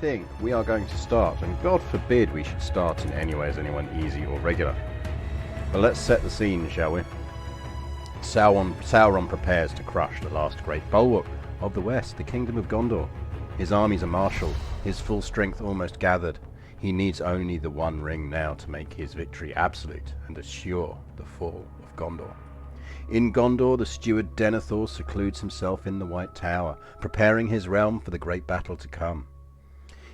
think we are going to start, and God forbid we should start in any way as anyone easy or regular. But let's set the scene, shall we? Sauron prepares to crush the last great bulwark of the West, the Kingdom of Gondor. His armies are marshalled, his full strength almost gathered. He needs only the One Ring now to make his victory absolute and assure the fall of Gondor. In Gondor, the steward Denethor secludes himself in the White Tower, preparing his realm for the great battle to come.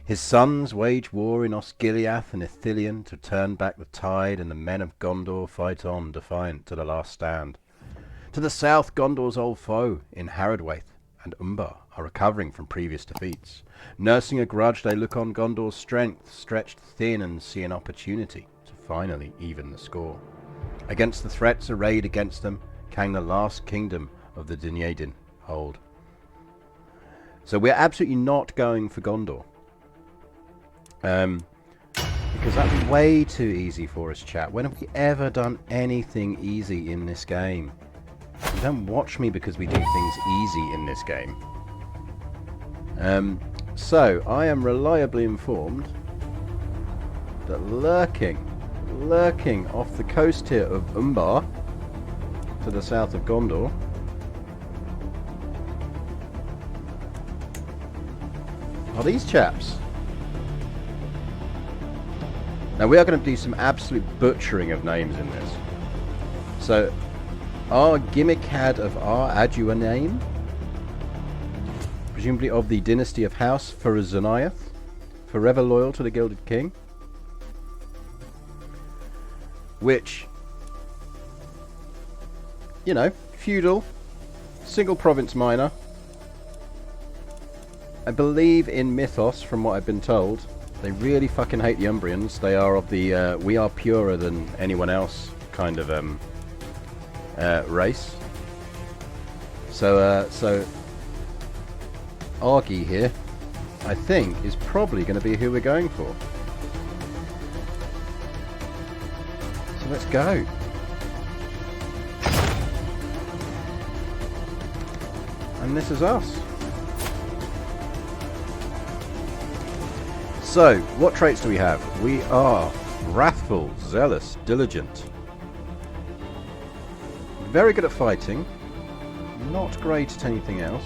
His sons wage war in Osgiliath and Ithilien to turn back the tide, and the men of Gondor fight on, defiant to the last stand. To the south, Gondor's old foe in Haradwaith and Umbar are recovering from previous defeats. Nursing a grudge, they look on Gondor's strength stretched thin and see an opportunity to finally even the score. Against the threats arrayed against them can the last kingdom of the Dunedain hold. So we're absolutely not going for Gondor. Because that's way too easy for us, chat. When have we ever done anything easy in this game? You don't watch me because we do things easy in this game. So, I am reliably informed that lurking off the coast here of Umbar, to the south of Gondor, are these chaps. Now we are going to do some absolute butchering of names in this. So, our Gimmickad of Aduanaim, presumably of the dynasty of House Farazaniath, forever loyal to the Gilded King, which, you know, feudal, single province minor. I believe in mythos, from what I've been told, they really fucking hate the Umbrians. They are of the we are purer than anyone else kind of race. So Argy here, I think, is probably going to be who we're going for. So let's go. And this is us. So, what traits do we have? We are wrathful, zealous, diligent. Very good at fighting. Not great at anything else.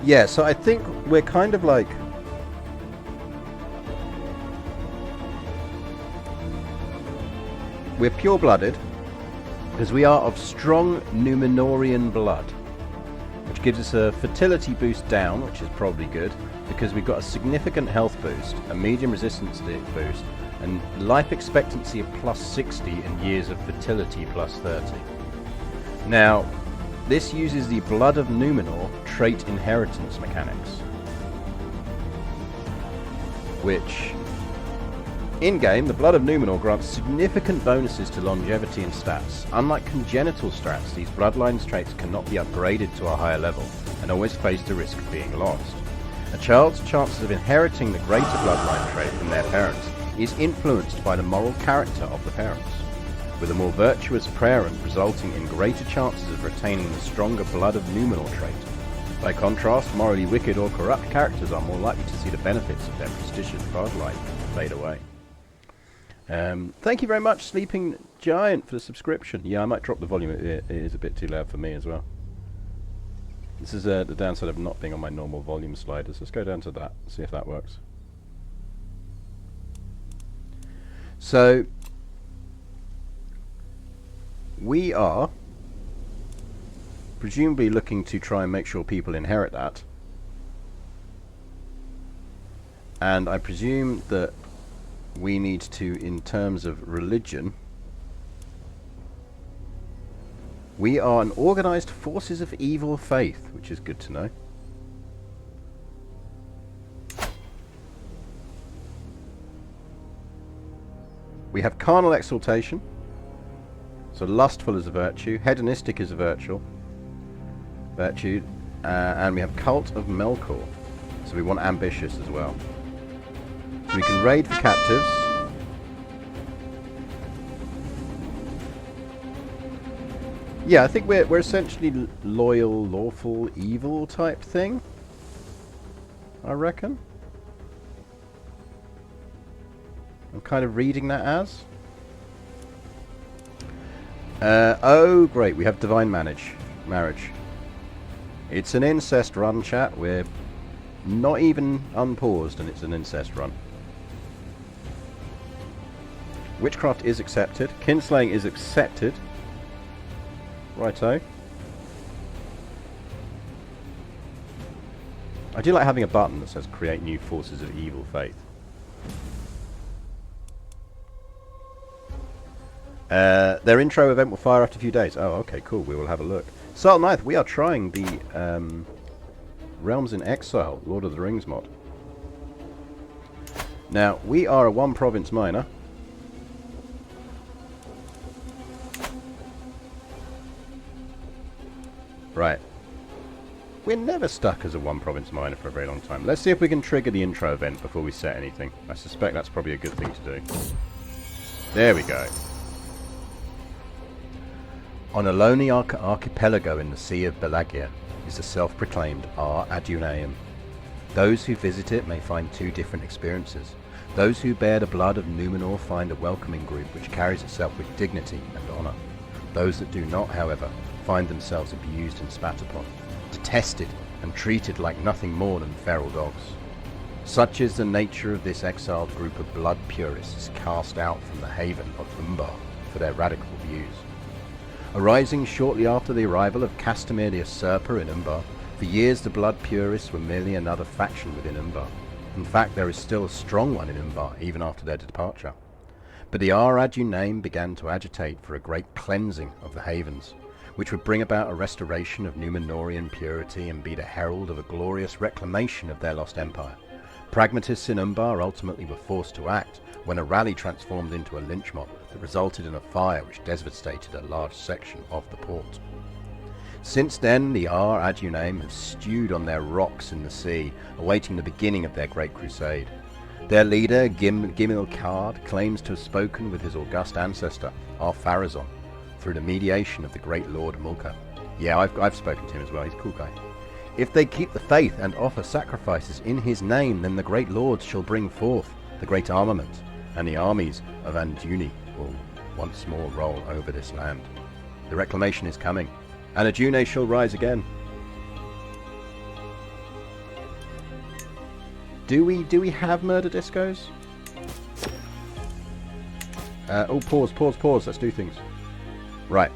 Yeah, so I think we're kind of like... we're pure-blooded, because we are of strong Númenórean blood, which gives us a fertility boost down, which is probably good, because we've got a significant health boost, a medium resistance boost, and life expectancy of plus 60 and years of fertility plus 30. Now, this uses the Blood of Númenor trait inheritance mechanics, which, in-game, the Blood of Númenor grants significant bonuses to longevity and stats. Unlike congenital strats, these bloodlines traits cannot be upgraded to a higher level, and always face the risk of being lost. A child's chances of inheriting the greater bloodline trait from their parents is influenced by the moral character of the parents, with a more virtuous parent resulting in greater chances of retaining the stronger Blood of Númenor trait. By contrast, morally wicked or corrupt characters are more likely to see the benefits of their prestigious bloodline fade away. Thank you very much, Sleeping Giant, for the subscription. Yeah, I might drop the volume. It is a bit too loud for me as well. This is the downside of not being on my normal volume sliders. Let's go down to that, see if that works. So, we are presumably looking to try and make sure people inherit that. And I presume that we need to, in terms of religion, we are an organized forces of evil faith, which is good to know. We have carnal exaltation, so lustful is a virtue, hedonistic is a virtue, and we have cult of Melkor, so we want ambitious as well. So we can raid for captives. Yeah, I think we're essentially loyal, lawful, evil type thing. I reckon. I'm kind of reading that as. Oh, great. We have divine marriage. It's an incest run, chat. We're not even unpaused, and it's an incest run. Witchcraft is accepted. Kinslaying is accepted. Righto. I do like having a button that says create new forces of evil faith. Their intro event will fire after a few days. Oh, okay, cool. We will have a look. Sarl 9th, we are trying the Realms in Exile, Lord of the Rings mod. Now, we are a one province miner. Right. We're never stuck as a one province miner for a very long time. Let's see if we can trigger the intro event before we set anything. I suspect that's probably a good thing to do. There we go. On a lonely archipelago in the Sea of Belagia is the self-proclaimed Ar Adunaeum. Those who visit it may find two different experiences. Those who bear the blood of Numenor find a welcoming group which carries itself with dignity and honour. Those that do not, however, find themselves abused and spat upon, detested and treated like nothing more than feral dogs. Such is the nature of this exiled group of blood purists cast out from the haven of Umbar for their radical views. Arising shortly after the arrival of Castamir the Usurper in Umbar, for years the blood purists were merely another faction within Umbar. In fact, there is still a strong one in Umbar, even after their departure. But the Ar Adunaeum began to agitate for a great cleansing of the havens, which would bring about a restoration of Numenorian purity and be the herald of a glorious reclamation of their lost empire. Pragmatists in Umbar ultimately were forced to act when a rally transformed into a lynch mob that resulted in a fire which devastated a large section of the port. Since then, the Ar Adunaeum have stewed on their rocks in the sea, awaiting the beginning of their great crusade. Their leader, Gimilcard, claims to have spoken with his august ancestor, Ar-Pharazôn, through the mediation of the great Lord Mulka. Yeah, I've spoken to him as well. He's a cool guy. If they keep the faith and offer sacrifices in his name, then the great lords shall bring forth the great armament, and the armies of Anduni will once more roll over this land. The reclamation is coming, and Adune shall rise again. Do we have murder discos? Oh, pause. Let's do things. Right.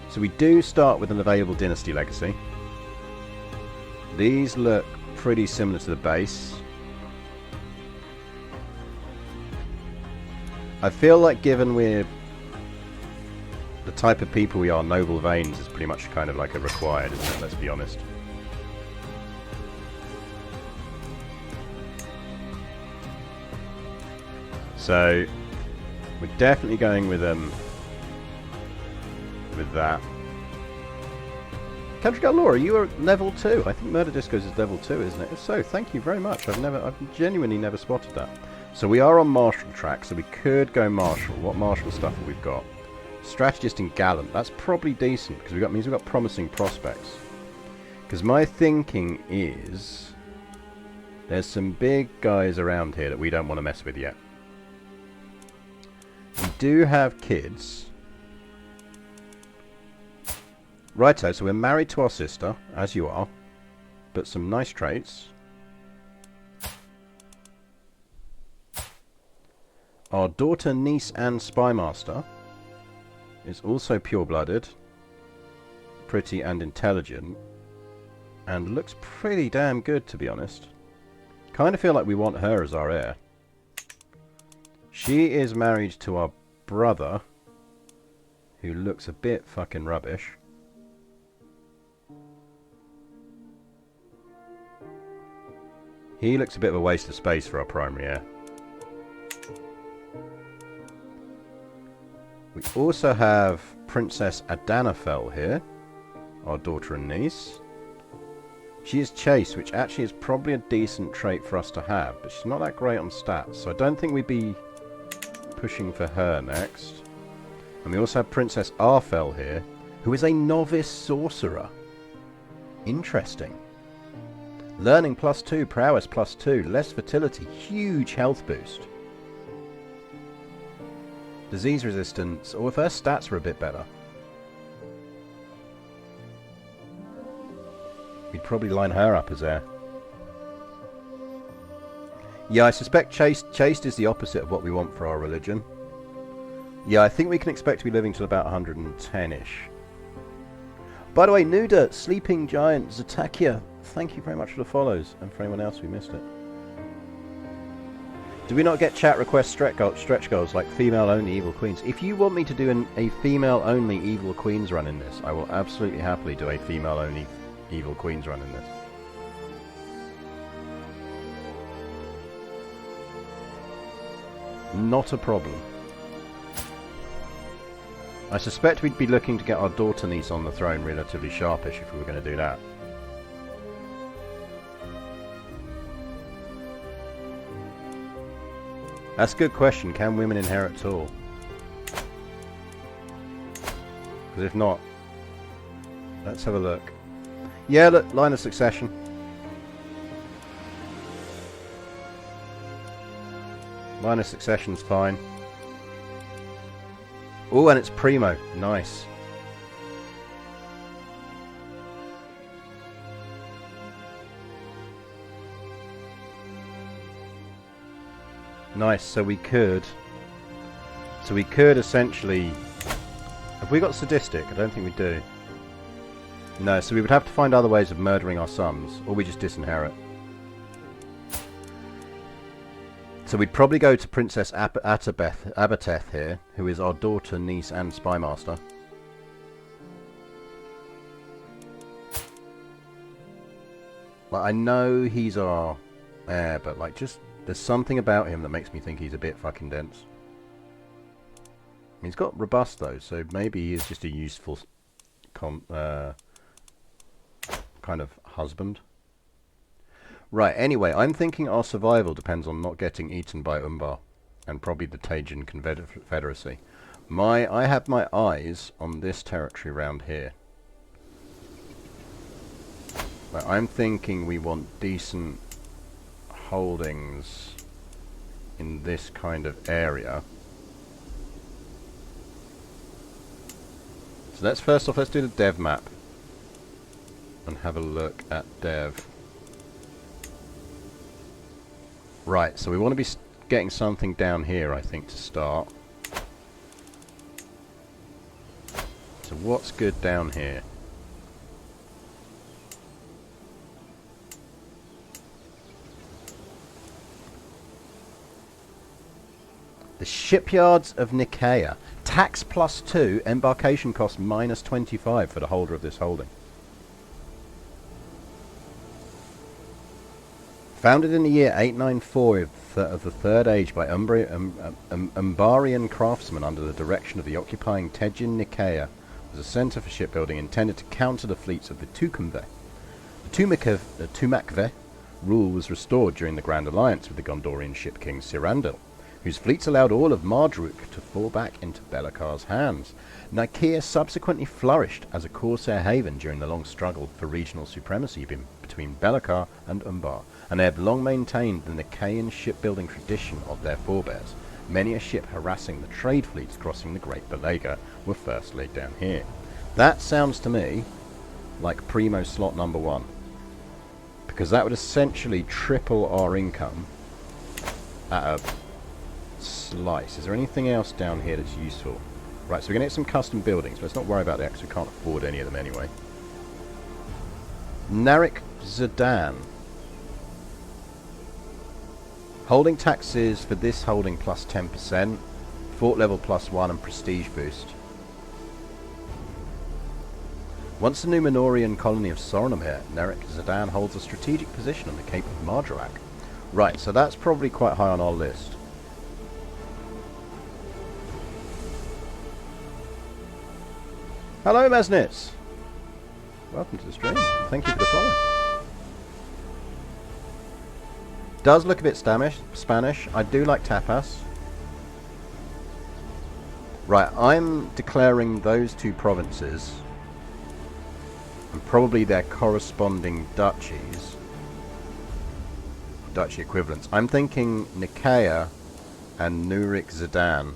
So we do start with an available dynasty legacy. These look pretty similar to the base. I feel like given we're the type of people we are, noble veins is pretty much kind of like a required, isn't it? Let's be honest. So we're definitely going with that. Country Girl Laura, you are level 2. I think Murder Discos is level 2, isn't it? If so, thank you very much. I've genuinely never spotted that. So we are on martial track, so we could go martial. What martial stuff have we got? Strategist and gallant. That's probably decent because means we've got promising prospects. Because my thinking is there's some big guys around here that we don't want to mess with yet. We do have kids. Righto, so we're married to our sister, as you are, but some nice traits. Our daughter, niece, and spymaster is also pure-blooded, pretty and intelligent, and looks pretty damn good, to be honest. Kind of feel like we want her as our heir. She is married to our brother, who looks a bit fucking rubbish. He looks a bit of a waste of space for our primary heir. We also have Princess Adanafel here, our daughter and niece. She is chaste, which actually is probably a decent trait for us to have, but she's not that great on stats, so I don't think we'd be pushing for her next. And we also have Princess Arfel here, who is a novice sorcerer. Interesting. Learning +2, prowess +2, less fertility, huge health boost. Disease resistance, or if her stats were a bit better. We'd probably line her up as heir. Yeah, I suspect chaste is the opposite of what we want for our religion. Yeah, I think we can expect to be living till about 110-ish. By the way, Nuda, Sleeping Giant, Zatakia, thank you very much for the follows, and for anyone else who missed it. Do we not get chat request stretch goals like female-only Evil Queens? If you want me to do a female-only Evil Queens run in this, I will absolutely happily do a female-only Evil Queens run in this. Not a problem. I suspect we'd be looking to get our daughter niece on the throne relatively sharpish if we were going to do that. That's a good question. Can women inherit at all? Because if not, let's have a look. Yeah, look, line of succession. Line of succession's fine. Oh, and it's primo. Nice. Nice, so we could essentially... Have we got sadistic? I don't think we do. No, so we would have to find other ways of murdering our sons, or we just disinherit. So we'd probably go to Princess Abateth here, who is our daughter, niece, and spymaster. Like, I know he's our heir, but like, just there's something about him that makes me think he's a bit fucking dense. He's got robust though, so maybe he is just a useful kind of husband. Right, anyway, I'm thinking our survival depends on not getting eaten by Umbar, and probably the Tajan Confederacy. I have my eyes on this territory around here. Like, I'm thinking we want decent holdings in this kind of area. So let's first off, let's do the dev map and have a look at dev. Right, so we want to be getting something down here, I think, to start. So what's good down here? The shipyards of Nicaea. Tax +2, embarkation cost -25 for the holder of this holding. Founded in the year 894 of the Third Age by Umbarian craftsmen under the direction of the occupying Tejin Nicaea, was a centre for shipbuilding intended to counter the fleets of the Tukumve. The Tumakve rule was restored during the Grand Alliance with the Gondorian ship king Cyrandil, whose fleets allowed all of Mardruk to fall back into Bellacar's hands. Nicaea subsequently flourished as a corsair haven during the long struggle for regional supremacy between Bellacar and Umbar, and they have long maintained the Nicaean shipbuilding tradition of their forebears. Many a ship harassing the trade fleets crossing the Great Balaga were first laid down here. That sounds to me like primo slot number 1, because that would essentially triple our income at a slice. Is there anything else down here that's useful? Right, so we're going to get some custom buildings. Let's not worry about that because we can't afford any of them anyway. Narik Zadan. Holding taxes for this holding plus 10%, fort level +1 and prestige boost. Once the Numenorian colony of Soronomir, Narik Zadan holds a strategic position on the Cape of Mardraak. Right, so that's probably quite high on our list. Hello, Mesnitz! Welcome to the stream. Thank you for the follow. Does look a bit Spanish. I do like tapas. Right, I'm declaring those two provinces, and probably their corresponding duchies, duchy equivalents. I'm thinking Nicaea and Nurik Zidane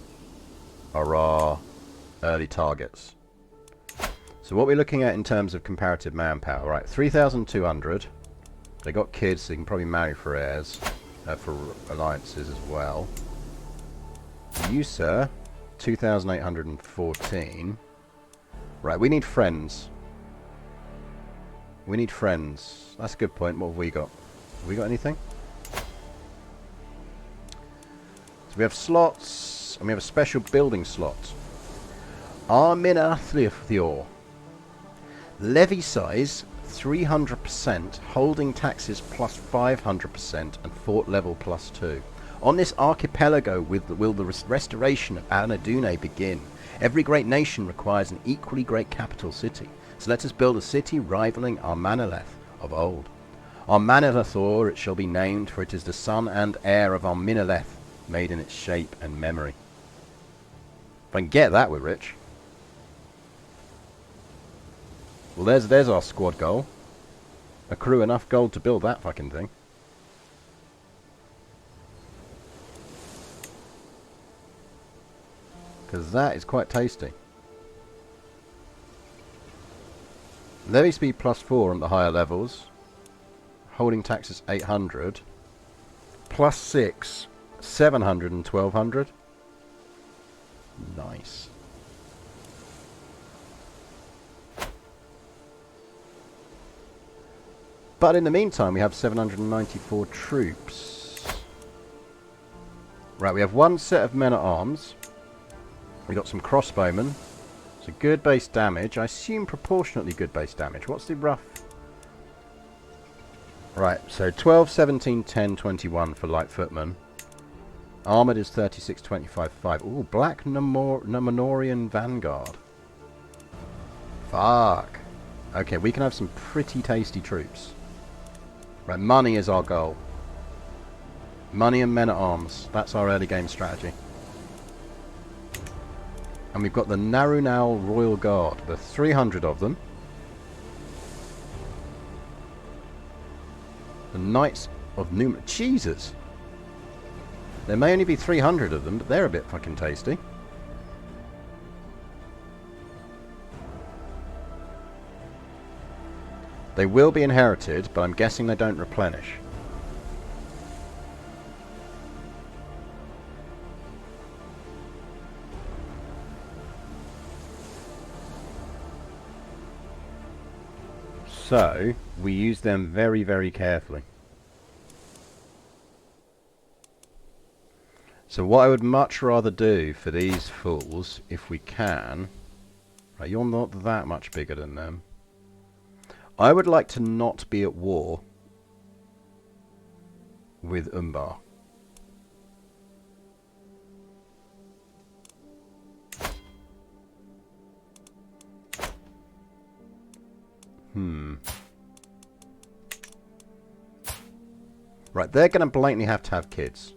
are our early targets. So what we're looking at in terms of comparative manpower, right, 3,200. They got kids, so they can probably marry for heirs, for alliances as well. You, sir, 2,814. Right, we need friends. We need friends. That's a good point. What have we got? Have we got anything? So we have slots, and we have a special building slot. Arminathlithor. Levy size 300%, holding taxes plus 500%, and fort level plus 2. On this archipelago will the restoration of Anadune begin. Every great nation requires an equally great capital city, so let us build a city rivaling Armaneleth of old. Armanelethor it shall be named, for it is the son and heir of Armineleth, made in its shape and memory. If I can get that, we're rich. Well, there's our squad goal. Accrue enough gold to build that fucking thing. Because that is quite tasty. Levy speed plus 4 on the higher levels. Holding taxes 800. Plus 6, 700 and 1200. Nice. But in the meantime, we have 794 troops. Right, we have one set of men-at-arms. We got some crossbowmen. So good base damage. I assume proportionately good base damage. What's the rough? Right, so 12, 17, 10, 21 for light footmen. Armoured is 36, 25, 5. Ooh, black Numenorian Vanguard. Fuck. Okay, we can have some pretty tasty troops. Right, money is our goal. Money and men-at-arms. That's our early game strategy. And we've got the Narunal Royal Guard. There's 300 of them. The Knights of Numenor. Jesus! There may only be 300 of them, but they're a bit fucking tasty. They will be inherited, but I'm guessing they don't replenish. So, we use them very, very carefully. So what I would much rather do for these fools, if we can... Right, you're not that much bigger than them. I would like to not be at war with Umbar. Right, they're going to blatantly have to have kids.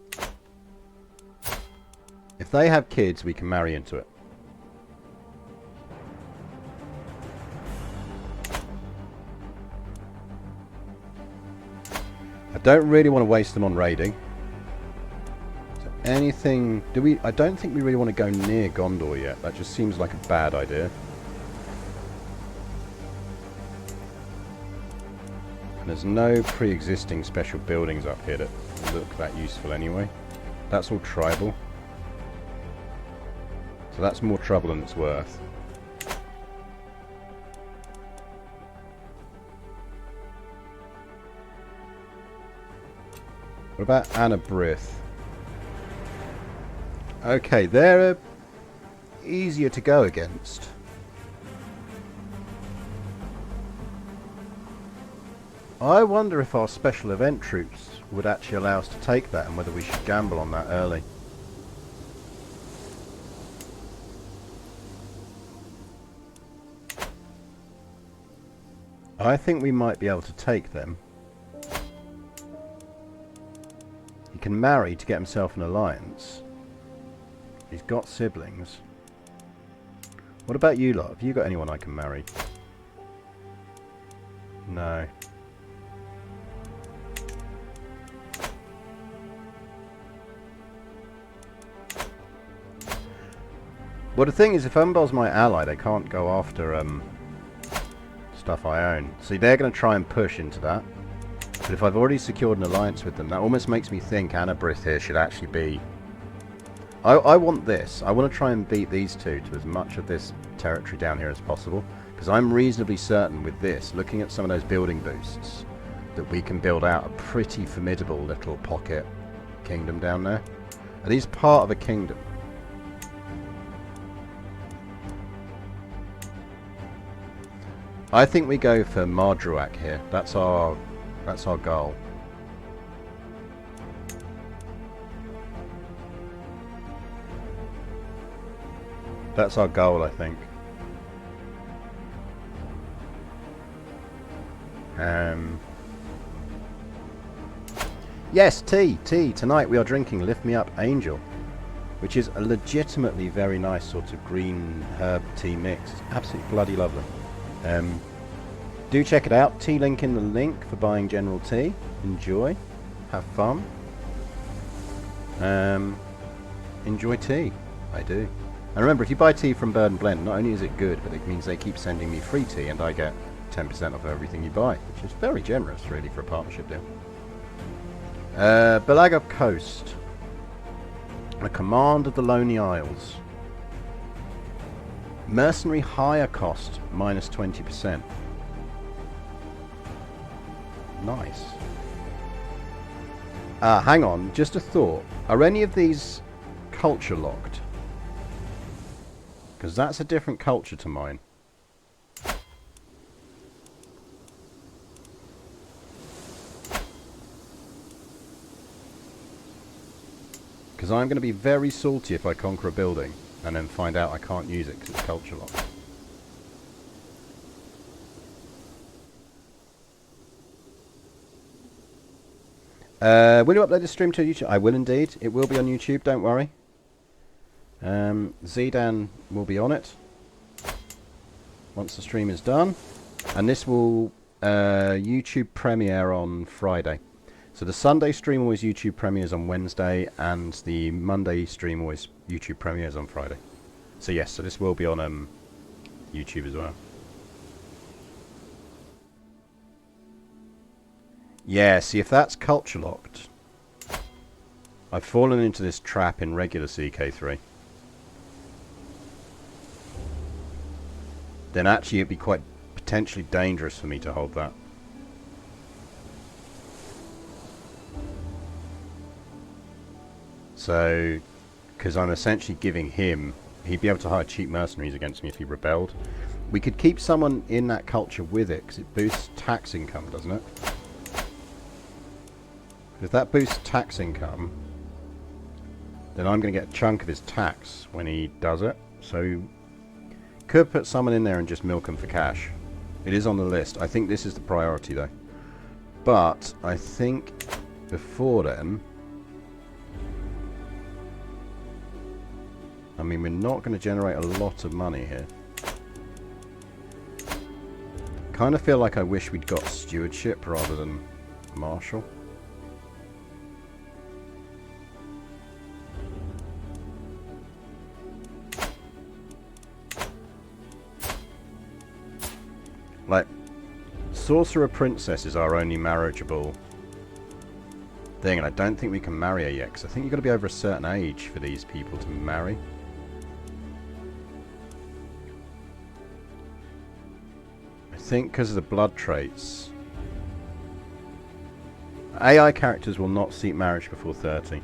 If they have kids, we can marry into it. I don't really want to waste them on raiding. So anything... I don't think we really want to go near Gondor yet. That just seems like a bad idea. There's no pre-existing special buildings up here that look that useful anyway. That's all tribal. So that's more trouble than it's worth. What about Anabrith? Okay, they're easier to go against. I wonder if our special event troops would actually allow us to take that and whether we should gamble on that early. I think we might be able to take them. He can marry to get himself an alliance. He's got siblings. What about you lot? Have you got anyone I can marry? No. Well, the thing is, if Umbal's my ally, they can't go after stuff I own. See, they're going to try and push into that. But if I've already secured an alliance with them, that almost makes me think Anabrith here should actually be... I want this. I want to try and beat these two to as much of this territory down here as possible. Because I'm reasonably certain with this, looking at some of those building boosts, that we can build out a pretty formidable little pocket kingdom down there. Are these part of a kingdom? I think we go for Mardruak here. That's our goal. That's our goal, I think. Yes, tea. Tonight we are drinking Lift Me Up Angel, which is a legitimately very nice sort of green herb tea mix. It's absolutely bloody lovely. Do check it out. Tea link in the link for buying general tea. Enjoy. Have fun. Enjoy tea. I do. And remember, if you buy tea from Bird and Blend, not only is it good, but it means they keep sending me free tea and I get 10% off everything you buy, which is very generous, really, for a partnership deal. Balaga Coast. A command of the Lonely Isles. Mercenary hire cost minus 20%. Nice. Hang on, just a thought. Are any of these culture locked? Because that's a different culture to mine. Because I'm going to be very salty if I conquer a building and then find out I can't use it because it's culture locked. Will you upload this stream to YouTube? I will indeed. It will be on YouTube, don't worry. Zidane will be on it once the stream is done. And this will YouTube premiere on Friday. So the Sunday stream always YouTube premieres on Wednesday, and the Monday stream always YouTube premieres on Friday. So yes, so this will be on YouTube as well. Yeah, see, if that's culture locked, I've fallen into this trap in regular CK3. Then actually it'd be quite potentially dangerous for me to hold that. So, because I'm essentially giving him, he'd be able to hire cheap mercenaries against me if he rebelled. We could keep someone in that culture with it, because it boosts tax income, doesn't it? If that boosts tax income, then I'm going to get a chunk of his tax when he does it. So, could put someone in there and just milk him for cash. It is on the list. I think this is the priority, though. But, I think before then... I mean, we're not going to generate a lot of money here. Kind of feel like I wish we'd got stewardship rather than marshal. Like, Sorcerer Princess is our only marriageable thing, and I don't think we can marry her yet, because I think you've got to be over a certain age for these people to marry. I think because of the blood traits. AI characters will not seek marriage before 30.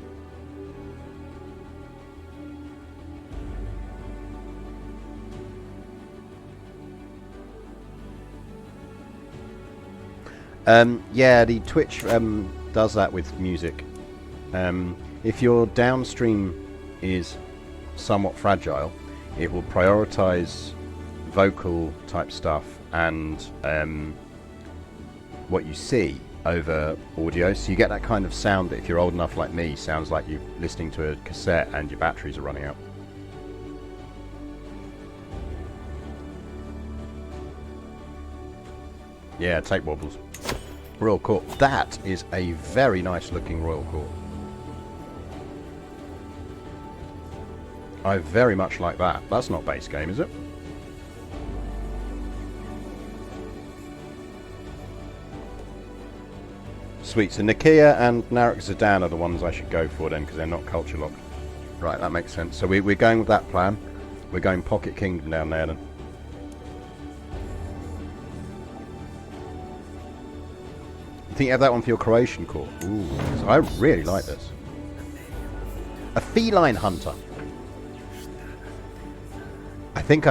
Yeah, the Twitch does that with music. If your downstream is somewhat fragile, it will prioritize vocal type stuff and what you see over audio. So you get that kind of sound that, if you're old enough like me, sounds like you're listening to a cassette and your batteries are running out. Yeah, take wobbles. Royal Court. That is a very nice looking Royal Court. I very much like that. That's not base game, is it? Sweet. So Nicaea and Narek Zidane are the ones I should go for then, because they're not culture locked. Right, that makes sense. So we're going with that plan. We're going Pocket Kingdom down there then. You think you have that one for your Croatian court? Ooh, 'cause I really like this. A feline hunter. I think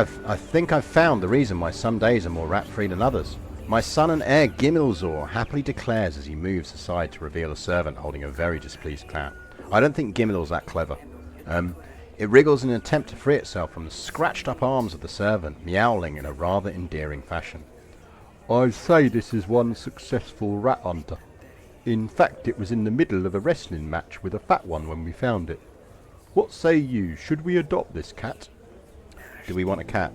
I've found the reason why some days are more rat-free than others. My son and heir Gimilzor happily declares as he moves aside to reveal a servant holding a very displeased cat. I don't think Gimil's that clever. It wriggles in an attempt to free itself from the scratched up arms of the servant, meowling in a rather endearing fashion. I'd say this is one successful rat hunter. In fact, it was in the middle of a wrestling match with a fat one when we found it. What say you, should we adopt this cat? Do we want a cat?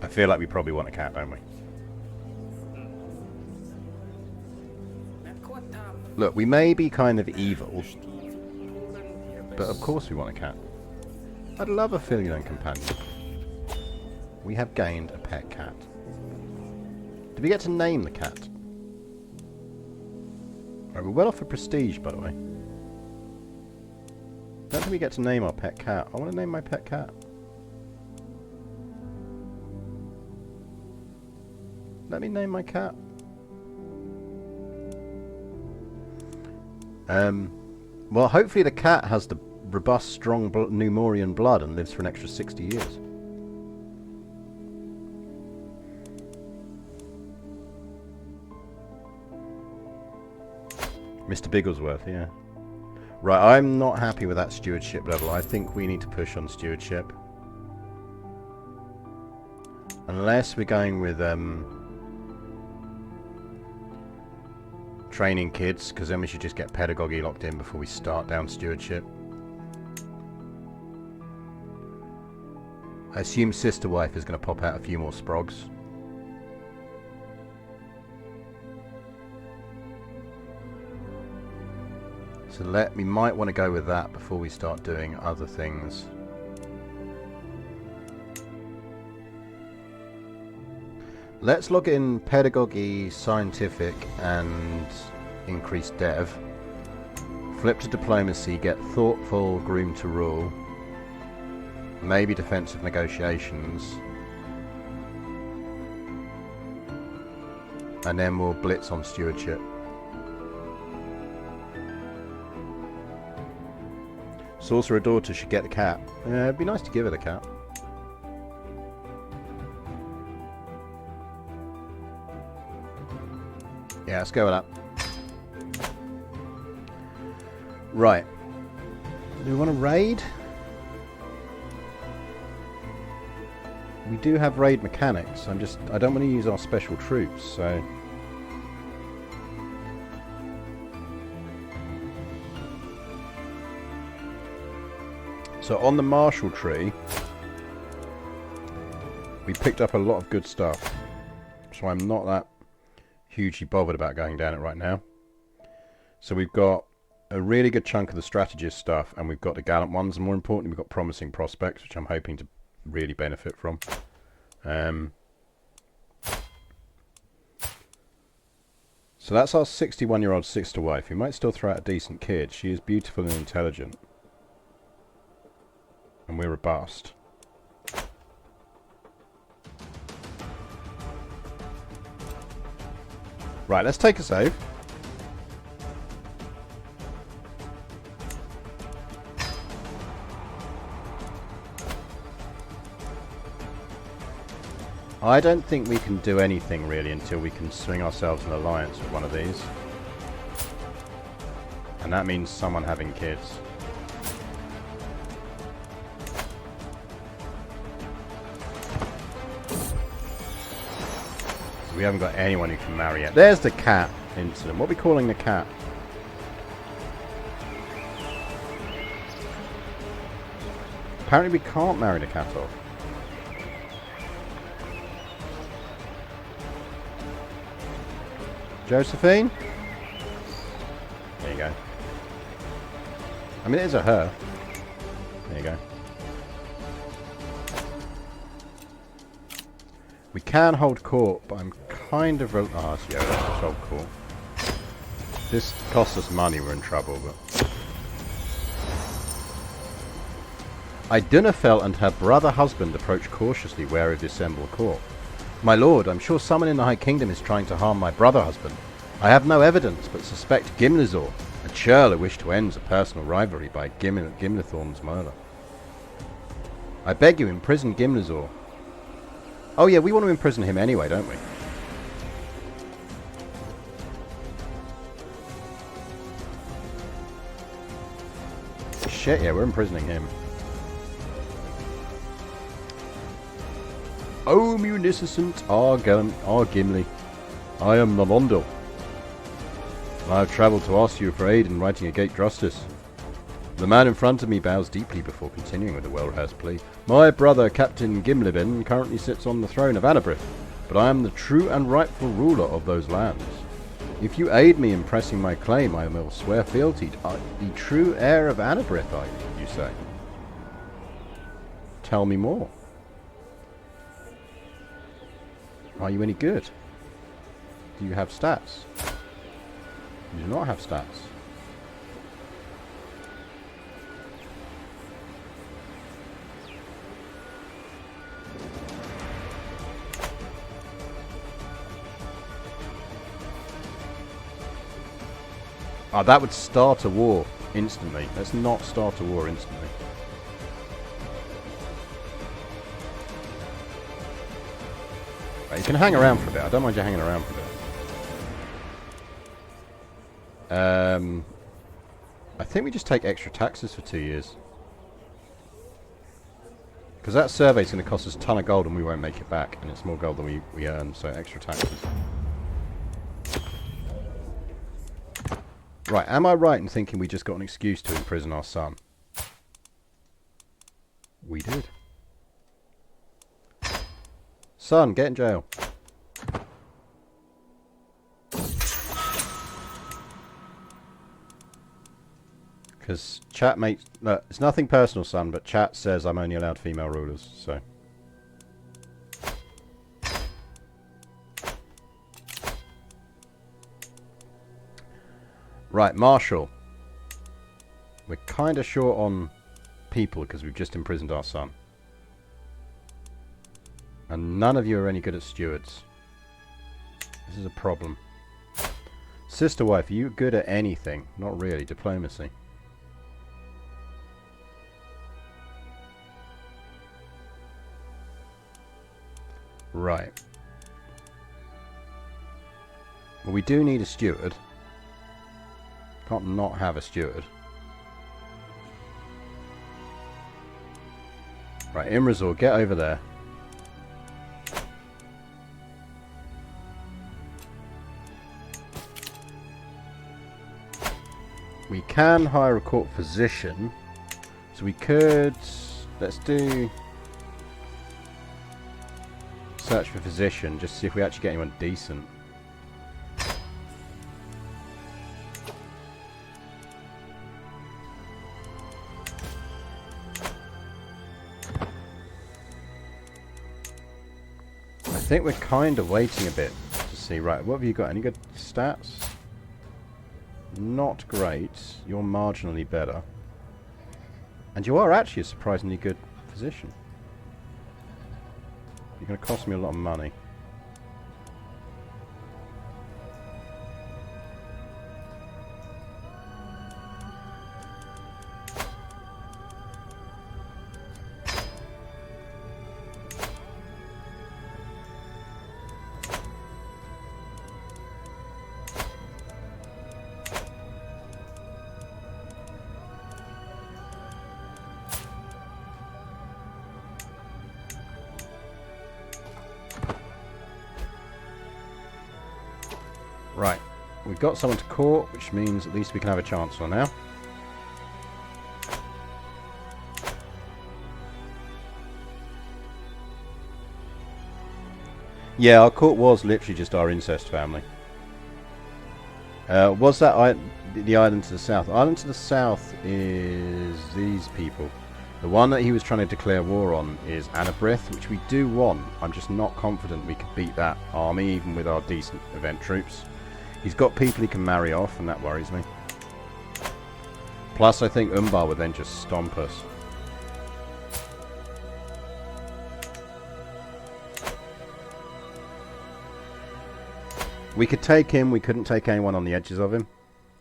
I feel like we probably want a cat, don't we? Look, we may be kind of evil, but of course we want a cat. I'd love a feline companion. We have gained a pet cat. Did we get to name the cat? Right, we're well off for prestige, by the way. Don't think we get to name our pet cat. I want to name my pet cat. Let me name my cat. Well, hopefully the cat has the robust, strong Numorian blood and lives for an extra 60 years. Mr. Bigglesworth, yeah. Right, I'm not happy with that stewardship level. I think we need to push on stewardship. Unless we're going with training kids, because then we should just get pedagogy locked in before we start down stewardship. I assume Sister Wife is going to pop out a few more sprogs. So we might want to go with that before we start doing other things. Let's log in pedagogy, scientific, and increased dev. Flip to diplomacy, get thoughtful, groom to rule. Maybe defensive negotiations. And then we'll blitz on stewardship. Sorcerer daughter should get the cat. Yeah, it'd be nice to give her the cat. Yeah, let's go with that. Right. Do we want to raid? We do have raid mechanics. I don't want to use our special troops, so... So on the Marshall tree, we picked up a lot of good stuff. So I'm not that hugely bothered about going down it right now. So we've got a really good chunk of the strategist stuff, and we've got the gallant ones, and more importantly we've got promising prospects, which I'm hoping to really benefit from. So that's our 61-year-old sister wife. We might still throw out a decent kid. She is beautiful and intelligent. And we're robust. Right, let's take a save. I don't think we can do anything really until we can swing ourselves an alliance with one of these. And that means someone having kids. We haven't got anyone who can marry yet. There's the cat incident. What are we calling the cat? Apparently we can't marry the cat off. Josephine? There you go. I mean, it is a her. There you go. We can hold court, but I'm kind of... yeah, let's hold court. This costs us money, we're in trouble, but... Idunafel and her brother husband approach cautiously, wary of the assembled court. My lord, I'm sure someone in the High Kingdom is trying to harm my brother husband. I have no evidence, but suspect Gimlizor, a churl who wished to end a personal rivalry by Gimlithorn's murder. I beg you, imprison Gimlizor. Oh yeah, we want to imprison him anyway, don't we? Shit, yeah, we're imprisoning him. O munificent our Gimli, I am Nolondil. I have travelled to ask you for aid in writing a gate justice. The man in front of me bows deeply before continuing with a well-rehearsed plea. My brother, Captain Gimlibin, currently sits on the throne of Anabrith, but I am the true and rightful ruler of those lands. If you aid me in pressing my claim, I will swear fealty to the true heir of Anabrith, are you say? Tell me more. Are you any good? Do you have stats? You do not have stats. Ah, that would start a war instantly. Let's not start a war instantly. Right, you can hang around for a bit. I don't mind you hanging around for a bit. I think we just take extra taxes for 2 years. Because that survey is going to cost us a ton of gold and we won't make it back. And it's more gold than we earn, so extra taxes. Right, am I right in thinking we just got an excuse to imprison our son? We did. Son, get in jail. Because chat makes... Look, it's nothing personal, son, but chat says I'm only allowed female rulers, so... Right, Marshal. We're kind of short on people because we've just imprisoned our son. And none of you are any good at stewards. This is a problem. Sister wife, are you good at anything? Not really. Diplomacy. Right. Well, we do need a steward. Can't not have a steward. Right, Imrazor, get over there. We can hire a court physician. So we could... Let's do... Search for physician, just to see if we actually get anyone decent. I think we're kind of waiting a bit to see. Right, what have you got? Any good stats? Not great. You're marginally better. And you are actually a surprisingly good physician. You're going to cost me a lot of money. Right, we've got someone to court, which means at least we can have a chancellor now. Yeah, our court was literally just our incest family. Was that the island to the south? The island to the south is these people. The one that he was trying to declare war on is Anabrith, which we do want. I'm just not confident we could beat that army, even with our decent event troops. He's got people he can marry off, and that worries me. Plus, I think Umbar would then just stomp us. We could take him, we couldn't take anyone on the edges of him.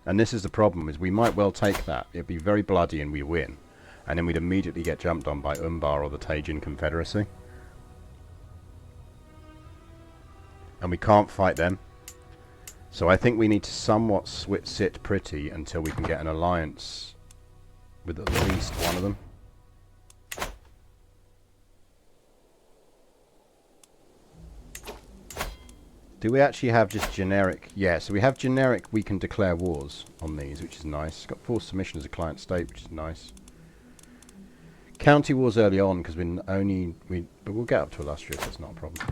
And this is the problem, is we might well take that. It'd be very bloody and we win. And then we'd immediately get jumped on by Umbar or the Tajin Confederacy. And we can't fight them. So I think we need to somewhat sit pretty until we can get an alliance with at least one of them. Do we actually have just generic? Yeah, so we have generic, we can declare wars on these, which is nice. It's got forced submission as a client state, which is nice. County wars early on, because but we'll get up to illustrious, that's not a problem.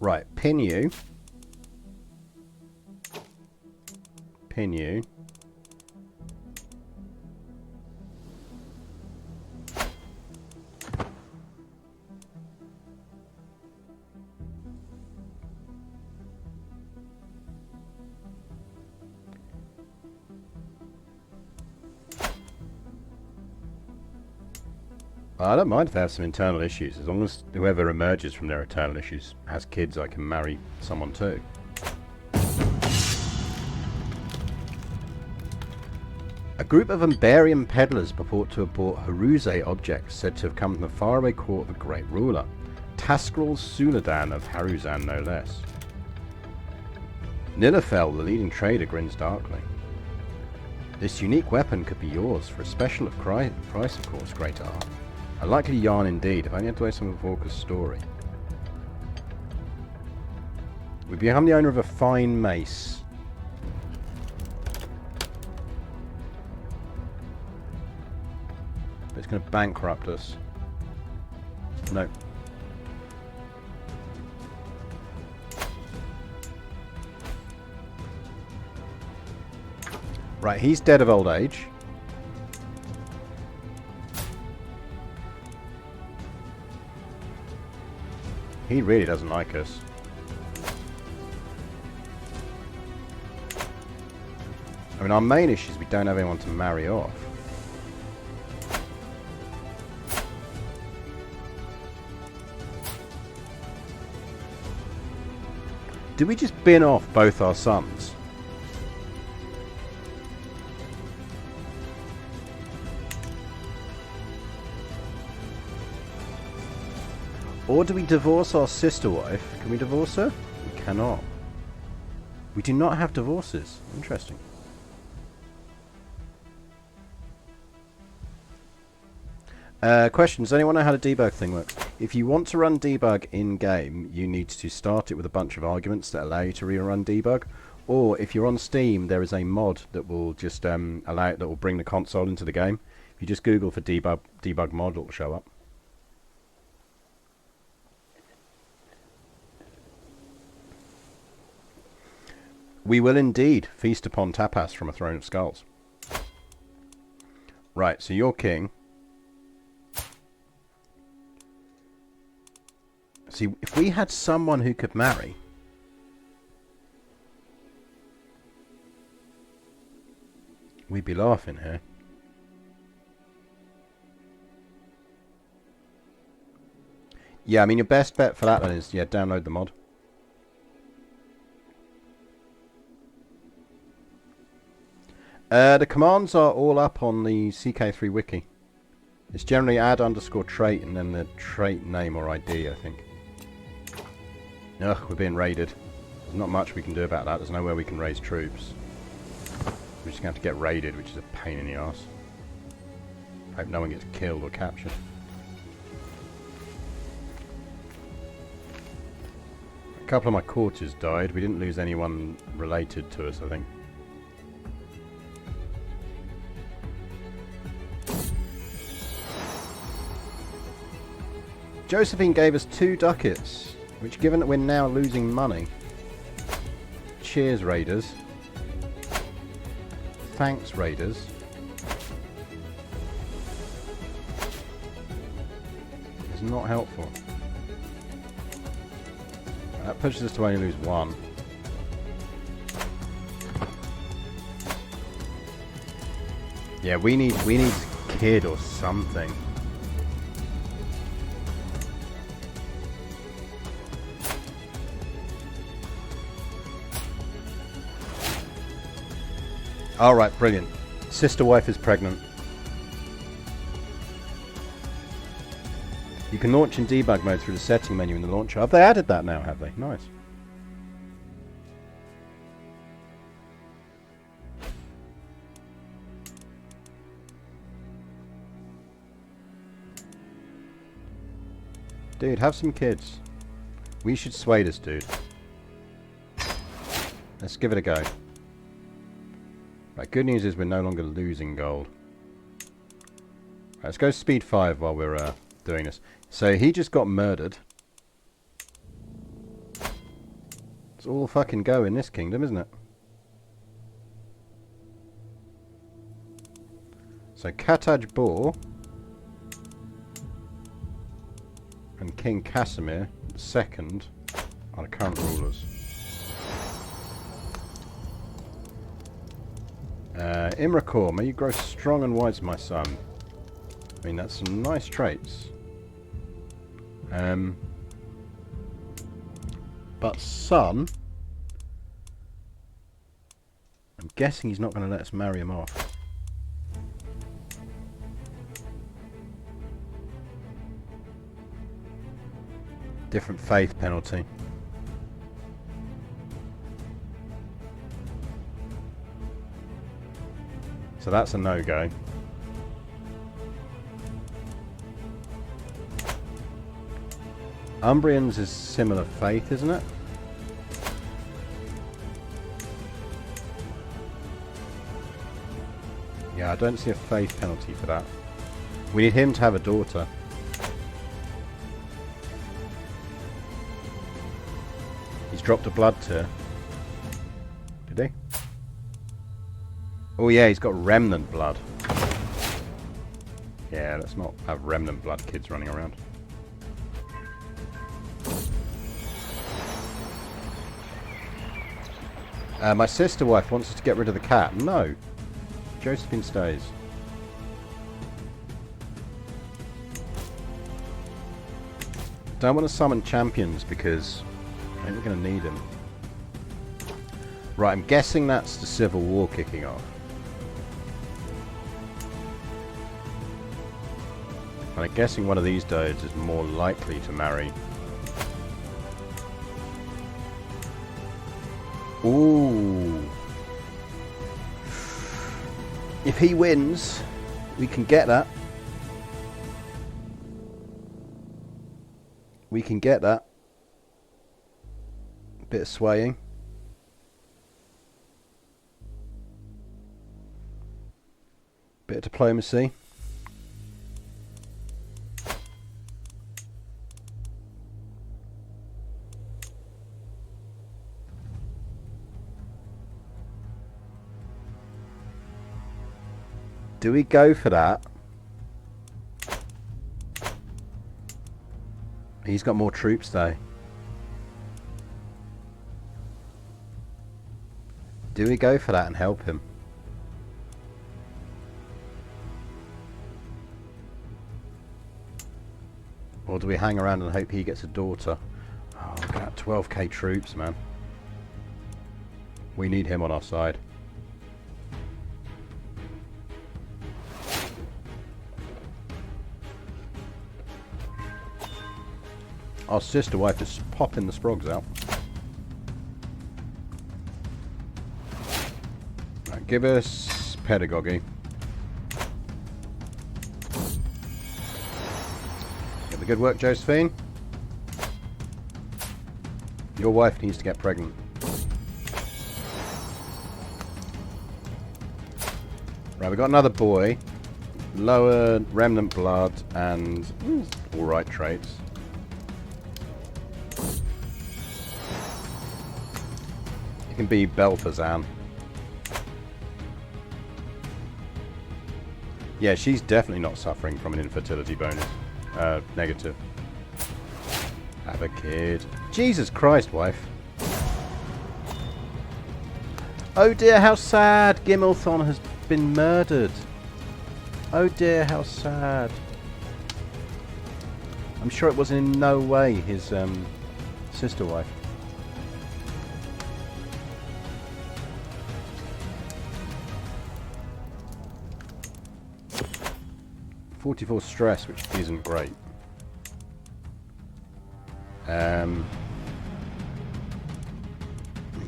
Right, pin you. Pin you. I don't mind if they have some internal issues, as long as whoever emerges from their internal issues has kids I can marry someone to. A group of Umbarian peddlers purport to have bought Haruzé objects said to have come from the faraway court of a great ruler, Taskrul Suladan of Haruzan no less. Nilafel, the leading trader, grins darkly. This unique weapon could be yours for a special price, of course, great art. A likely yarn indeed, if I only had to waste some of Vorka's story. We become the owner of a fine mace. But it's going to bankrupt us. No. Right, he's dead of old age. He really doesn't like us. I mean, our main issue is we don't have anyone to marry off. Do we just bin off both our sons? Or do we divorce our sister wife? Can we divorce her? We cannot. We do not have divorces. Interesting. Question. Does anyone know how the debug thing works? If you want to run debug in-game, you need to start it with a bunch of arguments that allow you to rerun debug. Or if you're on Steam, there is a mod that will just that will bring the console into the game. If you just Google for debug mod, it will show up. We will indeed feast upon tapas from a throne of skulls. Right, so you're king. See, if we had someone who could marry, we'd be laughing here. Yeah, I mean, your best bet for that one is, yeah, download the mod. The commands are all up on the CK3 wiki. It's generally add underscore trait and then the trait name or ID, I think. Ugh, we're being raided. There's not much we can do about that. There's nowhere we can raise troops. We're just going to have to get raided, which is a pain in the arse. Hope no one gets killed or captured. A couple of my courtiers died. We didn't lose anyone related to us, I think. Josephine gave us 2 ducats, which, given that we're now losing money, Cheers, Raiders. Thanks, Raiders. It's not helpful. That pushes us to only lose one. Yeah, we need kid or something. Alright, brilliant. Sister wife is pregnant. You can launch in debug mode through the setting menu in the launcher. Have they added that now, have they? Nice. Dude, have some kids. We should sway this dude. Let's give it a go. Right, good news is we're no longer losing gold. Right, let's go speed 5 while we're doing this. So he just got murdered. It's all fucking go in this kingdom, isn't it? So Kataj Bor and King Casimir II are the current rulers. Imrakor, may you grow strong and wise, my son. I mean, that's some nice traits. But son, I'm guessing he's not going to let us marry him off. Different faith penalty. So that's a no-go. Umbrians is similar faith, isn't it? Yeah, I don't see a faith penalty for that. We need him to have a daughter. He's dropped a blood tier. Did he? Oh yeah, he's got remnant blood. Yeah, let's not have remnant blood kids running around. My sister wife wants us to get rid of the cat. No. Josephine stays. Don't want to summon champions because I think we're going to need them. Right, I'm guessing that's the civil war kicking off. And I'm guessing one of these dudes is more likely to marry. Ooh. If he wins, we can get that. We can get that. Bit of swaying. Bit of diplomacy. Do we go for that? He's got more troops though. Do we go for that and help him? Or do we hang around and hope he gets a daughter? Oh, look at that 12k troops, man. We need him on our side. Our sister wife is popping the sprogs out. Right, give us pedagogy. Get the good work, Josephine. Your wife needs to get pregnant. Right, we've got another boy. Lower remnant blood and alright traits. can be Belfazan. Yeah, she's definitely not suffering from an infertility bonus. Negative. Have a kid. Jesus Christ, wife. Oh dear, how sad. Gimmelthon has been murdered. Oh dear, how sad. I'm sure it was in no way his sister wife. .44 stress, which isn't great. I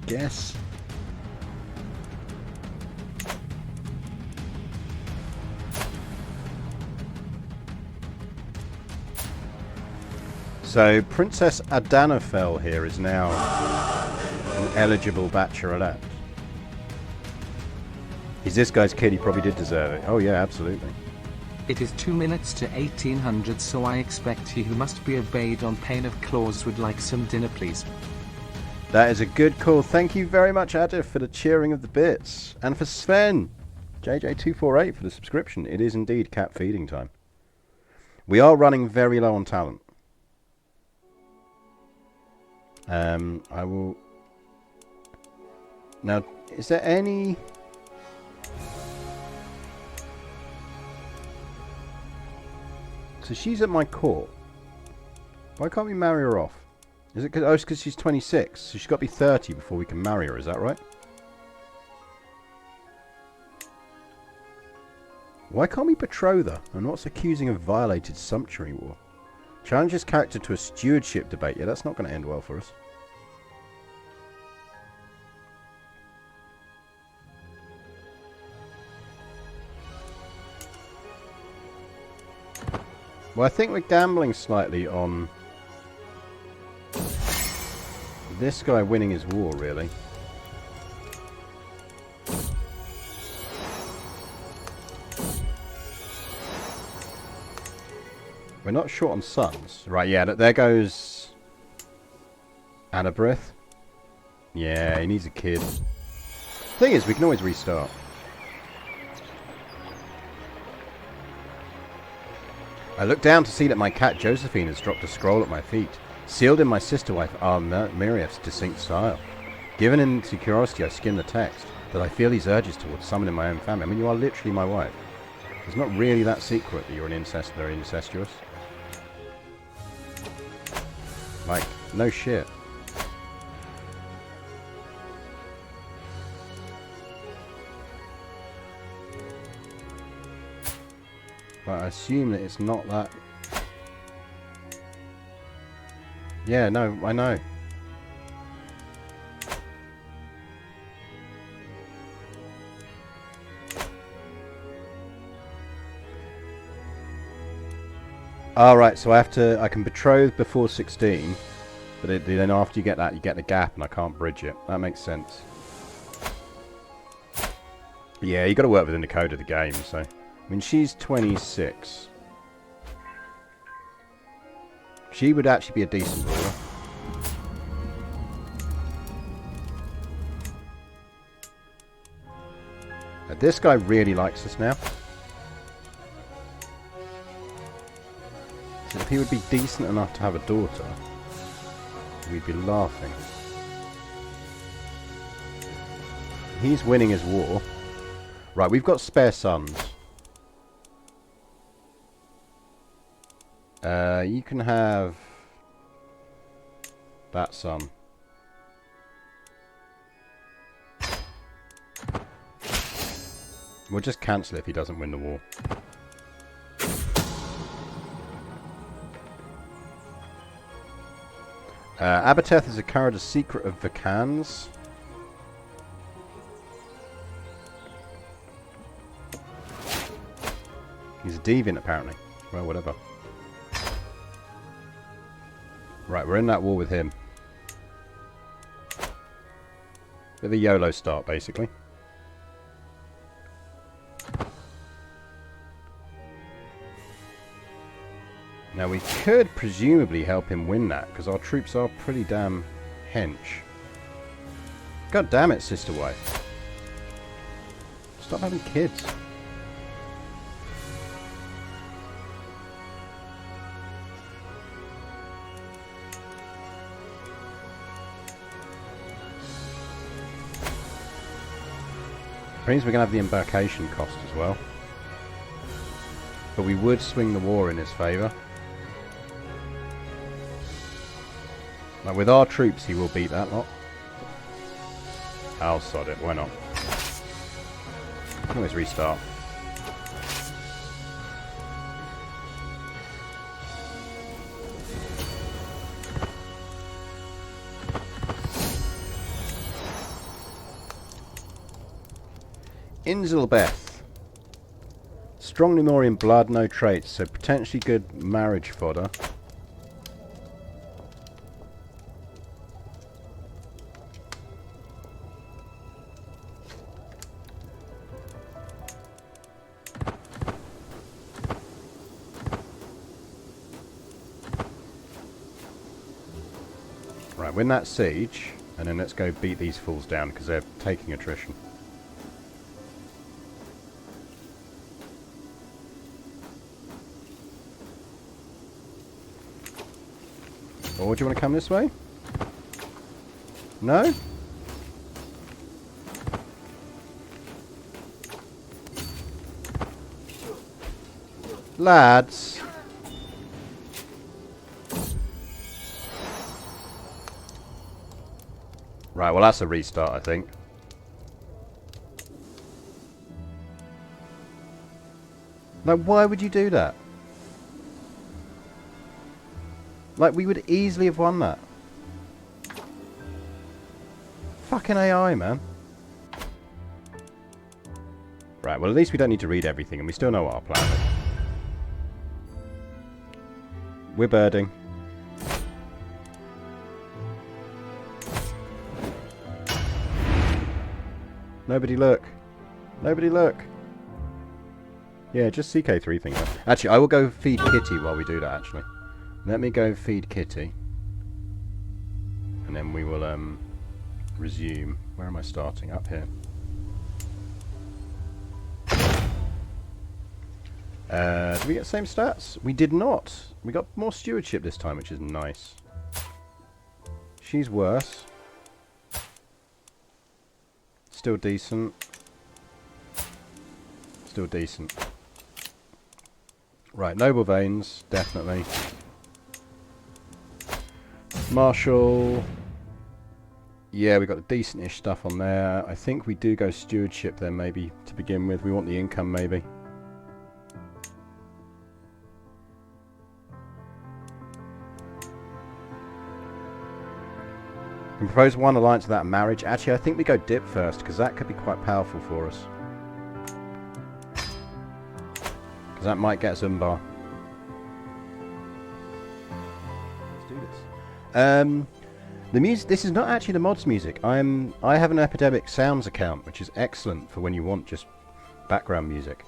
guess. So Princess Adanafel here is now an eligible bachelorette. He's this guy's kid, he probably did deserve it. Oh yeah, absolutely. It is 2 minutes to 1800, so I expect he who must be obeyed on pain of claws would like some dinner, please. That is a good call. Thank you very much, Adif, for the cheering of the bits. And for Sven, JJ248 for the subscription. It is indeed cat feeding time. We are running very low on talent. I will... Now, is there any... So she's at my court. Why can't we marry her off? Is it because she's 26? So she's got to be 30 before we can marry her, is that right? Why can't we betroth her? And what's accusing of violated sumptuary war? Challenge his character to a stewardship debate. Yeah, that's not going to end well for us. Well, I think we're gambling slightly on this guy winning his war, really. We're not short on sons. Right, yeah, there goes Anabrith. Yeah, he needs a kid. Thing is, we can always restart. I look down to see that my cat Josephine has dropped a scroll at my feet, sealed in my sister wife Mirief's distinct style. Given into curiosity, I skim the text, that I feel these urges towards someone in my own family. I mean, you are literally my wife. It's not really that secret that you're they're incestuous. Like, no shit. But I assume that it's not that... Yeah, no, I know. Alright, so I can betroth before 16, but then after you get that, you get the gap and I can't bridge it. That makes sense. Yeah, you got to work within the code of the game, so... I mean, she's 26. She would actually be a decent ruler. This guy really likes us now. So if he would be decent enough to have a daughter, we'd be laughing. He's winning his war. Right, we've got spare sons. You can have that son. We'll just cancel it if he doesn't win the war. Abateth is a card, a secret of Vakans. He's a deviant, apparently. Well, whatever. Right, we're in that war with him. Bit of a YOLO start, basically. Now, we could presumably help him win that, because our troops are pretty damn hench. God damn it, sister wife. Stop having kids. Means we're going to have the embarkation cost as well. But we would swing the war in his favour. Now with our troops he will beat that lot. I'll sod it, why not? Can always restart. Inzelbeth. Strong Lemurian blood, no traits, so potentially good marriage fodder. Right, win that siege, and then let's go beat these fools down because they're taking attrition. Or do you want to come this way? No? Lads. Right, well that's a restart, I think. Like, why would you do that? Like, we would easily have won that. Fucking AI, man. Right, well at least we don't need to read everything and we still know what our plan is. We're birding. Nobody look. Nobody look. Yeah, just CK3 thing. Actually, I will go feed Kitty while we do that, actually. Let me go feed Kitty. And then we will resume. Where am I starting? Up here. Did we get the same stats? We did not. We got more stewardship this time, which is nice. She's worse. Still decent. Still decent. Right, noble veins, definitely. Marshall. Yeah, we got the decent-ish stuff on there. I think we do go stewardship then, maybe, to begin with. We want the income, maybe. Can propose one alliance without marriage. Actually, I think we go dip first, because that could be quite powerful for us. Because that might get Zumbar. Let's do this. The music. This is not actually the mods music. I have an Epidemic Sounds account, which is excellent for when you want just background music.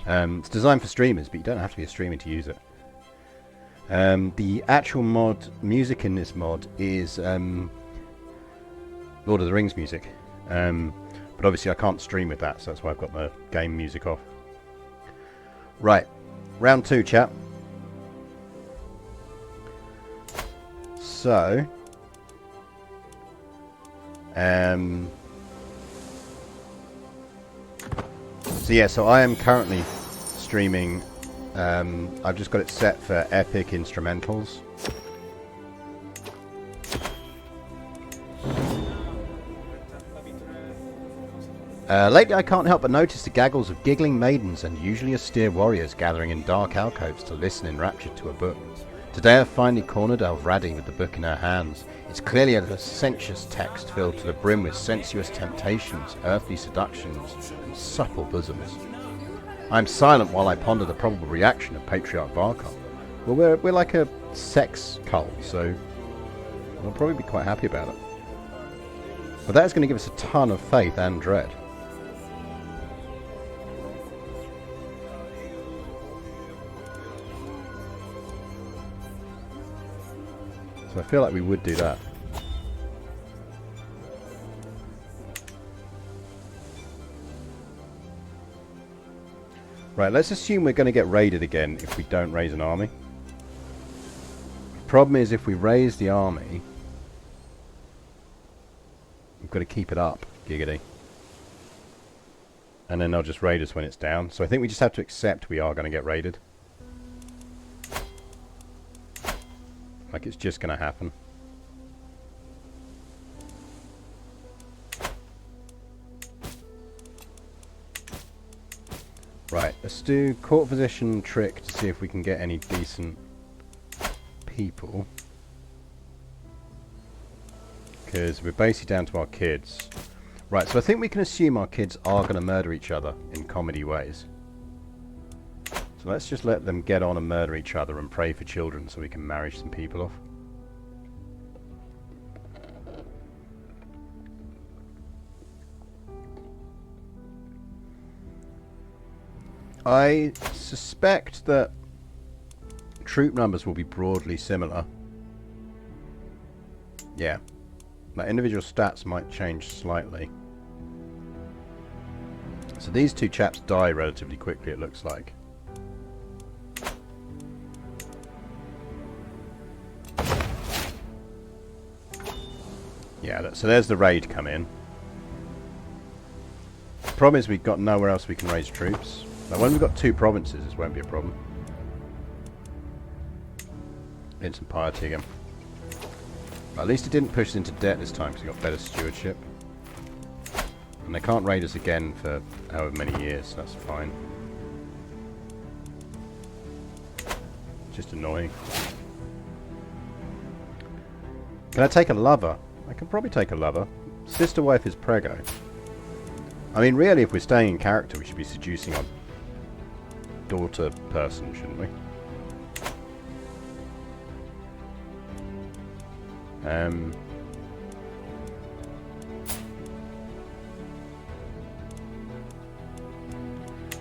It's designed for streamers, but you don't have to be a streamer to use it. The actual mod music in this mod is Lord of the Rings music, but obviously I can't stream with that, so that's why I've got the game music off. Right, round 2, chat. So, so I am currently streaming. I've just got it set for epic instrumentals. Lately I can't help but notice the gaggles of giggling maidens and usually austere warriors gathering in dark alcoves to listen enraptured to a book. Today I've finally cornered Alvradi with the book in her hands. It's clearly a licentious text filled to the brim with sensuous temptations, earthly seductions, and supple bosoms. I'm silent while I ponder the probable reaction of Patriarch Barkov. Well, we're like a sex cult, so we'll probably be quite happy about it. But that is going to give us a ton of faith and dread. So I feel like we would do that. Right, let's assume we're going to get raided again if we don't raise an army. Problem is, if we raise the army, we've got to keep it up, giggity. And then they'll just raid us when it's down. So I think we just have to accept we are going to get raided. Like, it's just going to happen. Right, let's do court position trick to see if we can get any decent people. Because we're basically down to our kids. Right, so I think we can assume our kids are going to murder each other in comedy ways. So let's just let them get on and murder each other and pray for children so we can marry some people off. I suspect that troop numbers will be broadly similar. Yeah. Like, individual stats might change slightly. So these two chaps die relatively quickly, it looks like. Yeah, so there's the raid come in. The problem is we've got nowhere else we can raise troops. Now, when we've got 2 provinces, this won't be a problem. Instant piety again. But at least it didn't push us into debt this time because we got better stewardship. And they can't raid us again for however many years, so that's fine. Just annoying. Can I take a lover? I can probably take a lover. Sister wife is prego. I mean, really, if we're staying in character, we should be seducing our daughter person, shouldn't we?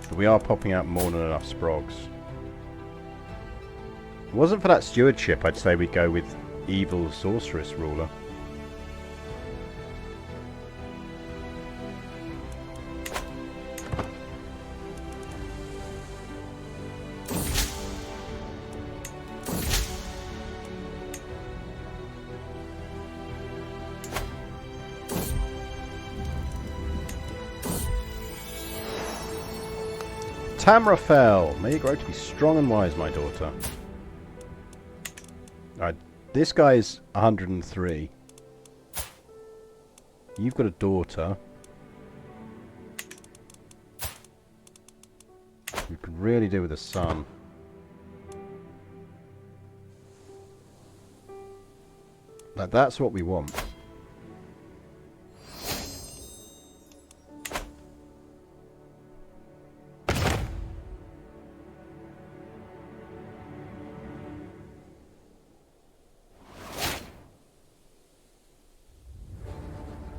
But we are popping out more than enough sprogs. If it wasn't for that stewardship, I'd say we'd go with evil sorceress ruler. Tamrafel, may you grow to be strong and wise, my daughter. Alright, this guy's 103. You've got a daughter. You could really do with a son. Like, that's what we want.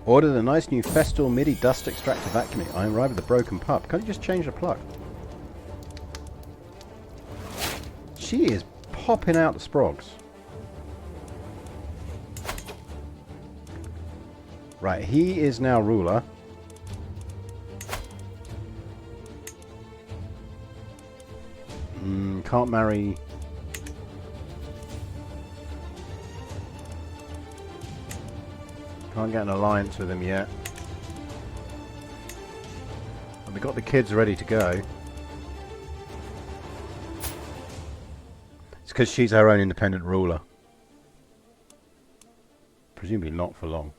Ordered a nice new Festal MIDI dust extractor vacuum. I arrived with a broken pup. Can't you just change the plug? She is popping out the sprogs. Right, he is now ruler. Can't marry... Can't get an alliance with him yet. But we got the kids ready to go. It's because she's her own independent ruler. Presumably not for long.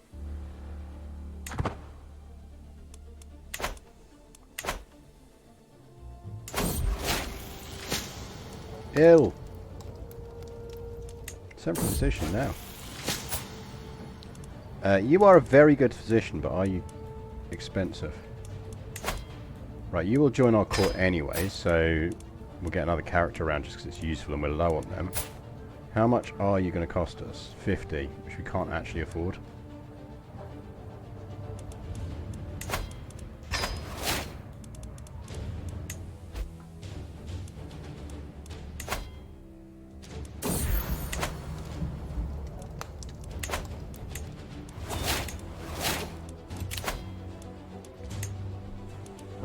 Ill. Central position now. You are a very good physician, but are you expensive? Right, you will join our court anyway, so we'll get another character around just because it's useful and we're low on them. How much are you going to cost us? 50, which we can't actually afford.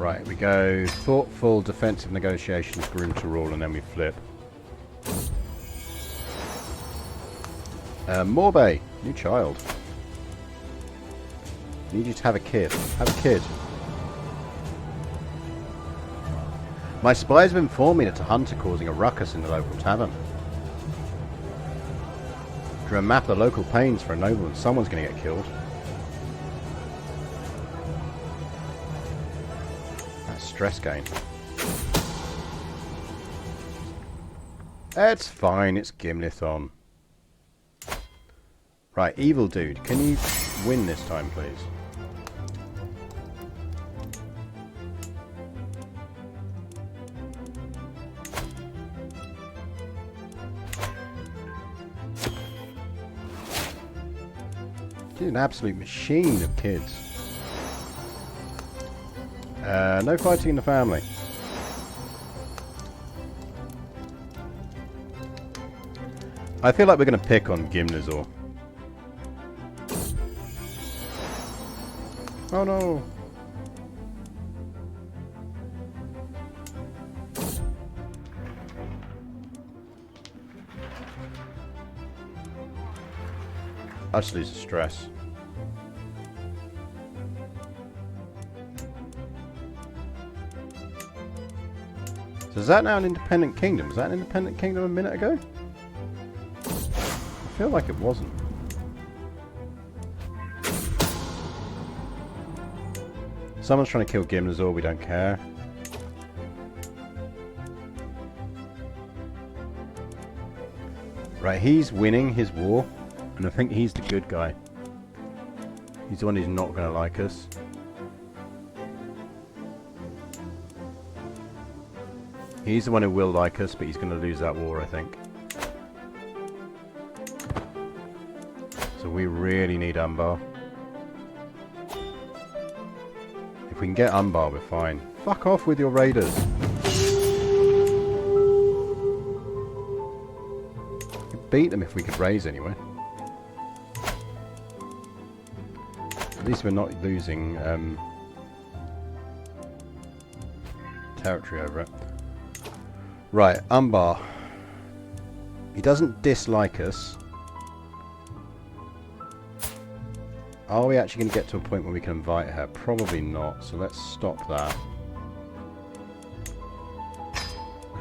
Right, we go thoughtful, defensive negotiations, groom to rule, and then we flip. Morbay, new child. Need you to have a kid. Have a kid. My spies have informed me that a hunter causing a ruckus in the local tavern. Drew a map of the local plains for a nobleman. Someone's going to get killed. That's stress gain. It's fine, it's Gimlithon. Right, evil dude, can you win this time, please? She's an absolute machine of kids. No fighting in the family. I feel like we're going to pick on Gimlizor. Oh no! I just lose the stress. So is that now an independent kingdom? Was that an independent kingdom a minute ago? I feel like it wasn't. Someone's trying to kill Gimlizor, we don't care. Right, he's winning his war, and I think he's the good guy. He's the one who's not going to like us. He's the one who will like us, but he's going to lose that war, I think. So we really need Umbar. If we can get Umbar, we're fine. Fuck off with your raiders. We could beat them if we could raise anyway. At least we're not losing territory over it. Right, Umbar. He doesn't dislike us. Are we actually going to get to a point where we can invite her? Probably not, so let's stop that.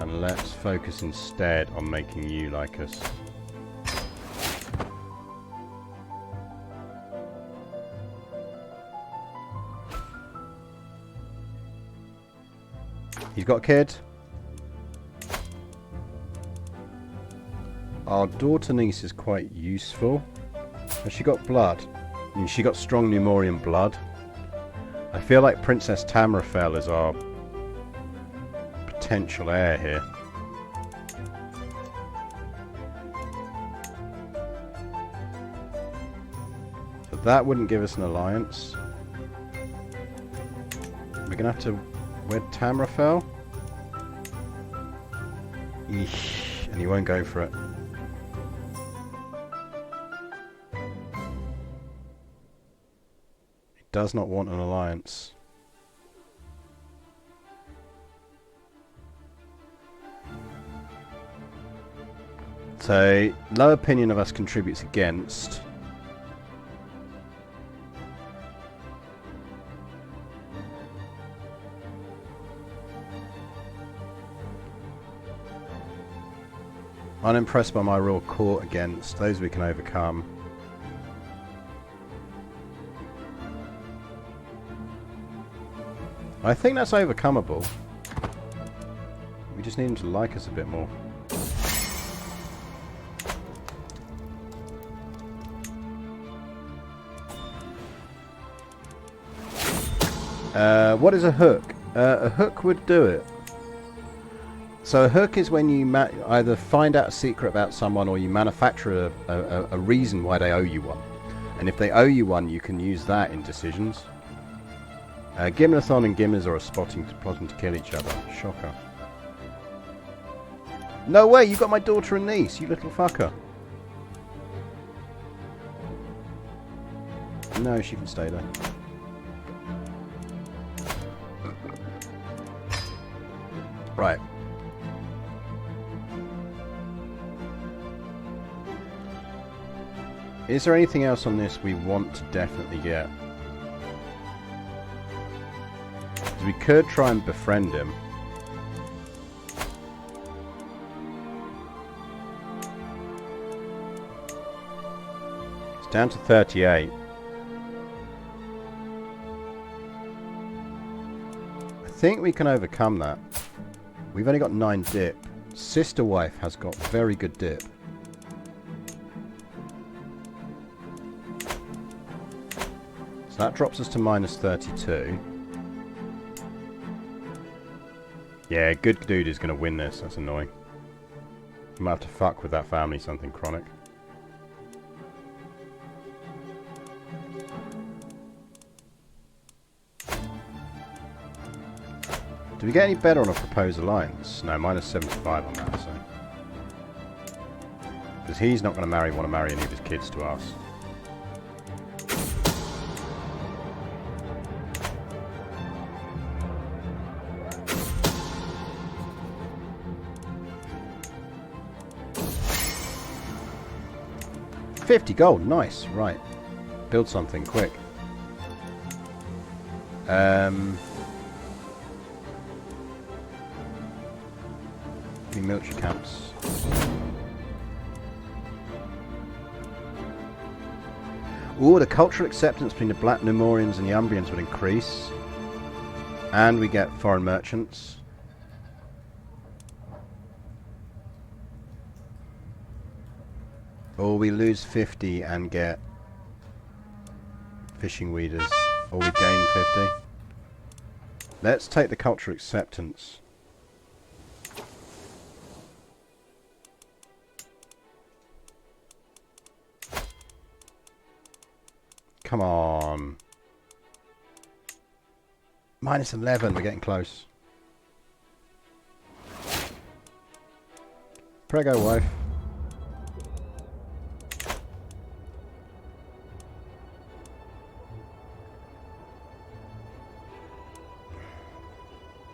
And let's focus instead on making you like us. He's got a kid. Our daughter niece is quite useful. Has she got blood? She got strong Numorian blood. I feel like Princess Tamrafel is our potential heir here. But that wouldn't give us an alliance. We're going to have to wed Tamrafel. Eesh, and he won't go for it. Does not want an alliance. So, low opinion of us contributes against. Unimpressed by my royal court against. Those we can overcome. I think that's overcomeable. We just need him to like us a bit more. What is a hook? A hook would do it. So a hook is when you either find out a secret about someone or you manufacture a reason why they owe you one. And if they owe you one, you can use that in decisions. Gimlithon and Gimlizor are plotting to kill each other. Shocker. No way, you got my daughter and niece, you little fucker. No, she can stay there. Right. Is there anything else on this we want to definitely get? Because we could try and befriend him. It's down to 38. I think we can overcome that. We've only got 9 dip. Sister wife has got very good dip. So that drops us to minus 32. Yeah, good dude is going to win this. That's annoying. You might have to fuck with that family something chronic. Do we get any better on a proposed alliance? No, minus 75 on that, so. Because he's not going to want to marry any of his kids to us. $50 gold, nice, right. Build something quick. Military camps. Ooh, the cultural acceptance between the Black Numorians and the Umbrians would increase. And we get foreign merchants. Or we lose 50 and get fishing weeders. Or we gain 50. Let's take the cultural acceptance. Come on. Minus 11, we're getting close. Prego wife.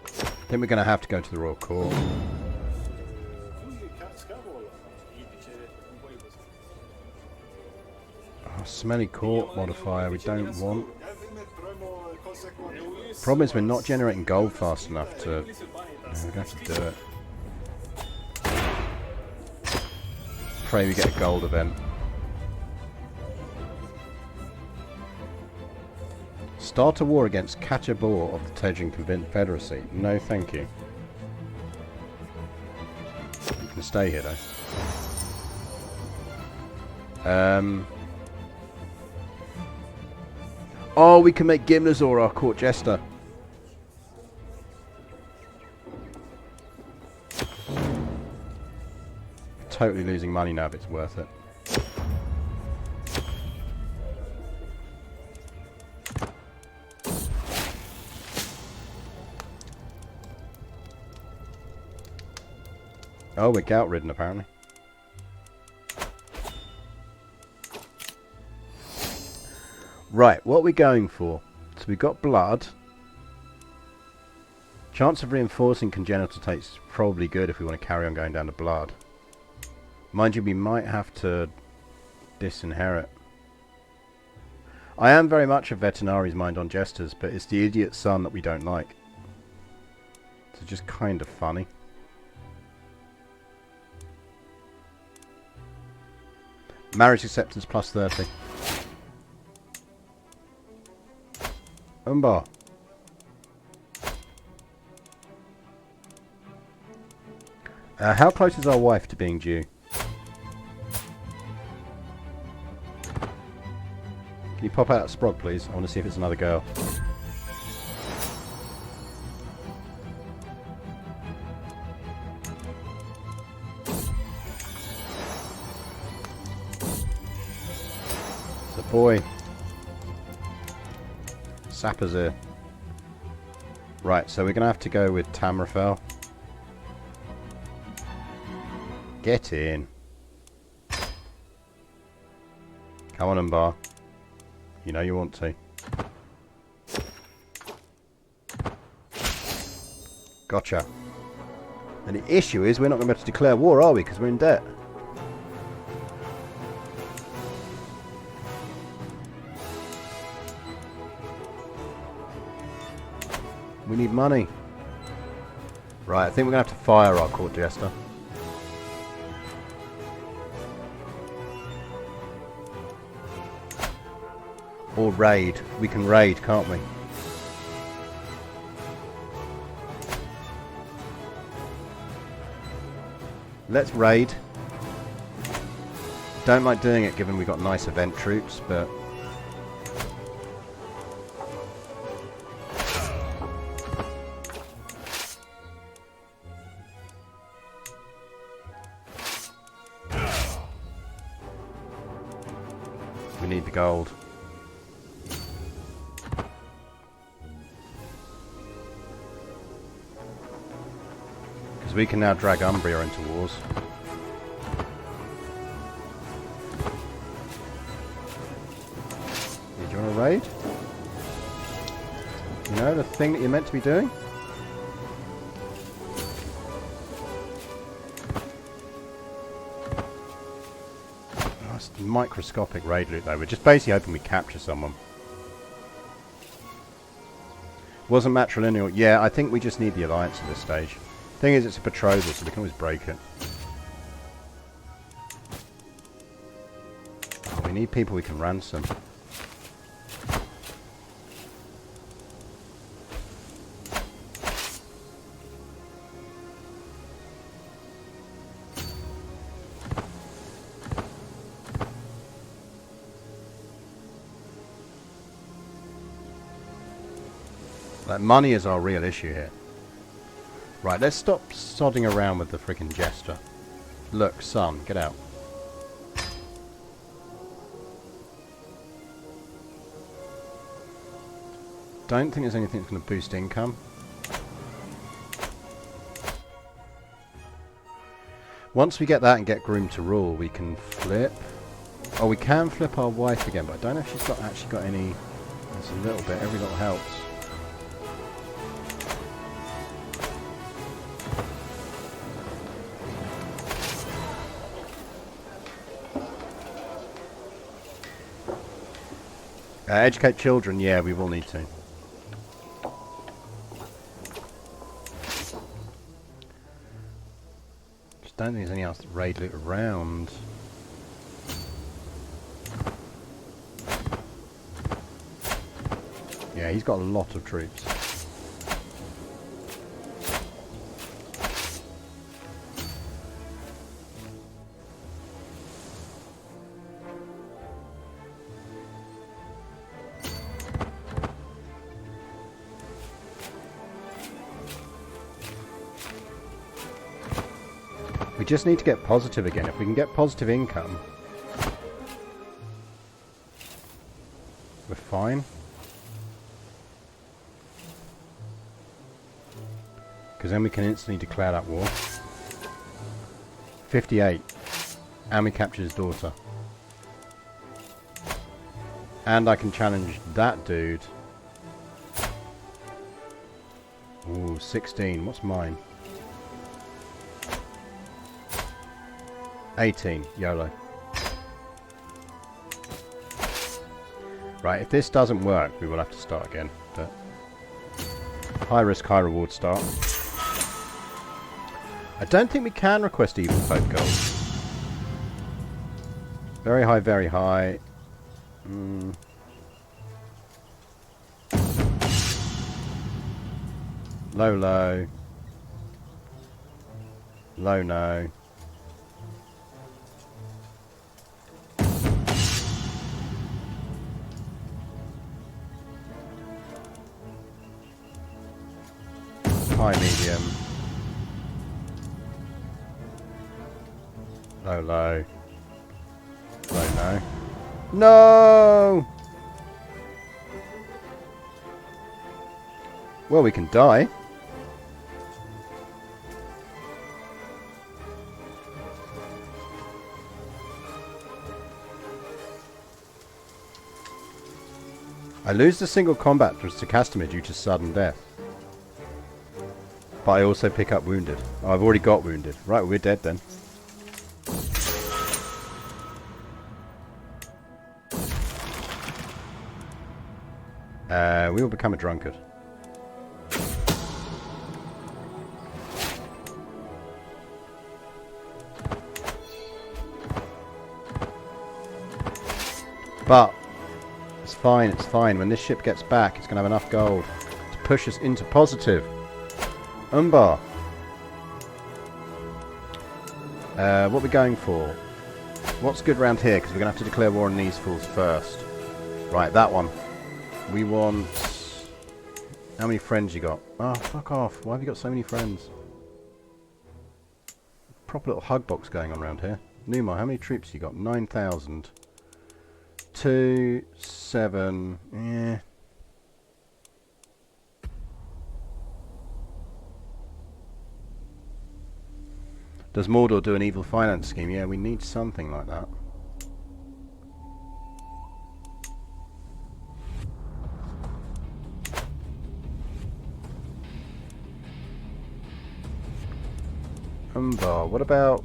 I think we're going to have to go to the Royal Court. Oh, smelly court modifier we don't want. Problem is we're not generating gold fast enough to... we're going to have to do it. Pray we get a gold event. Start a war against Cachabor of the Tejin Confederacy. No thank you. You can stay here though. Oh, we can make Gimnazor our court jester. Totally losing money now, but it's worth it. Oh, we're gout ridden apparently. Right, what are we going for? So we've got blood. Chance of reinforcing congenital taste is probably good if we want to carry on going down to blood. Mind you, we might have to disinherit. I am very much a veterinary's mind on jesters, but it's the idiot son that we don't like. It's just kind of funny. Marriage acceptance plus 30. Umbar. How close is our wife to being due? Can you pop out a sprog, please? I want to see if it's another girl. It's a boy. Sapper's here. Right, so we're going to have to go with Tamrafel. Get in. Come on, Umbar. You know you want to. Gotcha. And the issue is we're not going to be able to declare war, are we? Because we're in debt. We need money. Right, I think we're going to have to fire our court jester. Or raid. We can raid, can't we? Let's raid. Don't like doing it given we've got nice event troops, but... we need the gold. Because we can now drag Umbria into wars. Do you want to raid? You know, the thing that you're meant to be doing? Oh, it's microscopic raid loot though. We're just basically hoping we capture someone. Wasn't matrilineal. Yeah, I think we just need the alliance at this stage. Thing is, it's a betrothal, so we can always break it. Oh, we need people we can ransom. Like, money is our real issue here. Right, let's stop sodding around with the freaking jester. Look, son, get out. Don't think there's anything that's going to boost income. Once we get that and get groomed to rule, we can flip. Oh, we can flip our wife again, but I don't know if she's actually got any... There's a little bit, every little helps. Educate children, yeah, we will need to. Just don't think there's any else to raid loot around. Yeah, he's got a lot of troops. We just need to get positive again. If we can get positive income, we're fine. Because then we can instantly declare that war. 58. And we capture his daughter. And I can challenge that dude. Ooh, 16. What's mine? 18. YOLO. Right, if this doesn't work, we will have to start again. But high risk, high reward start. I don't think we can request Evil Pope gold. Very high, very high. Low, low. Low, no. High, medium. Low, low. Low, no. No! Well, we can die. I lose the single combat to Stochastima due to sudden death. But I also pick up wounded. Oh, I've already got wounded. Right, we're dead then. We will become a drunkard. But it's fine, it's fine. When this ship gets back, it's going to have enough gold to push us into positive. Umbar. What are we going for? What's good round here? Because we're going to have to declare war on these fools first. Right, that one. We want... How many friends you got? Oh, fuck off. Why have you got so many friends? Proper little hug box going on around here. Numa, how many troops you got? 9,000. 2, 7... Yeah. Does Mordor do an evil finance scheme? Yeah, we need something like that. Umbar, what about...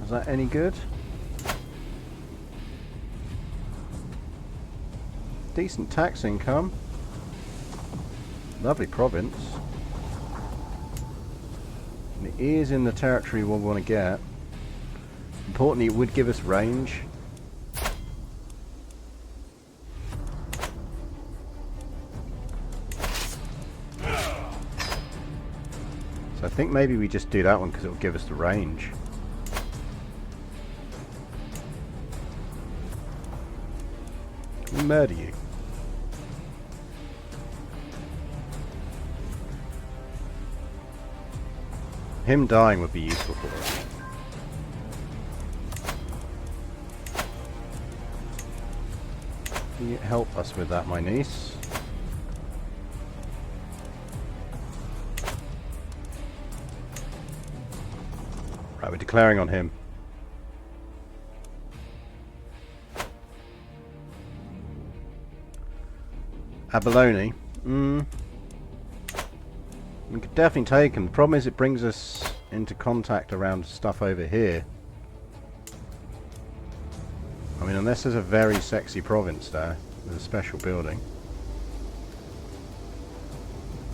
Is that any good? Decent tax income. Lovely province. And it is in the territory we want to get. Importantly, it would give us range. So I think maybe we just do that one because it will give us the range. We murder you. Him dying would be useful for us. Can you help us with that, my niece? Right, we're declaring on him. Abalone. We could definitely take him. The problem is it brings us into contact around stuff over here. I mean, unless there's a very sexy province there with a special building.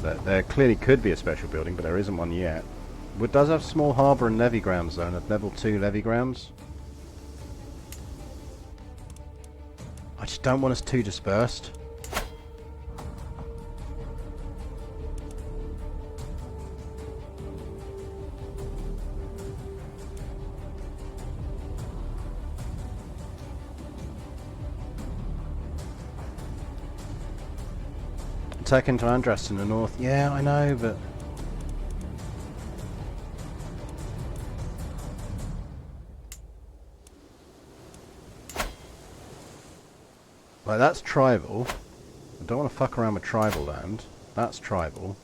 There clearly could be a special building, but there isn't one yet. It does have small harbour and levy grounds though, and at level 2 levy grounds. I just don't want us too dispersed. Attack into Andras in the north. Yeah, I know, but... Like, that's tribal. I don't want to fuck around with tribal land. That's tribal.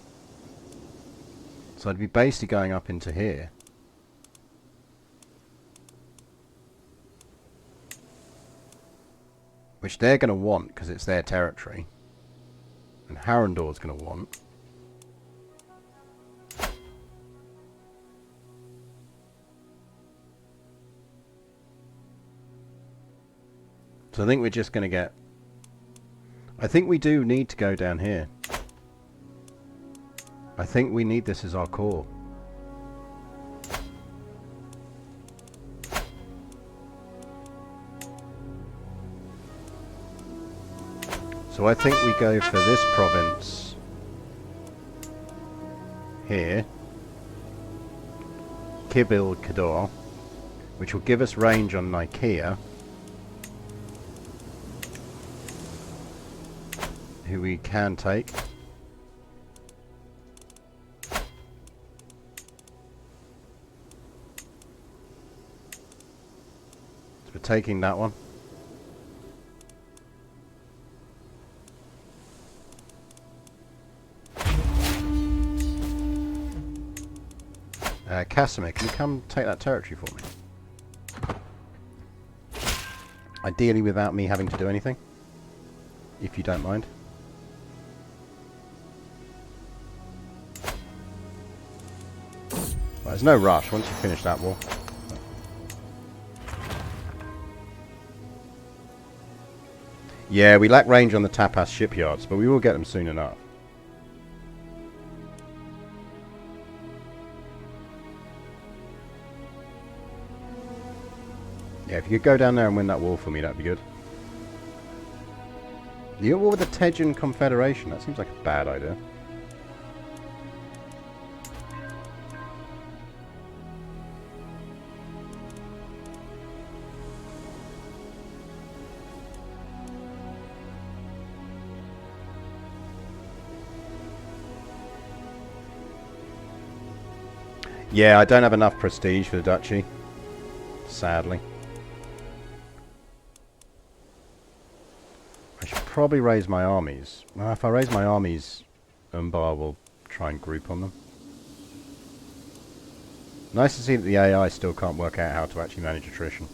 So I'd be basically going up into here. Which they're going to want, because it's their territory. And Harrondor's going to want. So I think we're just going to get... I think we do need to go down here. I think we need this as our core. So I think we go for this province here, Kibil Kador, which will give us range on Nicaea, who we can take. So we're taking that one. Casimir, can you come take that territory for me? Ideally without me having to do anything, if you don't mind. There's no rush once you finish that wall. Yeah, we lack range on the Tapas shipyards, but we will get them soon enough. Yeah, if you could go down there and win that war for me, that'd be good. You war with the Tejan Confederation? That seems like a bad idea. Yeah, I don't have enough prestige for the duchy, sadly. I should probably raise my armies. Well, if I raise my armies, Umbar will try and group on them. Nice to see that the AI still can't work out how to actually manage attrition.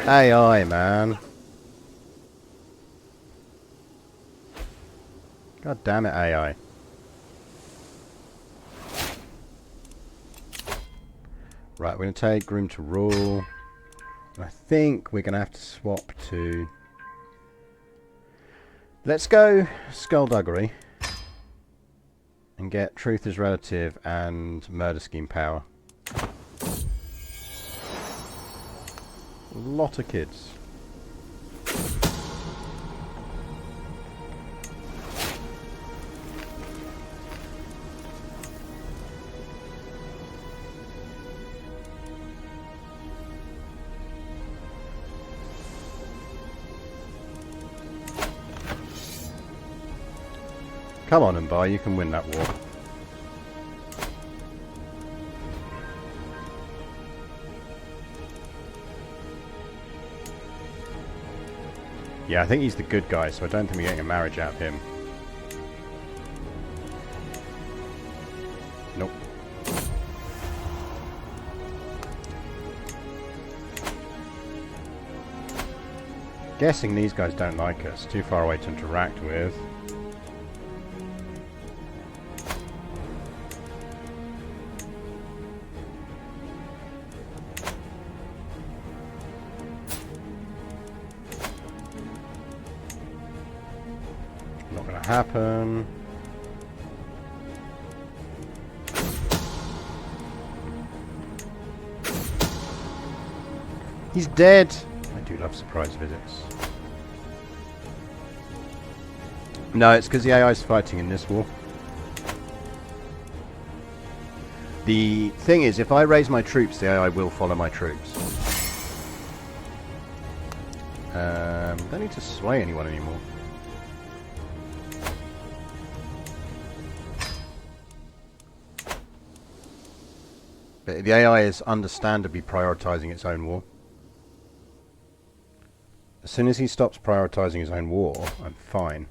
AI, man. God damn it, AI. Right, we're going to take Groom to Rule. And I think we're going to have to swap to... Let's go Skullduggery. And get Truth is Relative and Murder Scheme Power. A lot of kids. Come on, Umbar, you can win that war. Yeah, I think he's the good guy, so I don't think we're getting a marriage out of him. Nope. Guessing these guys don't like us. Too far away to interact with. Not gonna happen. He's dead! I do love surprise visits. No, it's because the AI is fighting in this war. The thing is, if I raise my troops, the AI will follow my troops. Don't need to sway anyone anymore. But the AI is understandably prioritizing its own war. As soon as he stops prioritizing his own war, I'm fine.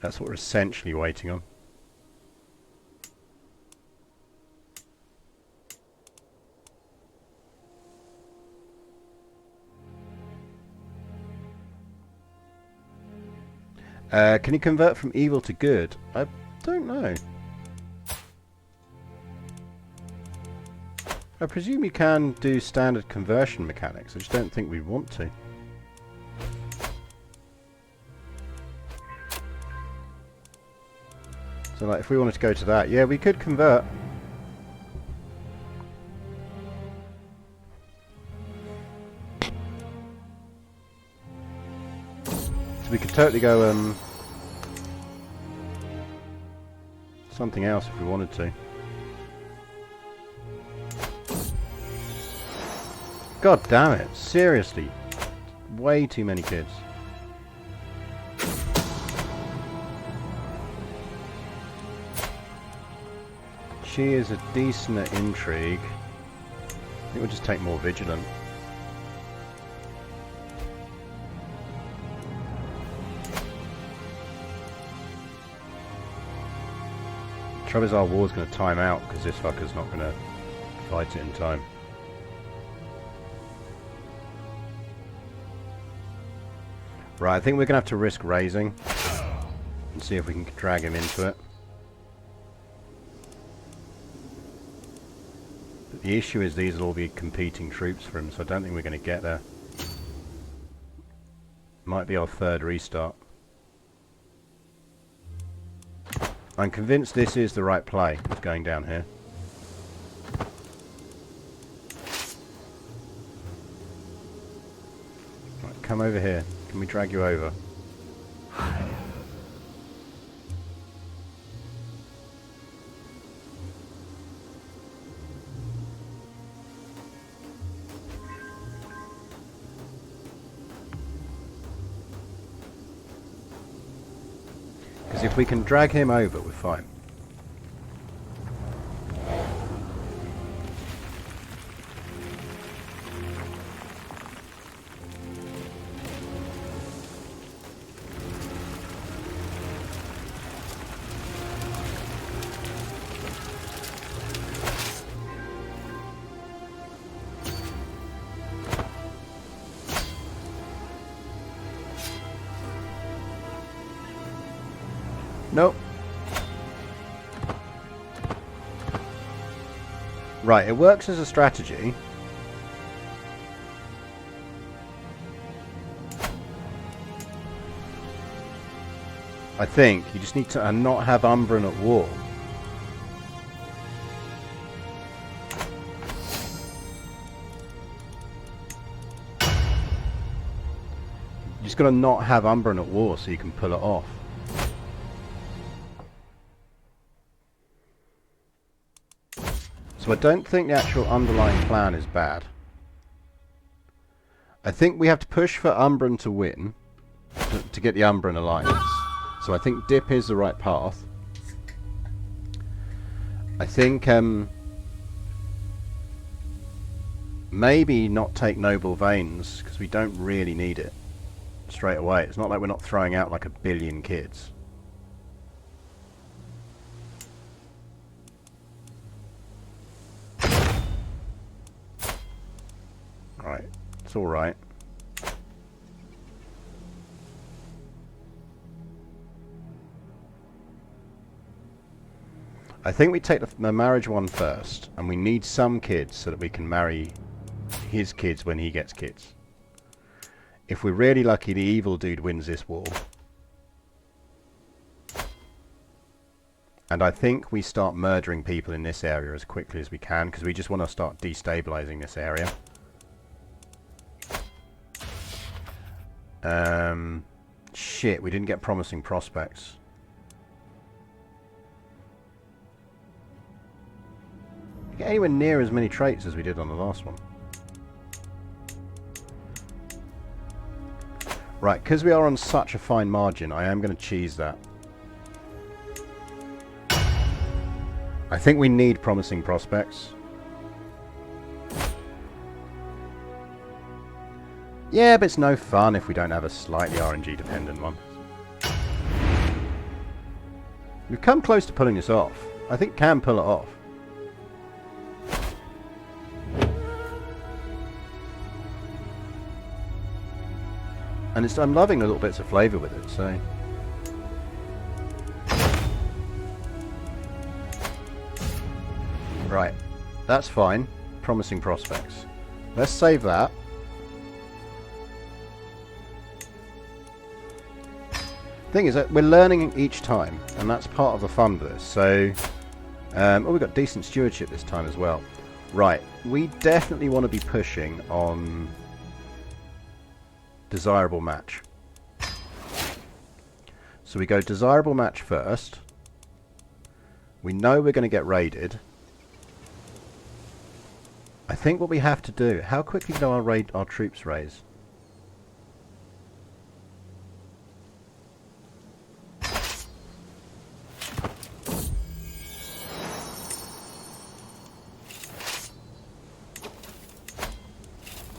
That's what we're essentially waiting on. Can you convert from evil to good? I don't know. I presume you can do standard conversion mechanics. I just don't think we'd want to. So like if we wanted to go to that, yeah, we could convert. So we could totally go something else if we wanted to. God damn it, seriously. Way too many kids. She is a decent at intrigue. I think we'll just take more vigilant. Trouble is our war's going to time out because this fucker's not going to fight it in time. Right, I think we're going to have to risk raising and see if we can drag him into it. But the issue is these will all be competing troops for him, so I don't think we're going to get there. Might be our third restart. I'm convinced this is the right play, of going down here. Right, come over here. Can we drag you over? Because if we can drag him over, we're fine. Nope. Right, it works as a strategy. I think you just need to not have Umbran at war. You just got to not have Umbran at war so you can pull it off. So I don't think the actual underlying plan is bad. I think we have to push for Umbran to win, to get the Umbran alliance. So I think dip is the right path. I think maybe not take Noble Veins, because we don't really need it straight away. It's not like we're not throwing out like 1 billion kids. Right, it's alright. I think we take the marriage one first, and we need some kids so that we can marry his kids when he gets kids. If we're really lucky, the evil dude wins this war. And I think we start murdering people in this area as quickly as we can, because we just want to start destabilizing this area. Shit, we didn't get promising prospects. Get anywhere near as many traits as we did on the last one. Right, because we are on such a fine margin, I am going to cheese that. I think we need promising prospects. Yeah, but it's no fun if we don't have a slightly RNG dependent one. We've come close to pulling this off. I think can pull it off. And I'm loving the little bits of flavour with it, so... Right, that's fine. Promising prospects. Let's save that. Thing is that we're learning each time, and that's part of the fun of this. So, oh, we've got decent stewardship this time as well. Right, we definitely want to be pushing on desirable match. So we go desirable match first. We know we're going to get raided. I think what we have to do, how quickly do our troops raise?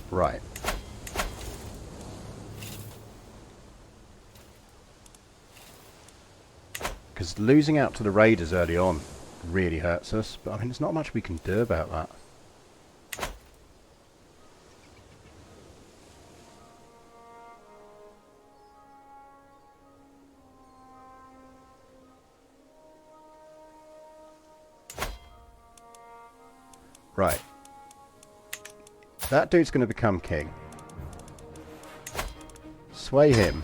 Right. Because losing out to the raiders early on really hurts us, but I mean, there's not much we can do about that. Right. That dude's going to become king. Sway him.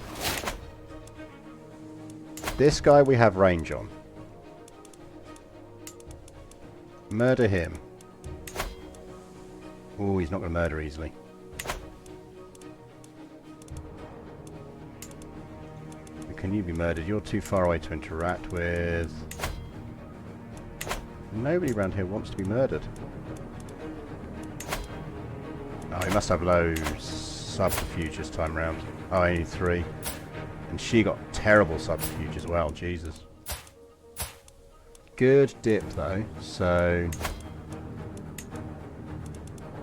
This guy we have range on. Murder him. Oh, he's not going to murder easily. Can you be murdered? You're too far away to interact with. Nobody around here wants to be murdered. Oh, he must have low subterfuge this time round. Oh, only 3. And she got terrible subterfuge as well, Jesus. Good dip though, so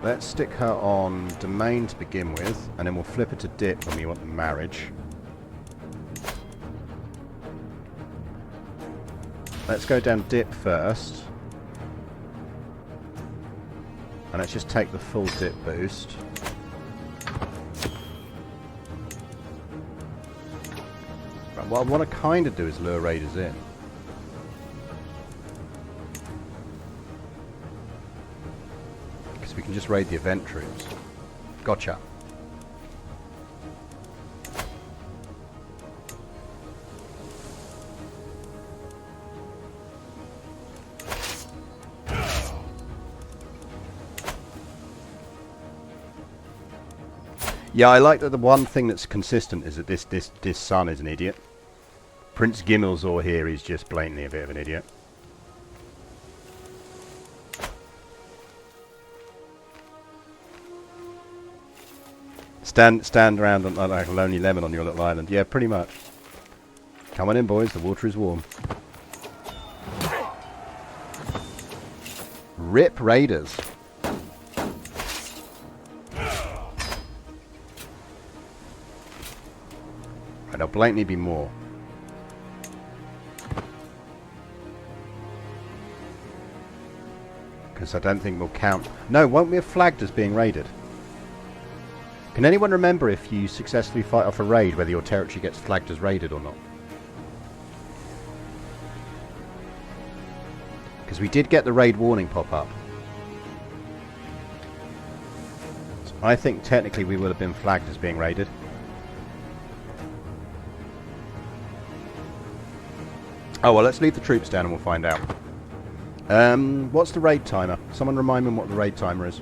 let's stick her on domain to begin with, and then we'll flip her to dip when we want the marriage. Let's go down dip first. And let's just take the full dip boost. Right, what I want to kind of do is lure raiders in. Because we can just raid the event troops. Gotcha. Yeah, I like that the one thing that's consistent is that this son is an idiot. Prince Gimmelzor here is just blatantly a bit of an idiot. Stand around like a lonely lemon on your little island. Yeah, pretty much. Come on in, boys. The water is warm. Rip raiders. There'll blatantly be more. Because I don't think we'll count. No, won't we have flagged as being raided? Can anyone remember if you successfully fight off a raid, whether your territory gets flagged as raided or not? Because we did get the raid warning pop up. So I think technically we would have been flagged as being raided. Oh, well, let's leave the troops down and we'll find out. What's the raid timer? Someone remind me what the raid timer is.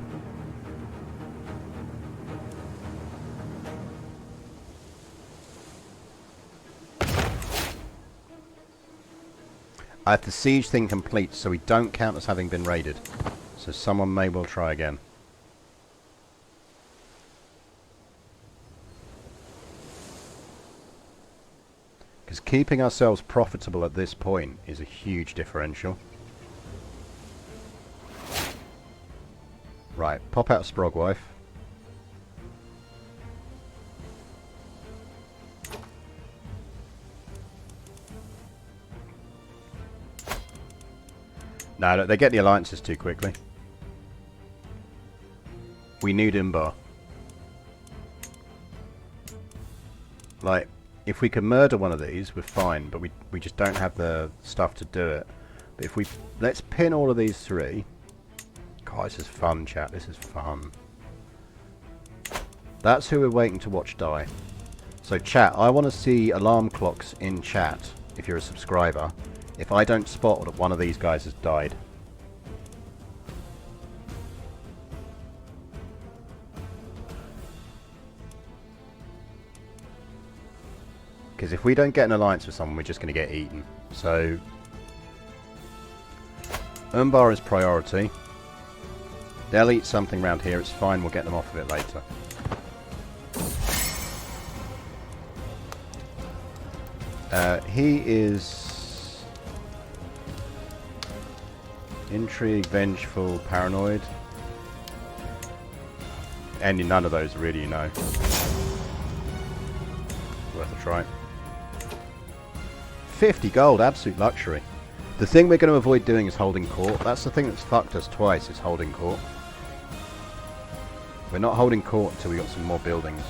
I have the siege thing complete, so we don't count as having been raided. So someone may well try again. Because keeping ourselves profitable at this point is a huge differential. Right, pop out Sprogwife. No, look, they get the alliances too quickly. We need Umbar. Like, if we can murder one of these, we're fine, but we just don't have the stuff to do it. But if we... Let's pin all of these 3. God, this is fun, chat. This is fun. That's who we're waiting to watch die. So, chat, I want to see alarm clocks in chat, if you're a subscriber, if I don't spot that one of these guys has died. Because if we don't get an alliance with someone, we're just going to get eaten. So, Umbar is priority. They'll eat something around here, it's fine, we'll get them off of it later. He is... Intrigue, vengeful, paranoid. And none of those really, you know. Worth a try. 50 gold, absolute luxury. The thing we're going to avoid doing is holding court. That's the thing that's fucked us twice, is holding court. We're not holding court until we got some more buildings.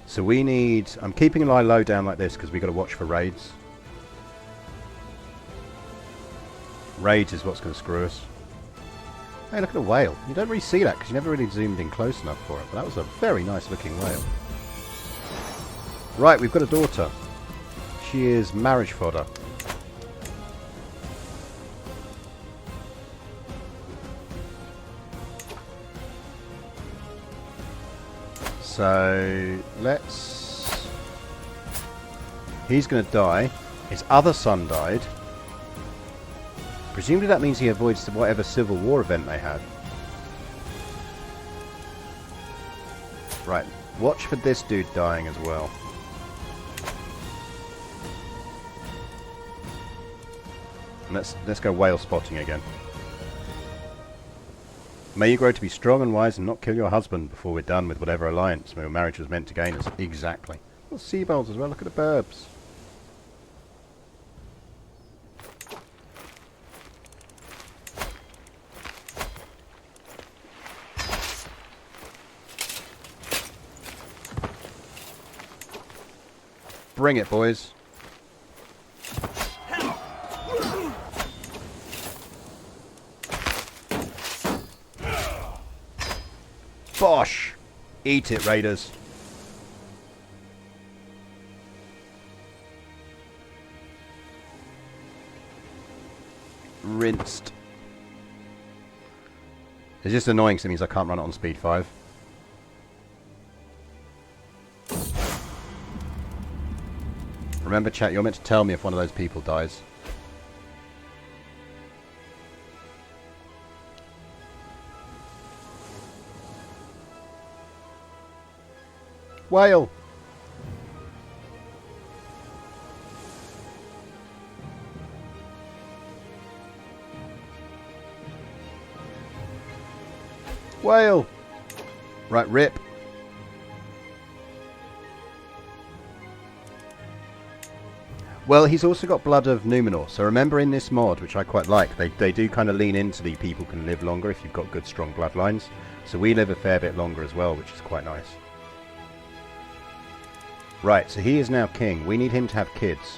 So we need... I'm keeping an eye low down like this because we've got to watch for raids. Raids is what's going to screw us. Hey, look at a whale. You don't really see that because you never really zoomed in close enough for it. But that was a very nice looking whale. Right, we've got a daughter. She is marriage fodder. So, let's... He's going to die. His other son died. Presumably that means he avoids whatever civil war event they had. Right, watch for this dude dying as well. And let's go whale spotting again. May you grow to be strong and wise and not kill your husband before we're done with whatever alliance your marriage was meant to gain us. Exactly. Well, seabirds as well, look at the burbs. Bring it, boys. Bosh! Eat it, raiders. Rinsed. It's just annoying because it means I can't run it on speed 5. Remember, chat, you're meant to tell me if one of those people dies. Whale! Whale! Right, rip. Well, he's also got Blood of Numenor, so remember in this mod, which I quite like, they do kind of lean into the people can live longer if you've got good strong bloodlines. So we live a fair bit longer as well, which is quite nice. Right, so he is now king. We need him to have kids.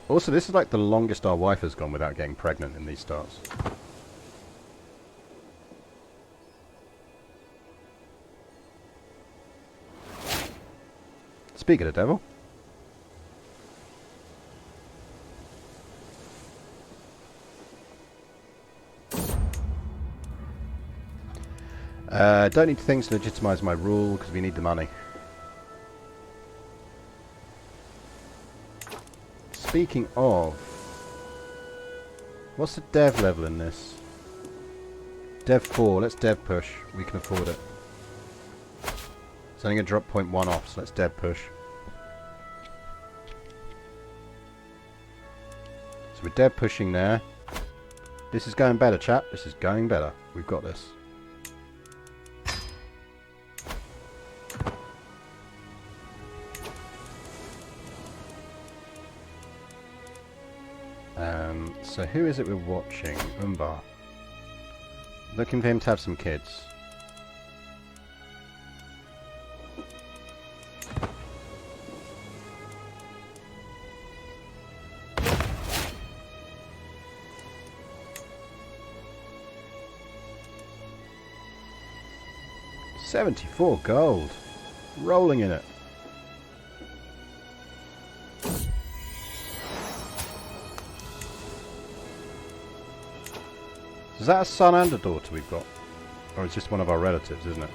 Also, this is like the longest our wife has gone without getting pregnant in these starts. Speak of the devil. Don't need things to legitimize my rule because we need the money. Speaking of, what's the dev level in this? Dev 4. Let's dev push. We can afford it. It's only going to drop 0.1 off, so let's dev push. So we're dev pushing there. This is going better, chap. This is going better. We've got this. So who is it we're watching? Umbar. Looking for him to have some kids. $74 gold. Rolling in it. Is that a son and a daughter we've got? Or it's just one of our relatives, isn't it?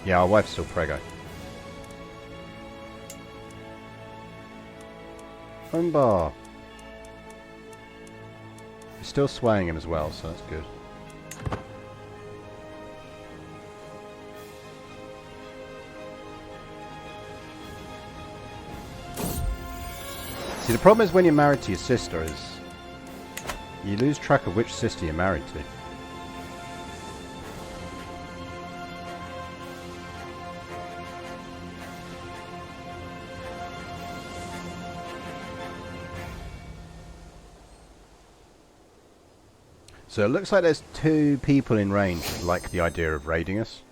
Yeah, our wife's still preggo. Umbar. You're still swaying him as well, so that's good. See, the problem is when you're married to your sister is you lose track of which sister you're married to. So it looks like there's 2 people in range that like the idea of raiding us.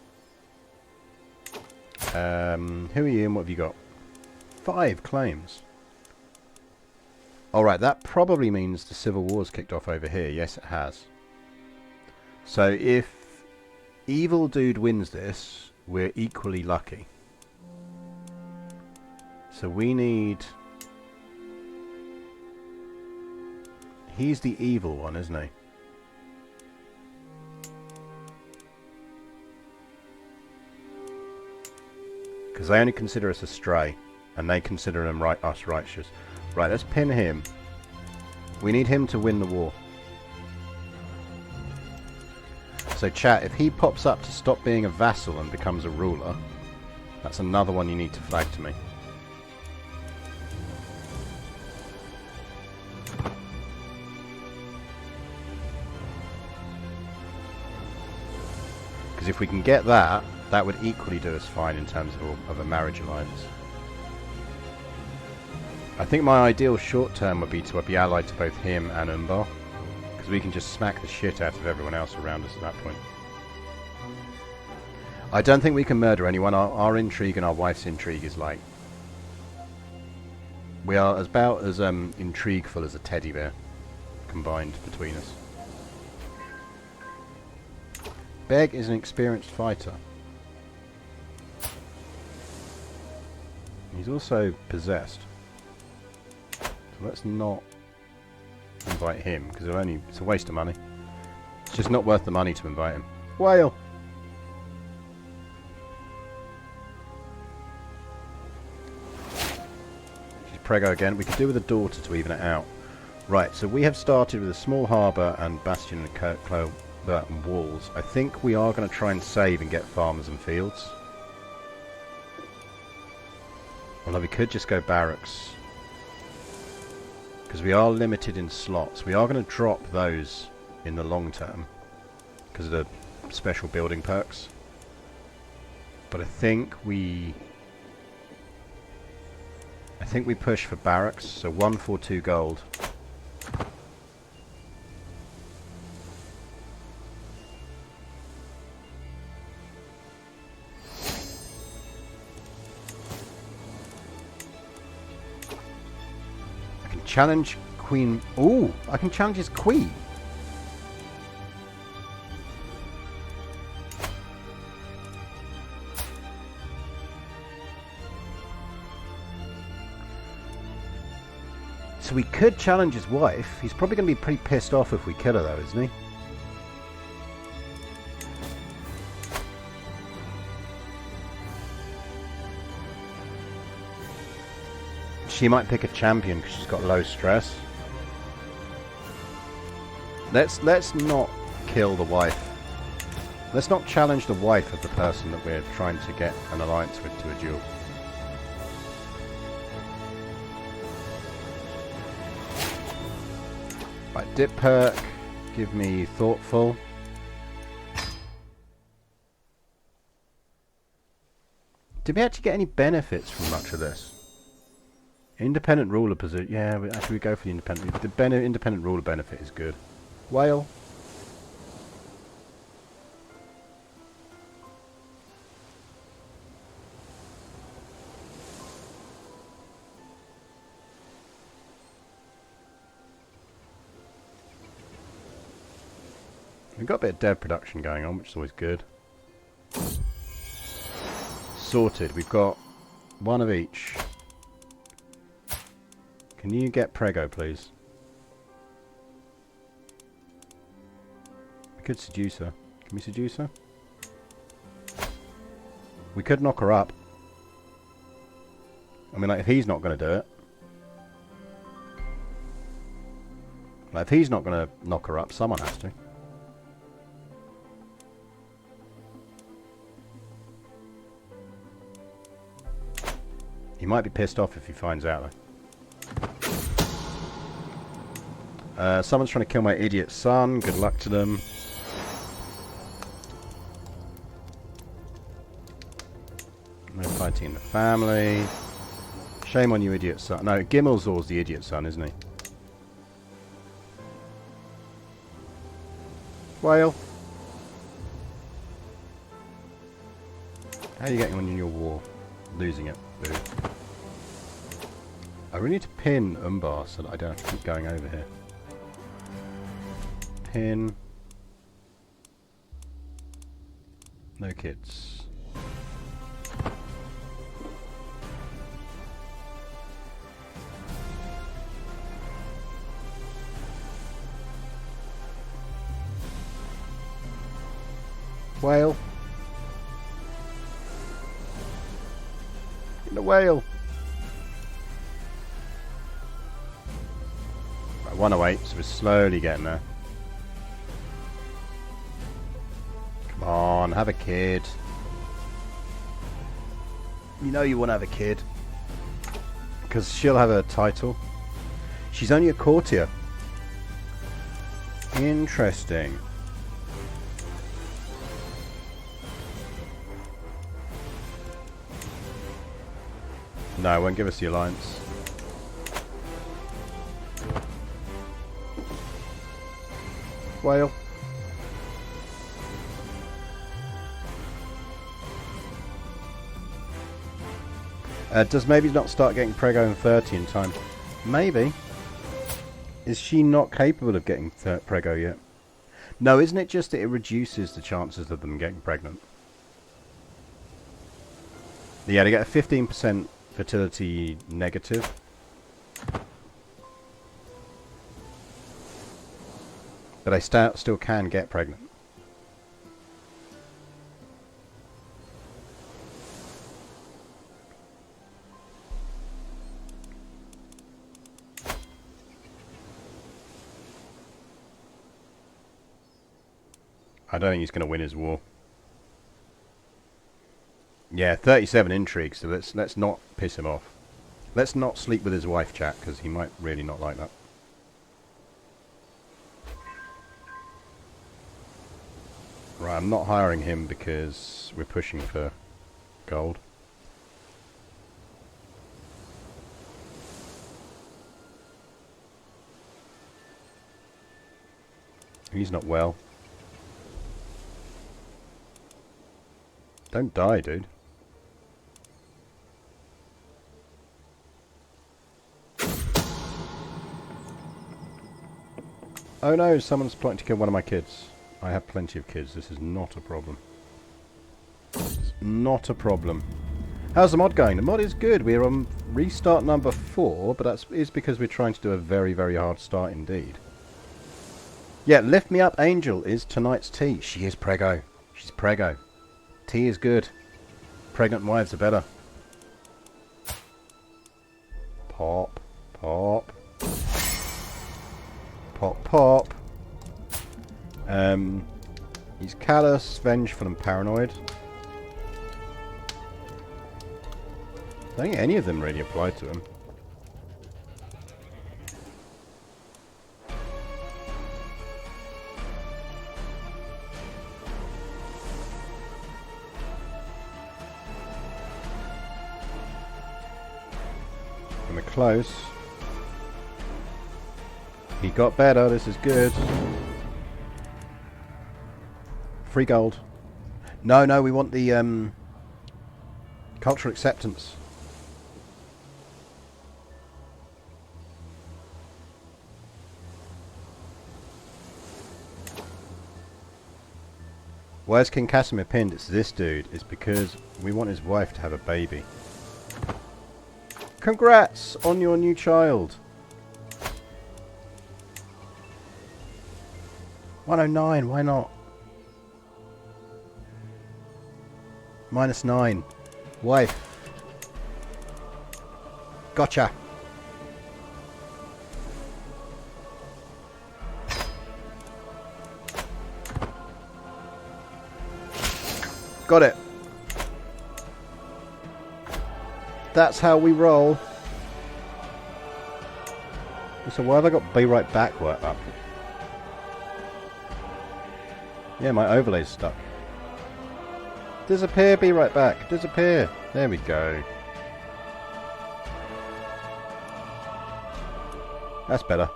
Who are you and what have you got? 5 claims. Alright, that probably means the Civil War's kicked off over here. Yes, it has. So if Evil Dude wins this, we're equally lucky. So we need... He's the evil one, isn't he? Because they only consider us a stray, and they consider us righteous. Right, let's pin him. We need him to win the war. So chat, if he pops up to stop being a vassal and becomes a ruler, that's another one you need to flag to me. Because if we can get that, that would equally do us fine in terms of a marriage alliance. I think my ideal short term would be to be allied to both him and Umbar, because we can just smack the shit out of everyone else around us at that point. I don't think we can murder anyone. Our intrigue and our wife's intrigue is like... We are about as intrigueful as a teddy bear combined between us. Beg is an experienced fighter. He's also possessed. So let's not invite him, because it's a waste of money. It's just not worth the money to invite him. Whale! She's preggo again. We could do with a daughter to even it out. Right, so we have started with a small harbour and bastion and walls. I think we are going to try and save and get farmers and fields. Although we could just go barracks. Because we are limited in slots. We are going to drop those in the long term. Because of the special building perks. But I think we push for barracks. So 142 gold. Challenge Queen... Ooh! I can challenge his queen! So we could challenge his wife. He's probably going to be pretty pissed off if we kill her though, isn't he? She might pick a champion because she's got low stress. Let's not kill the wife. Let's not challenge the wife of the person that we're trying to get an alliance with to a duel. Right, dip perk. Give me thoughtful. Did we actually get any benefits from much of this? Independent ruler position. Yeah, actually we go for the independent. The independent ruler benefit is good. Whale. We've got a bit of dev production going on, which is always good. Sorted. We've got one of each. Can you get preggo, please? We could seduce her. Can we seduce her? We could knock her up. I mean, like, if he's not going to do it. Like, if he's not going to knock her up, someone has to. He might be pissed off if he finds out, though. Someone's trying to kill my idiot son. Good luck to them. No fighting in the family. Shame on you, idiot son. No, Gimmelzor's the idiot son, isn't he? Whale. How are you getting on in your war? Losing it. Boo. I really need to pin Umbar so that I don't have to keep going over here. Pin. No kids. Whale. The whale. Right, 108, so we're slowly getting there. Come on, have a kid. You know you want to have a kid. Because she'll have a title. She's only a courtier. Interesting. No, it won't give us the alliance. Whale. Does maybe not start getting Prego in 30 in time? Maybe. Is she not capable of getting Prego yet? No, isn't it just that it reduces the chances of them getting pregnant? Yeah, they get a 15% fertility negative. But they still can get pregnant. I don't think he's going to win his war. Yeah, 37 intrigue, so let's not piss him off. Let's not sleep with his wife, chat, because he might really not like that. Right, I'm not hiring him because we're pushing for gold. He's not well. Don't die, dude. Oh no, someone's plotting to kill one of my kids. I have plenty of kids. This is not a problem. It's not a problem. How's the mod going? The mod is good. We're on restart number 4, but that is because we're trying to do a very, very hard start indeed. Yeah, Lift Me Up Angel is tonight's tea. She is Prego. She's Prego. Tea is good. Pregnant wives are better. Pop. Pop. Pop, pop. He's callous, vengeful, and paranoid. I don't think any of them really apply to him. And we're close. He got better, this is good. Free gold. No, no, we want the cultural acceptance. Why is King Casimir pinned? It's this dude. It's because we want his wife to have a baby. Congrats on your new child. 109, why not? -9. Wife. Gotcha. Got it. That's how we roll. So why have I got be right back work up? Yeah, my overlay's stuck. Disappear, be right back. Disappear. There we go. That's better.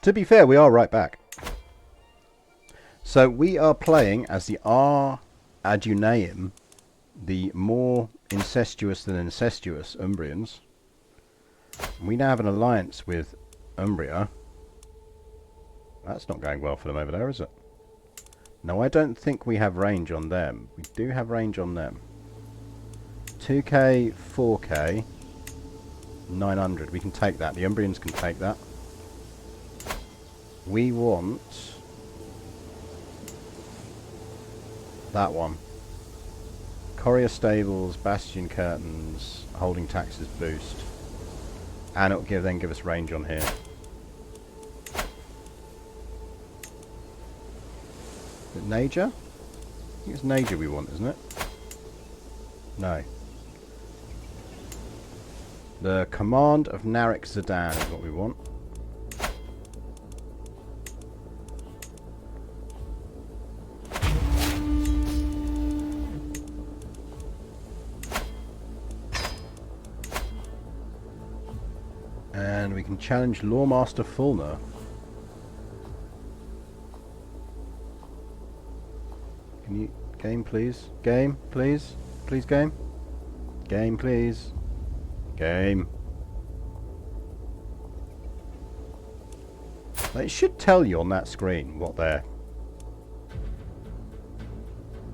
To be fair, we are right back. So we are playing as the Adunaeum, the more incestuous than incestuous Umbrians. We now have an alliance with Umbria. That's not going well for them over there, is it? No, I don't think we have range on them. We do have range on them. 2k, 4k, 900. We can take that. The Umbrians can take that. We want that one. Courier stables, bastion curtains, holding taxes boost. And it'll then give us range on here. Is it Naja? I think it's Naja we want, isn't it? No. The command of Narek Zidane is what we want. And we can challenge Lawmaster Fulner. Can you... Game, please? Game, please? Please, game? Game, please? Game. It should tell you on that screen what they're...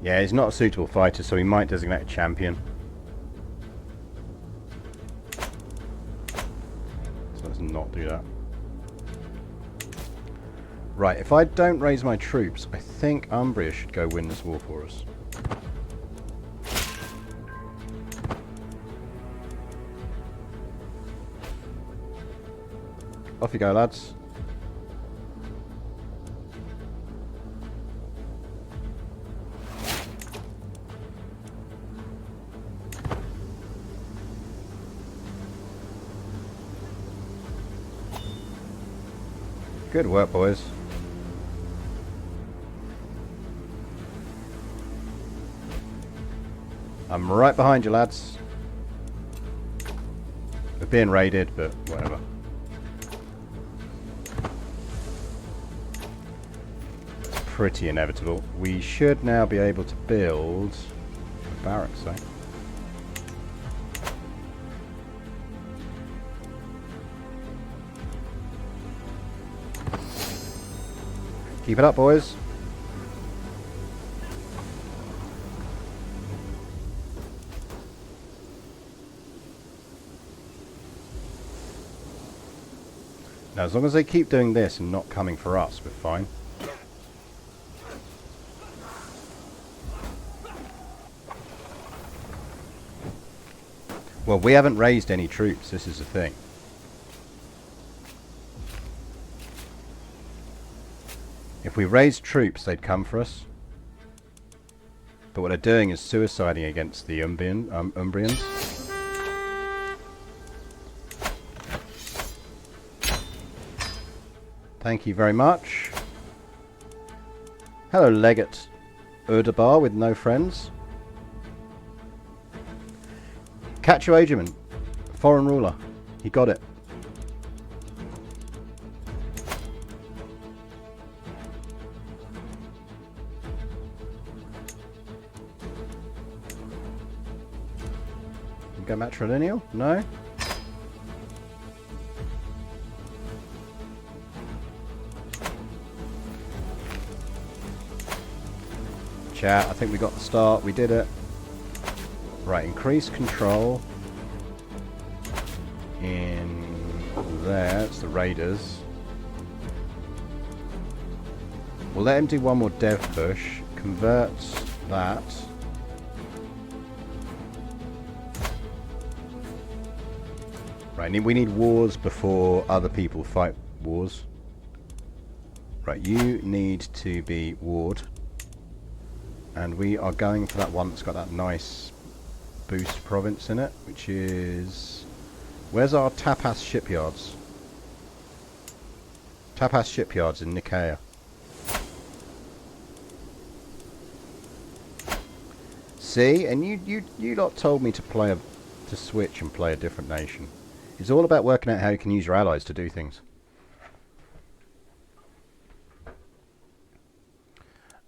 Yeah, he's not a suitable fighter, so he might designate a champion. So let's not do that. Right, if I don't raise my troops, I think Umbria should go win this war for us. Off you go, lads. Good work, boys. I'm right behind you, lads. We're being raided, but whatever. It's pretty inevitable. We should now be able to build a barracks, eh? Keep it up, boys. Now, as long as they keep doing this and not coming for us, we're fine. Well, we haven't raised any troops, this is the thing. If we raised troops, they'd come for us. But what they're doing is suiciding against the Umbrians. Thank you very much. Hello, Legate Urdabar with no friends. Kachu Agerman, foreign ruler. He got it. Go matrilineal? No? Chat, I think we got the start. We did it. Right, increase control. In there, it's the raiders. We'll let him do one more dev push. Convert that. Right, we need wars before other people fight wars. Right, you need to be ward. And we are going for that one that's got that nice boost province in it, which is Where's our Tapas shipyards? Tapas shipyards in Nicaea. See, and you lot told me to switch and play a different nation. It's all about working out how you can use your allies to do things.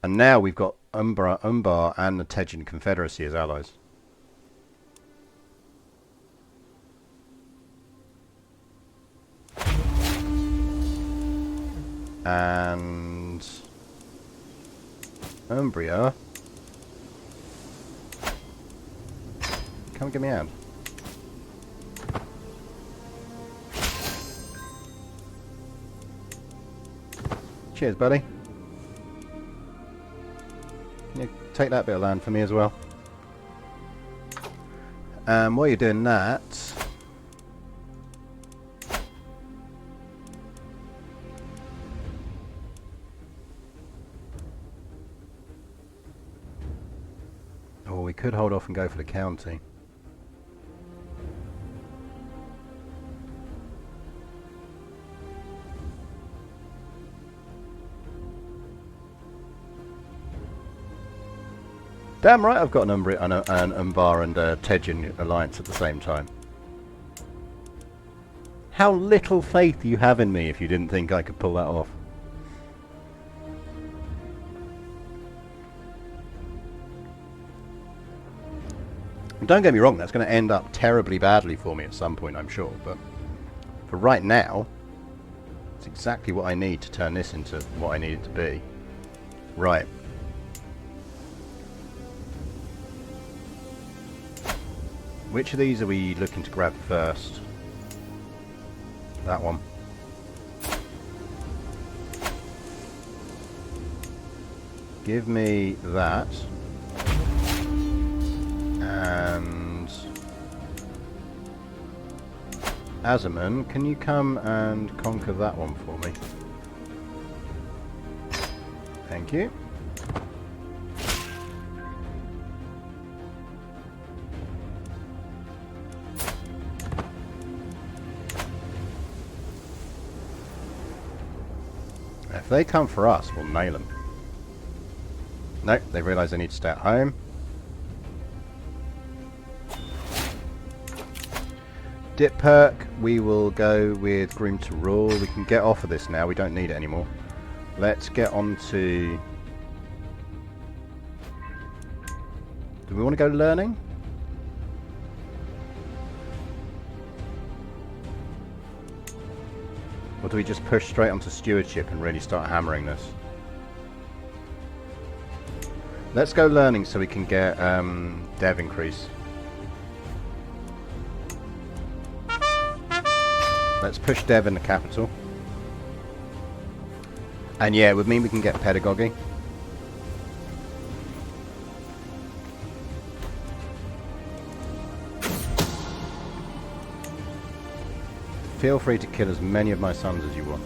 And now we've got Umbar and the Tejan Confederacy as allies. And Umbria. Come and give me a hand. Cheers, buddy. Yeah, take that bit of land for me as well. While you're doing that, oh, we could hold off and go for the county. Damn right I've got an Umbar and a Tejan alliance at the same time. How little faith you have in me if you didn't think I could pull that off. And don't get me wrong, that's going to end up terribly badly for me at some point, I'm sure, but for right now, it's exactly what I need to turn this into what I need it to be. Right. Which of these are we looking to grab first? That one. Give me that. And Azaman, can you come and conquer that one for me? Thank you. If they come for us, we'll nail them. Nope, they realise they need to stay at home. Dip perk, we will go with Groom to Rule. We can get off of this now, we don't need it anymore. Let's get on to... Do we want to go learning? Or do we just push straight onto stewardship and really start hammering this? Let's go learning so we can get dev increase. Let's push dev in the capital. And yeah, it would mean we can get pedagogy. Feel free to kill as many of my sons as you want.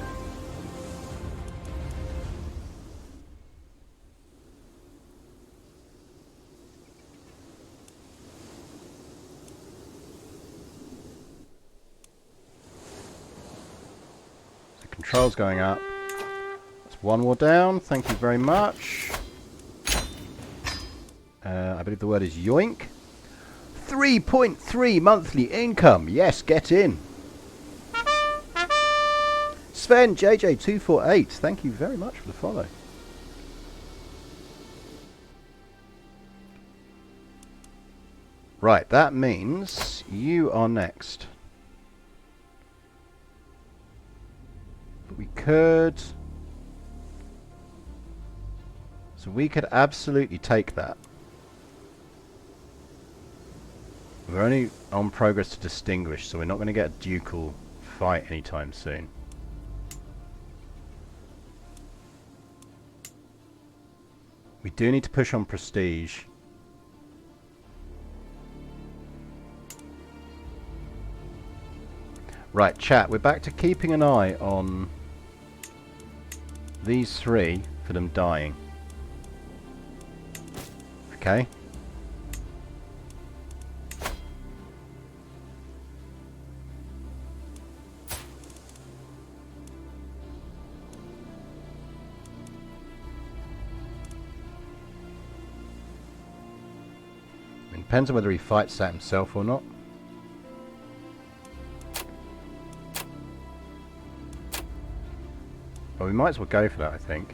So control's going up. That's one war down. Thank you very much. I believe the word is yoink. 3.3 monthly income. Yes, get in. Sven JJ248, thank you very much for the follow. Right, that means you are next. But we could... So we could absolutely take that. We're only on progress to distinguish, so we're not going to get a ducal fight anytime soon. We do need to push on prestige. Right, chat, we're back to keeping an eye on these three for them dying. Okay. Depends on whether he fights that himself or not. Well, we might as well go for that, I think.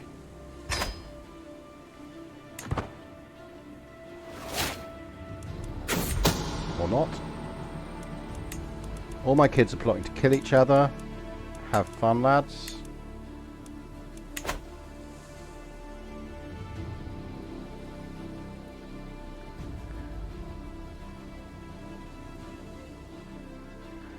Or not. All my kids are plotting to kill each other. Have fun, lads.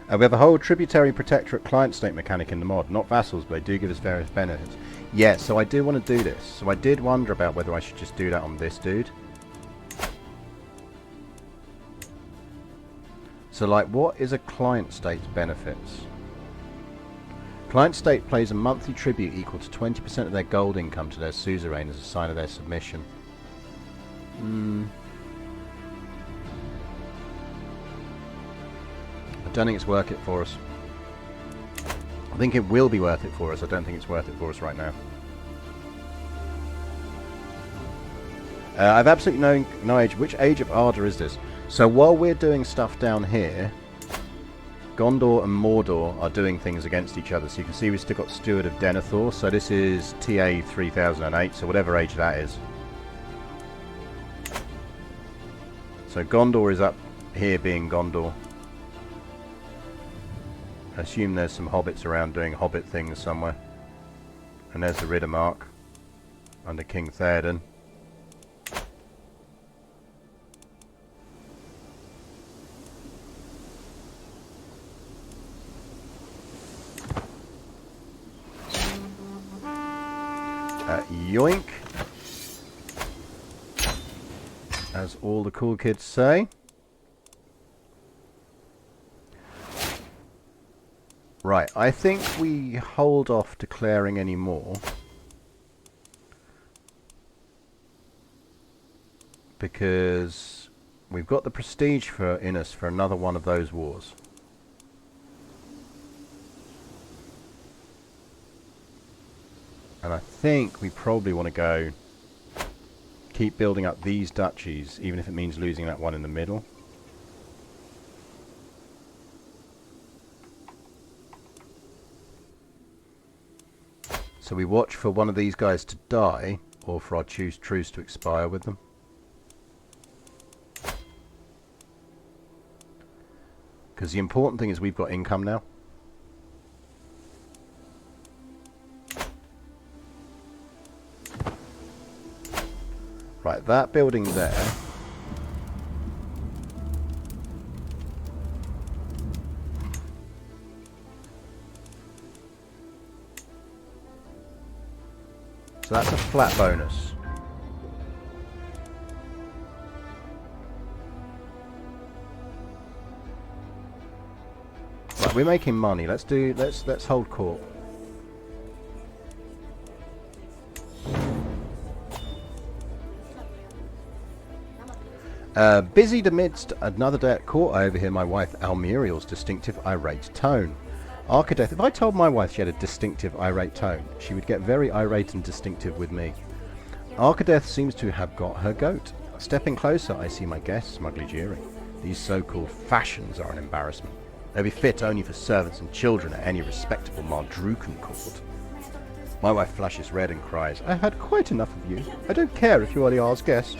We have a whole tributary protectorate client state mechanic in the mod. Not vassals, but they do give us various benefits. Yeah, so I do want to do this. So I did wonder about whether I should just do that on this dude. So, like, what is a client state's benefits? Client state pays a monthly tribute equal to 20% of their gold income to their suzerain as a sign of their submission. I don't think it's worth it for us. I think it will be worth it for us. I don't think it's worth it for us right now. I've absolutely no age. Which age of Ardor is this? So while we're doing stuff down here, Gondor and Mordor are doing things against each other. So you can see we've still got Steward of Denethor. So this is TA 3008, so whatever age that is. So Gondor is up here being Gondor. I assume there's some hobbits around doing hobbit things somewhere. And there's the Riddermark under King Theoden. Yoink, as all the cool kids say. Right, I think we hold off declaring any more, because we've got the prestige in us for another one of those wars. And I think we probably want to go keep building up these duchies, even if it means losing that one in the middle. So we watch for one of these guys to die, or for our truce to expire with them. Because the important thing is we've got income now. Right, that building there. So that's a flat bonus. Right, we're making money. Let's hold court. Busied amidst another day at court, I overhear my wife Almiriel's distinctive irate tone. Archideth, if I told my wife she had a distinctive irate tone, she would get very irate and distinctive with me. Archideth seems to have got her goat. Stepping closer, I see my guest smugly jeering. These so-called fashions are an embarrassment. They'll be fit only for servants and children at any respectable Mardrukan court. My wife flushes red and cries, I've had quite enough of you. I don't care if you are the Jarl's guest.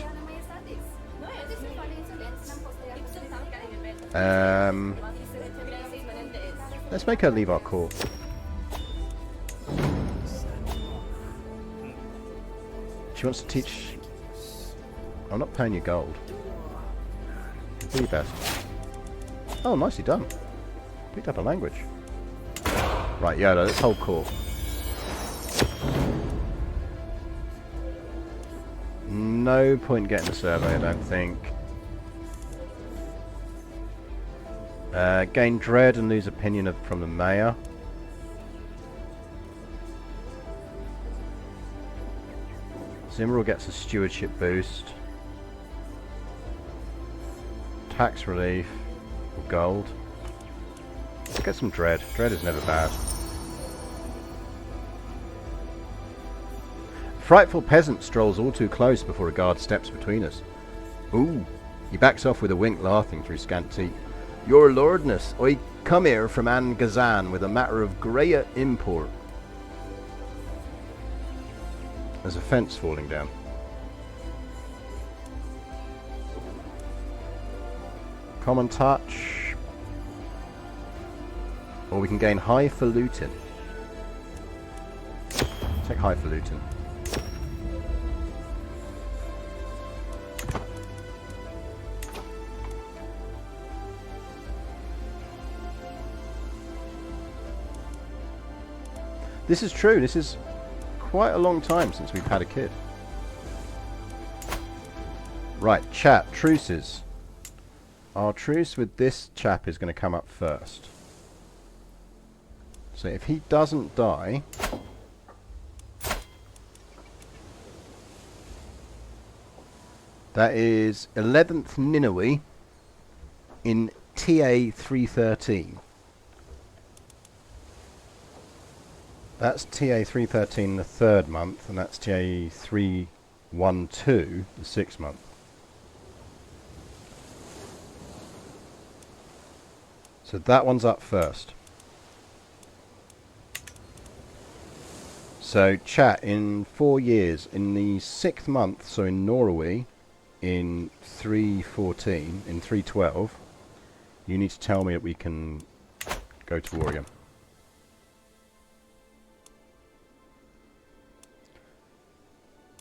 Let's make her leave our court. She wants to teach... I'm not paying you gold. Do your best. Oh, nicely done. Picked up a language. Right, yeah, let's hold court. No point getting a survey, I don't think. Gain dread and lose opinion from the mayor. Zimmerl gets a stewardship boost. Tax relief. Gold. Let's get some dread. Dread is never bad. Frightful peasant strolls all too close before a guard steps between us. Ooh, He backs off with a wink, laughing through scant teeth. Your lordness, I come here from An Gazan with a matter of greater import. There's a fence falling down. Common touch. Or we can gain highfalutin. Take highfalutin. This is true. This is quite a long time since we've had a kid. Right, chat, truces. Our truce with this chap is going to come up first. So if he doesn't die... That is 11th Nineveh in TA 313. That's TA 313 the 3rd month, and that's TA 312 the 6th month. So that one's up first. So chat, in 4 years, in the 6th month, so in Norway, in 314, in 312, you need to tell me that we can go to war again.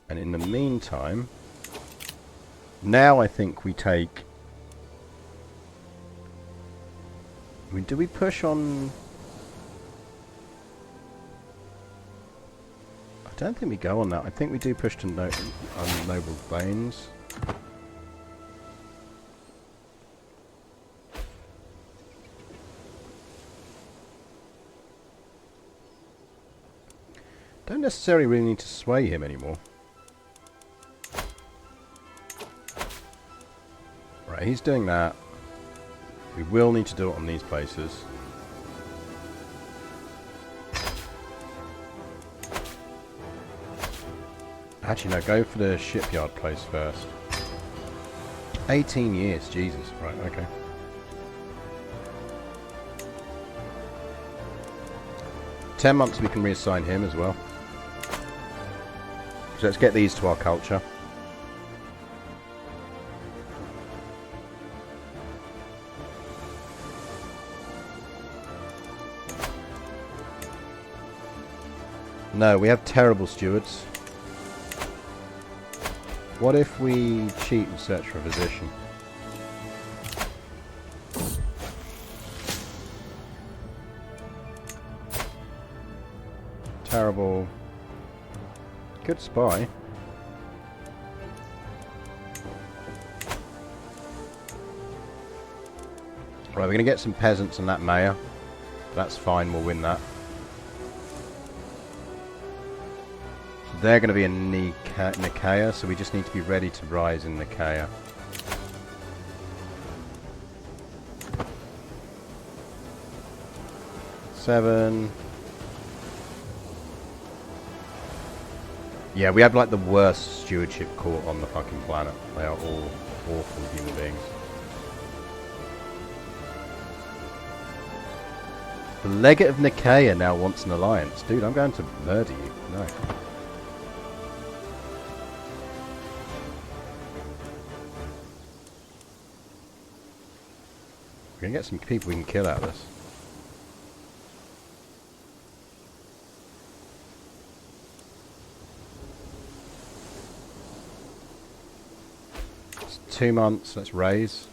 And in the meantime, now I think we take... I mean, do we push on... I don't think we go on that. I think we do push to on Noble Banes. Don't necessarily really need to sway him anymore. Right, he's doing that. We will need to do it on these places. Actually, no, go for the shipyard place first. 18 years, Jesus. Right, okay. "10 months we can reassign him as well. So let's get these to our culture. No, we have terrible stewards. What if we cheat and search for a physician? Terrible. Good spy. Right, we're going to get some peasants and that mayor. That's fine, we'll win that. They're going to be in Nicaea, so we just need to be ready to rise in Nicaea. Seven. Yeah, we have like the worst stewardship court on the fucking planet. They are all awful human beings. The Legate of Nicaea now wants an alliance. Dude, I'm going to murder you. No. We're going to get some people we can kill out of this. It's 2 months, let's raise.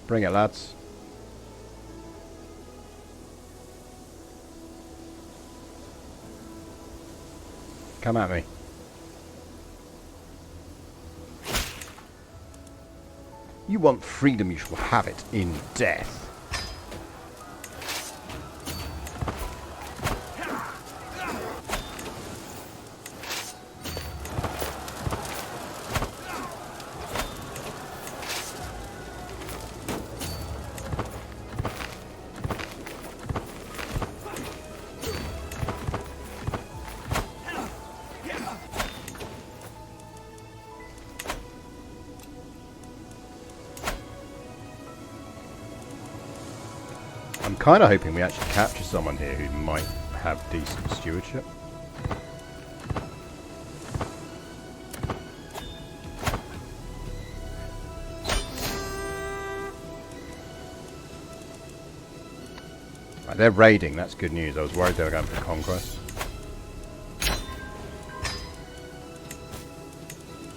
Bring it, lads. Come at me. You want freedom, you shall have it in death. I'm kind of hoping we actually capture someone here who might have decent stewardship. Right, they're raiding, that's good news. I was worried they were going for conquest.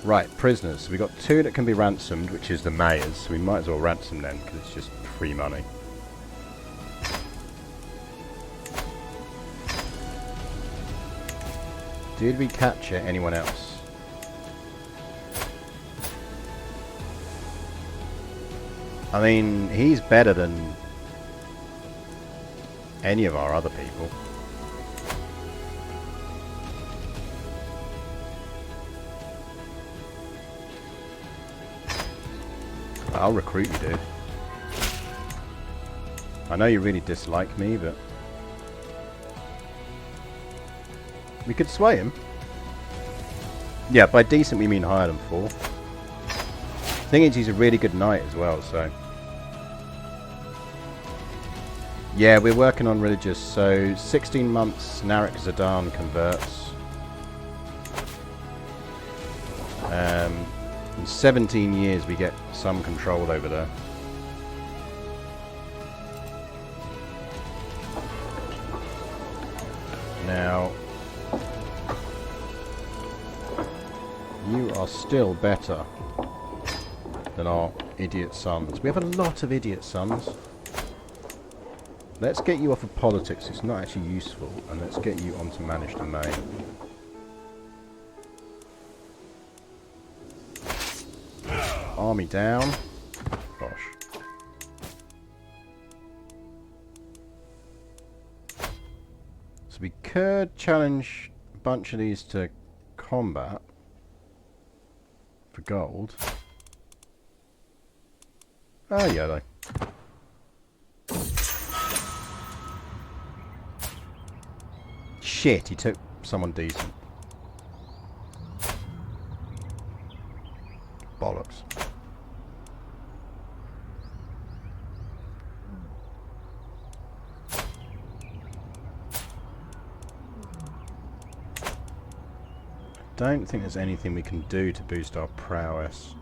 Right, prisoners. So we got 2 that can be ransomed, which is the mayors. So we might as well ransom them because it's just free money. Did we capture anyone else? I mean, he's better than any of our other people. I'll recruit you, dude. I know you really dislike me, but we could sway him. Yeah, by decent we mean higher than 4. Thing is, he's a really good knight as well, so... Yeah, we're working on religious, so 16 months Narek Zidane converts. In 17 years we get some control over there. Now, you are still better than our idiot sons. We have a lot of idiot sons. Let's get you off of politics, it's not actually useful, and let's get you onto managed domain. Army down. Gosh. So we could challenge a bunch of these to combat for gold. Oh yeah, though. Shit, he took someone decent. Bollocks. Don't think there's anything we can do to boost our prowess.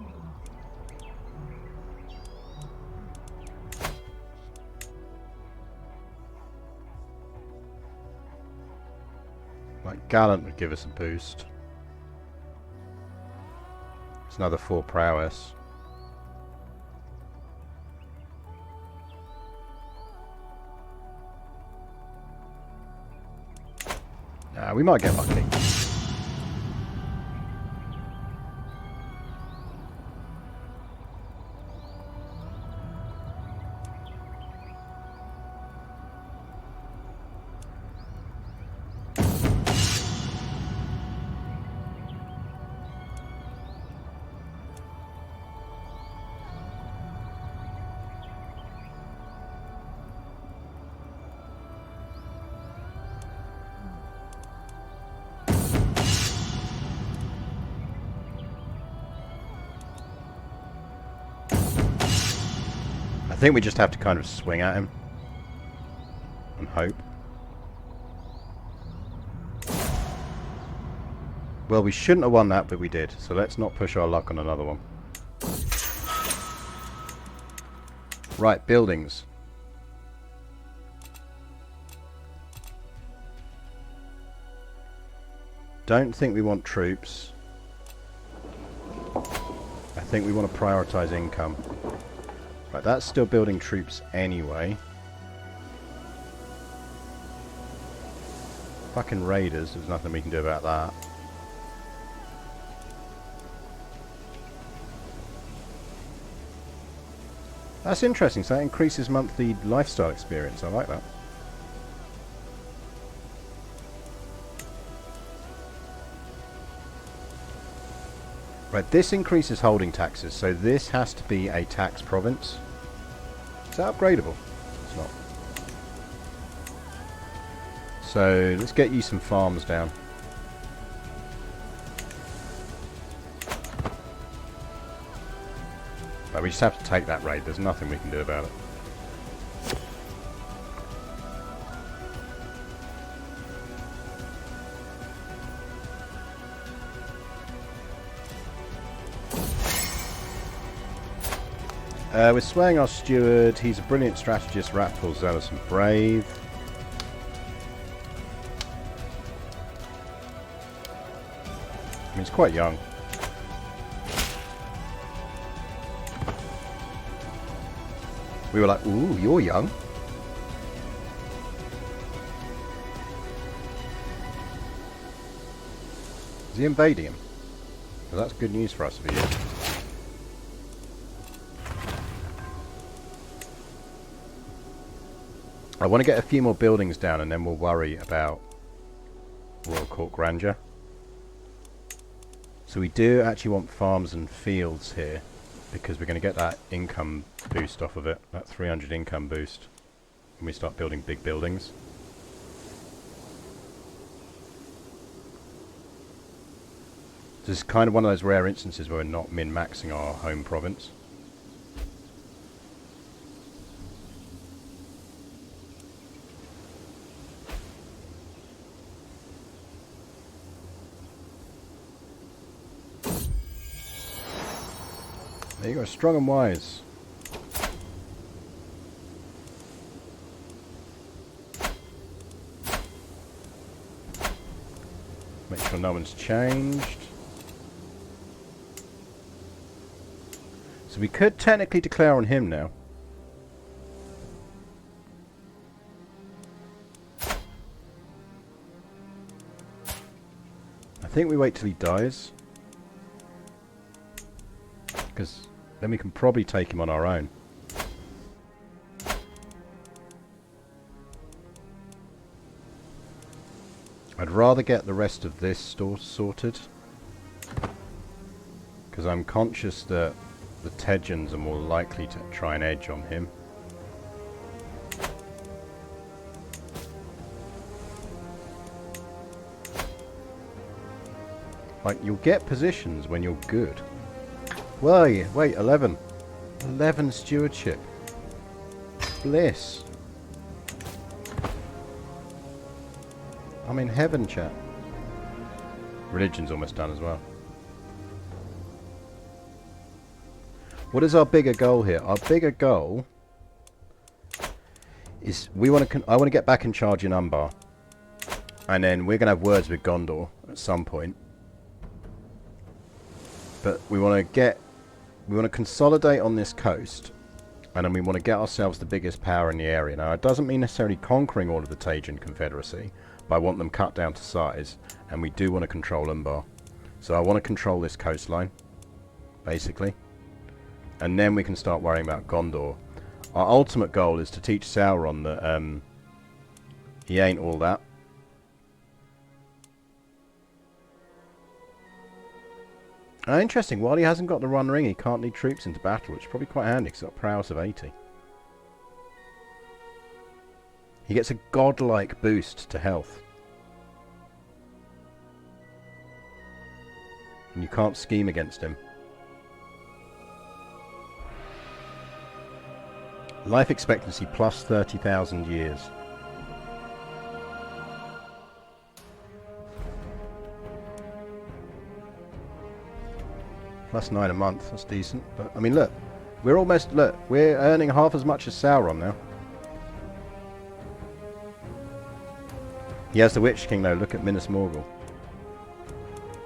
Like Gallant would give us a boost. It's another 4 prowess. Nah, we might get lucky. I think we just have to kind of swing at him and hope. Well, we shouldn't have won that, but we did, so let's not push our luck on another one. Right, buildings. Don't think we want troops. I think we want to prioritize income. Right, that's still building troops anyway. Fucking raiders, there's nothing we can do about that. That's interesting, so that increases monthly lifestyle experience, I like that. Right, this increases holding taxes, so this has to be a tax province. Is that upgradable? It's not. So, let's get you some farms down. Right, we just have to take that raid, there's nothing we can do about it. We're swaying our steward. He's a brilliant strategist, wrathful, zealous and brave. I mean, he's quite young. We were like, ooh, you're young. Is he invading him? Well, that's good news for us if he is. I want to get a few more buildings down and then we'll worry about Royal Court Grandeur. So we do actually want farms and fields here because we're going to get that income boost off of it, that 300 income boost when we start building big buildings. This is kind of one of those rare instances where we're not min-maxing our home province. There you go, strong and wise. Make sure no one's changed. So we could technically declare on him now. I think we wait till he dies. Because then we can probably take him on our own. I'd rather get the rest of this store sorted. Because I'm conscious that the Tedjans are more likely to try and edge on him. Like, you'll get positions when you're good. Wait, 11. 11 stewardship. Bliss. I'm in heaven, chat. Religion's almost done as well. What is our bigger goal here? Our bigger goal is I want to get back in charge in Umbar. And then we're going to have words with Gondor at some point. But we want to consolidate on this coast, and then we want to get ourselves the biggest power in the area. Now, it doesn't mean necessarily conquering all of the Tajan Confederacy, but I want them cut down to size, and we do want to control Umbar. So I want to control this coastline, basically. And then we can start worrying about Gondor. Our ultimate goal is to teach Sauron that he ain't all that. Interesting, while he hasn't got the Run Ring, he can't lead troops into battle, which is probably quite handy because he's got prowess of 80. He gets a godlike boost to health. And you can't scheme against him. Life expectancy plus 30,000 years. Plus 9 a month, that's decent. But, I mean, look, we're earning half as much as Sauron now. He has the Witch King, though. Look at Minas Morgul.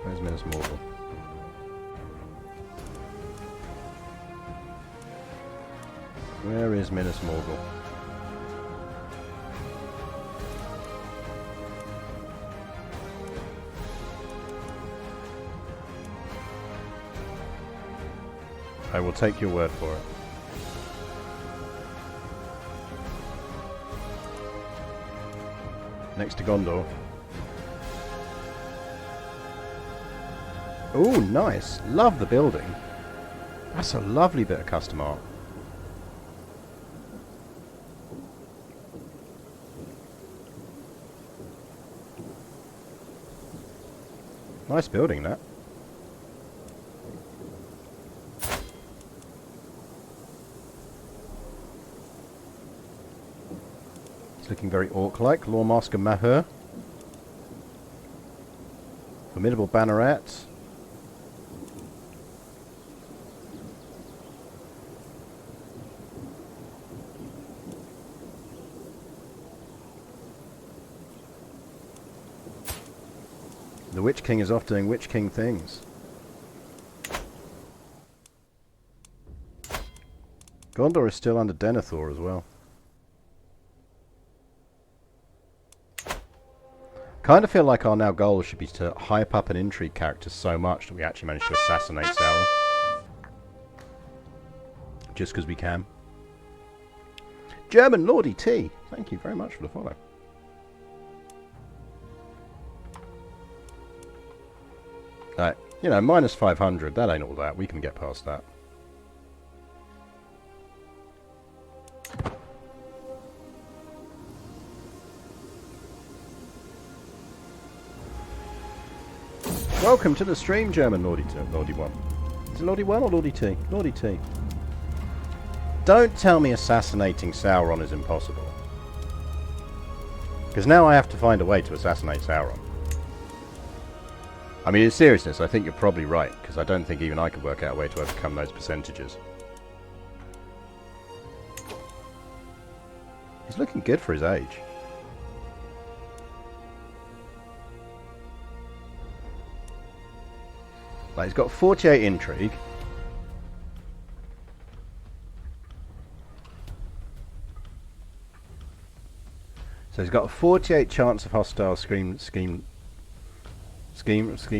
Where's Minas Morgul? Where is Minas Morgul? I will take your word for it. Next to Gondor. Oh, nice. Love the building. That's a lovely bit of custom art. Nice building, that. It's looking very orc-like. Lawmaster Mahur. Formidable banneret. The Witch King is off doing Witch King things. Gondor is still under Denethor as well. Kind of feel like our now goal should be to hype up an intrigue character so much that we actually manage to assassinate Sauron. Just because we can. German Lordy T, thank you very much for the follow. Right, you know, minus 500, that ain't all that. We can get past that. Welcome to the stream, German Lordy 1. Is it Lordy 1 or Lordy T? Lordy T. Don't tell me assassinating Sauron is impossible. Because now I have to find a way to assassinate Sauron. I mean, in seriousness, I think you're probably right, because I don't think even I could work out a way to overcome those percentages. He's looking good for his age. Like, he's got 48 intrigue. So he's got a 48 chance of hostile scheme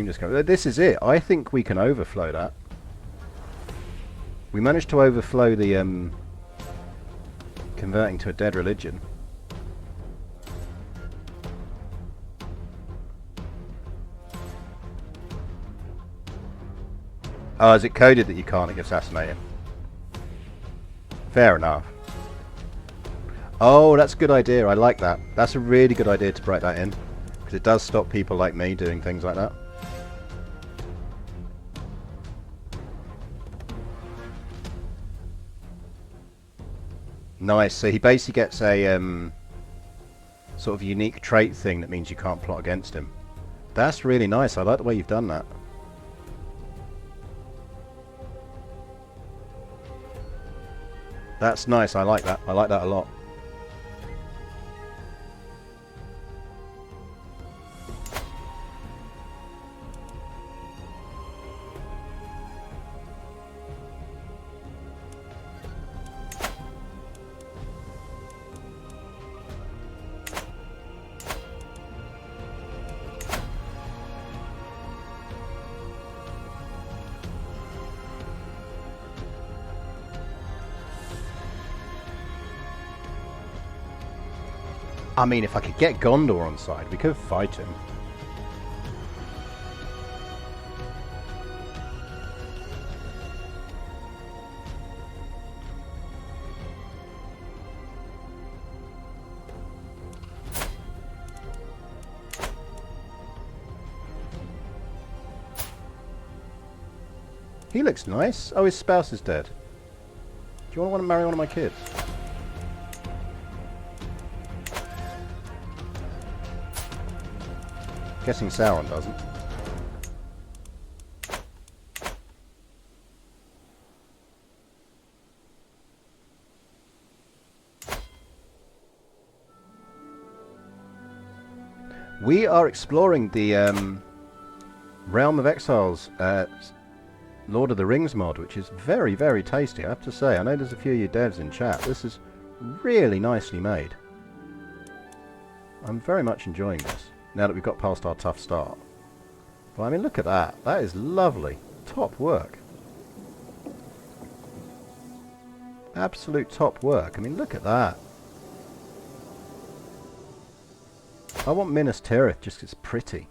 discovery. This is it. I think we can overflow that. We managed to overflow the converting to a dead religion. Oh, is it coded that you can't assassinate him? Fair enough. Oh, that's a good idea. I like that. That's a really good idea to write that in. Because it does stop people like me doing things like that. Nice. So he basically gets a sort of unique trait thing that means you can't plot against him. That's really nice. I like the way you've done that. That's nice. I like that. I like that a lot. I mean, if I could get Gondor on side, we could fight him. He looks nice. Oh, his spouse is dead. Do you want to marry one of my kids? Guessing Sauron doesn't. We are exploring the Realm of Exile's Lord of the Rings mod, which is very, very tasty, I have to say. I know there's a few of you devs in chat. This is really nicely made. I'm very much enjoying this, now that we've got past our tough start. But I mean, look at that. That is lovely. Top work. Absolute top work. I mean, look at that. I want Minas Tirith just 'cause it's pretty.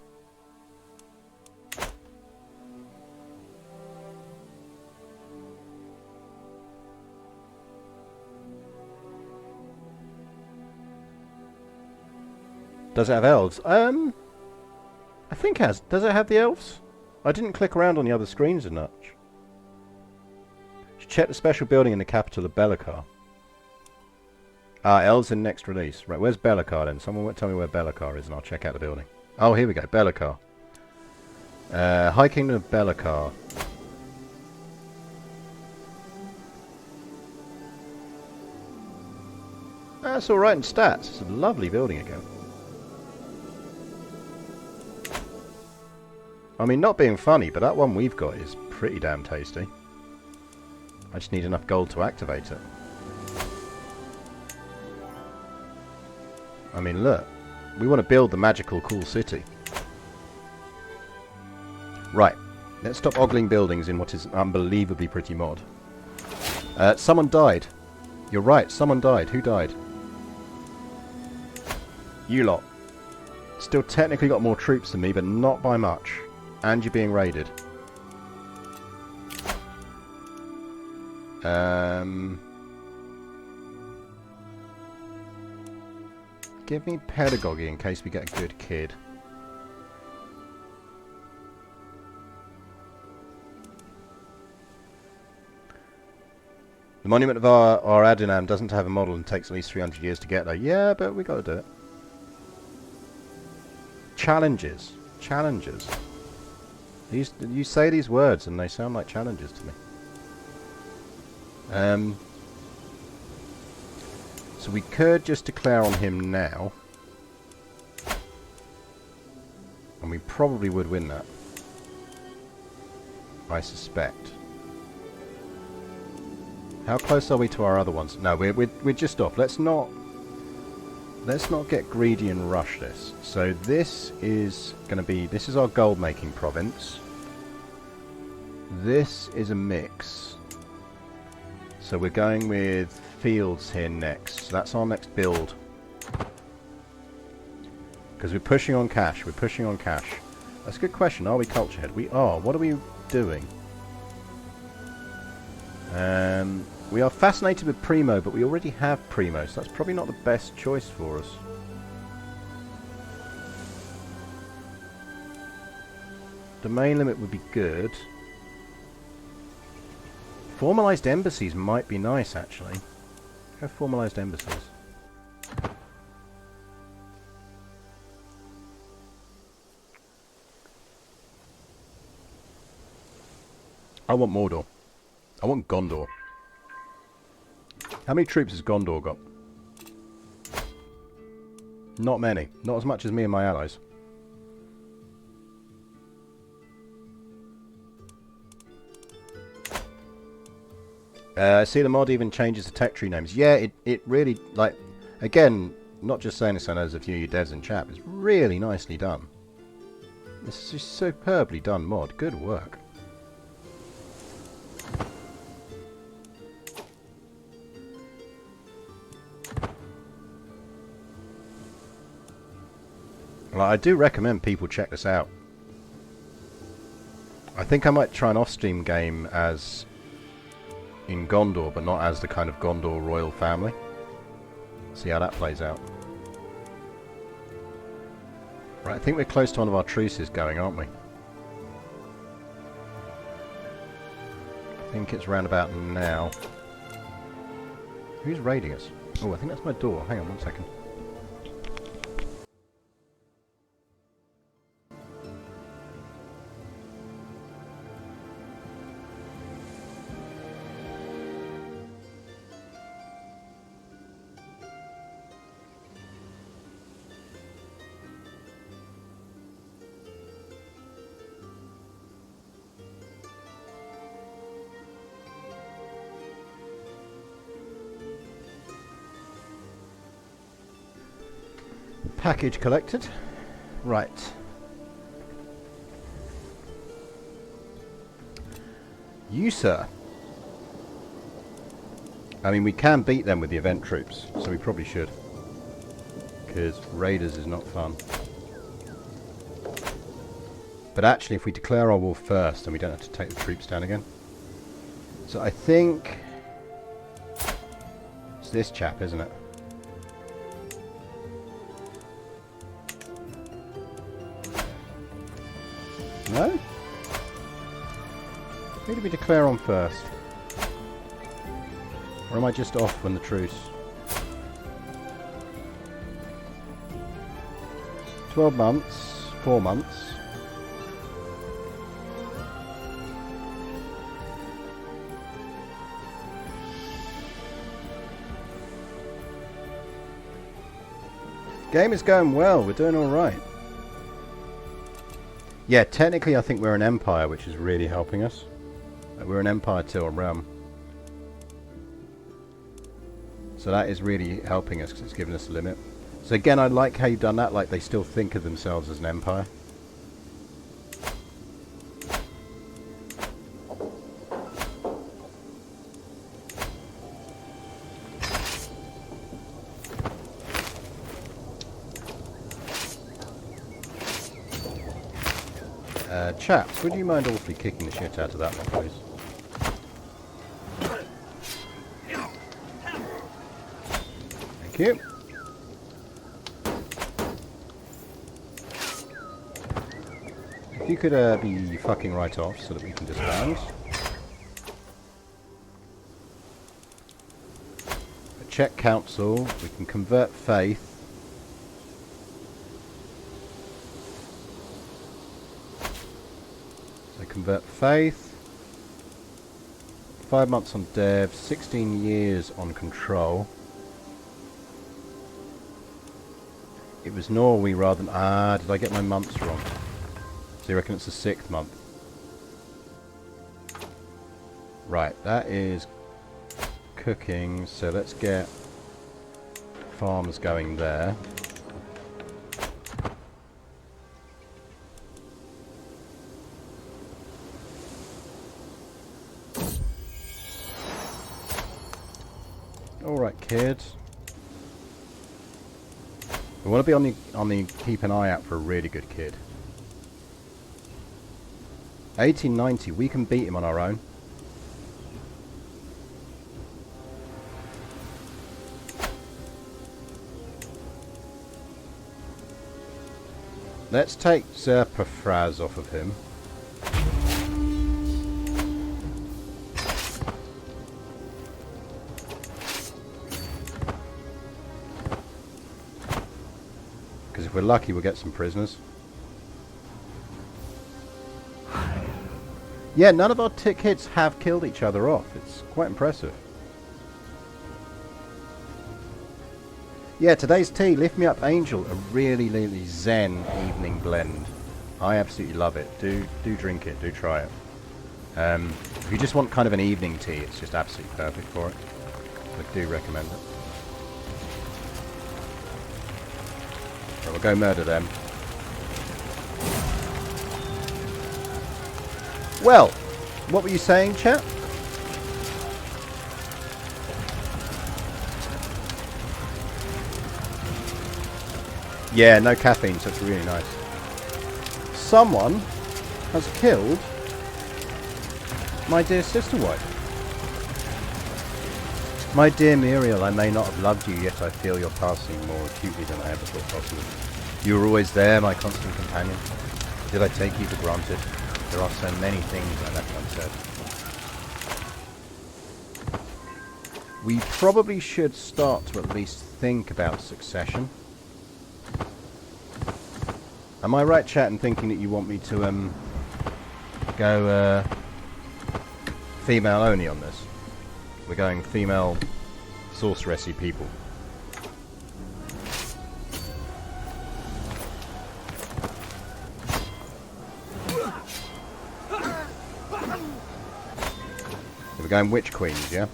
Does it have elves? I think it has. Does it have the elves? I didn't click around on the other screens as much. Should check the special building in the capital of Be'lakor. Ah, elves in next release. Right, where's Be'lakor then? Someone tell me where Be'lakor is and I'll check out the building. Oh, here we go. Be'lakor. High Kingdom of Be'lakor. That's alright in stats. It's a lovely building again. I mean, not being funny, but that one we've got is pretty damn tasty. I just need enough gold to activate it. I mean, look. We want to build the magical cool city. Right. Let's stop ogling buildings in what is an unbelievably pretty mod. Someone died. You're right, someone died. Who died? You lot. Still technically got more troops than me, but not by much. And you're being raided. Give me pedagogy in case we get a good kid. The monument of our Adinam doesn't have a model and takes at least 300 years to get there. Yeah, but we gotta do it. Challenges. Challenges. You say these words and they sound like challenges to me. So we could just declare on him now. And we probably would win that. I suspect. How close are we to our other ones? No, we're just off. Let's not get greedy and rush this. So this is going to be... This is our gold making province. This is a mix. So we're going with fields here next. So that's our next build. Because we're pushing on cash. We're pushing on cash. That's a good question. Are we culture head? We are. What are we doing? We are fascinated with Primo, but we already have Primo, so that's probably not the best choice for us. Domain limit would be good. Formalized embassies might be nice, actually. Go formalized embassies. I want Mordor. I want Gondor. How many troops has Gondor got? Not many. Not as much as me and my allies. See, the mod even changes the tech tree names. Yeah, it really, like, again, not just saying this, I know there's a few of you devs in chat, it's really nicely done. This is just superbly done mod. Good work. Well, I do recommend people check this out. I think I might try an off-stream game as in Gondor, but not as the kind of Gondor royal family. See how that plays out. Right, I think we're close to one of our truces going, aren't we? I think it's round about now. Who's raiding us? Oh, I think that's my door. Hang on one second. Package collected. Right. You, sir. I mean, we can beat them with the event troops, so we probably should. Because raiders is not fun. But actually, if we declare our war first, then we don't have to take the troops down again. So I think... it's this chap, isn't it? No? Who did we declare on first? Or am I just off when the truce? 12 months, 4 months. Game is going well, we're doing alright. Yeah, technically I think we're an empire, which is really helping us. We're an empire till a realm. So that is really helping us because it's giving us a limit. So again, I like how you've done that, like they still think of themselves as an empire. Chaps, would you mind awfully kicking the shit out of that one, please? Thank you. If you could be fucking right off so that we can disband. Check council, we can convert faith. So convert faith. 5 months on dev, 16 years on control. It was Norway rather than... Ah, did I get my months wrong? So you reckon it's the 6th month? Right, that is cooking, so let's get farms going there. Alright, kids. We want to be on the keep an eye out for a really good kid. 1890, we can beat him on our own. Let's take Zerpafraz off of him. Because if we're lucky, we'll get some prisoners. Yeah, none of our tick hits have killed each other off. It's quite impressive. Yeah, today's tea, Lift Me Up Angel, a really, really zen evening blend. I absolutely love it. Do drink it, do try it. If you just want kind of an evening tea, it's just absolutely perfect for it. I do recommend it. Right, we'll go murder them. Well, what were you saying, chat? Yeah, no caffeine, so it's really nice. Someone has killed my dear sister wife. My dear Muriel, I may not have loved you, yet I feel your passing more acutely than I ever thought possible. You were always there, my constant companion. Did I take you for granted? There are so many things I left unsaid. We probably should start to at least think about succession. Am I right, chat, in thinking that you want me to go female only on this? We're going female sorceressy people. We're going witch queens, yeah?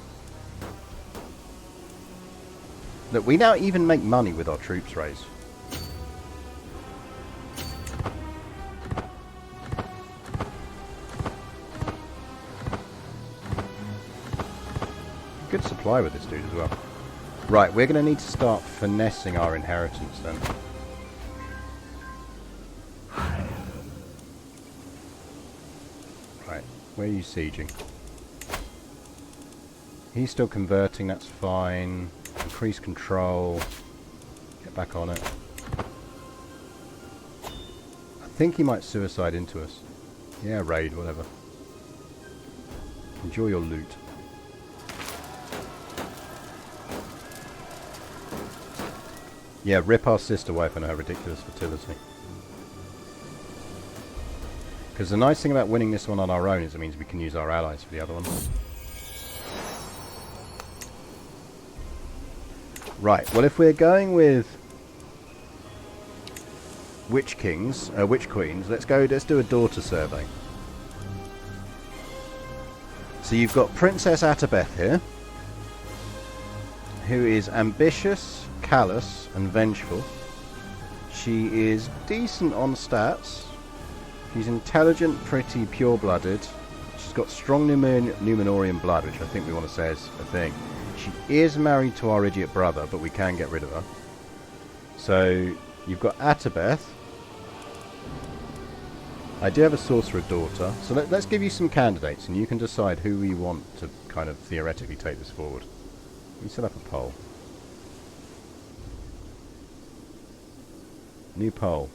Look, we now even make money with our troops raise. Good supply with this dude as well. Right, we're going to need to start finessing our inheritance then. Right, where are you sieging? He's still converting, that's fine. Increase control. Get back on it. I think he might suicide into us. Yeah, raid, whatever. Enjoy your loot. Yeah, rip our sister wife and her ridiculous fertility. Because the nice thing about winning this one on our own is it means we can use our allies for the other one. Right, well if we're going with witch kings, witch queens, let's do a daughter survey. So you've got Princess Attabeth here, who is ambitious, callous, and vengeful. She is decent on stats. She's intelligent, pretty, pure-blooded. She's got strong Numenorian blood, which I think we want to say is a thing. She is married to our idiot brother, but we can get rid of her. So you've got Attabeth. I do have a sorcerer daughter. So let's give you some candidates, and you can decide who we want to kind of theoretically take this forward. We set up a poll. New poll.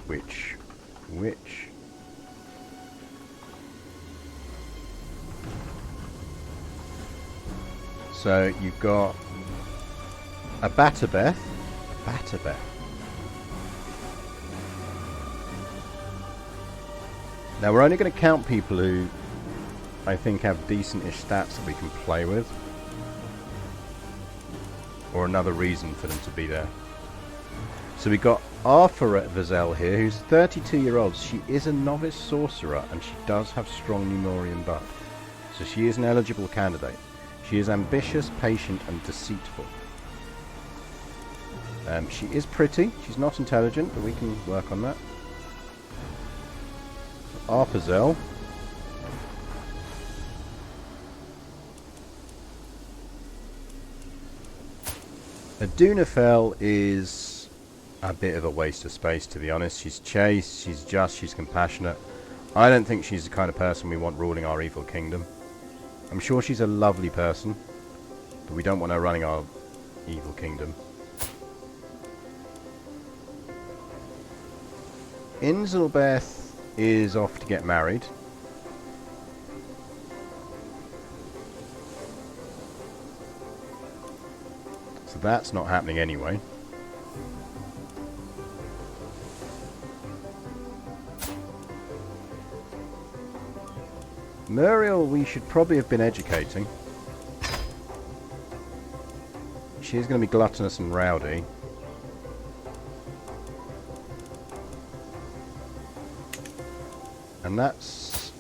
Which? So you've got a Batterbeth. Now we're only going to count people who I think have decent-ish stats that we can play with, or another reason for them to be there. So we've got Arthur Vizel here, who's 32-year-old. She is a novice sorcerer, and she does have strong Numenorian blood. So she is an eligible candidate. She is ambitious, patient, and deceitful. She is pretty. She's not intelligent, but we can work on that. Arthazel. Adunafel is a bit of a waste of space, to be honest. She's chaste, she's just, she's compassionate. I don't think she's the kind of person we want ruling our evil kingdom. I'm sure she's a lovely person, but we don't want her running our evil kingdom. Inzelbeth is off to get married. So that's not happening anyway. Muriel we should probably have been educating. She is going to be gluttonous and rowdy.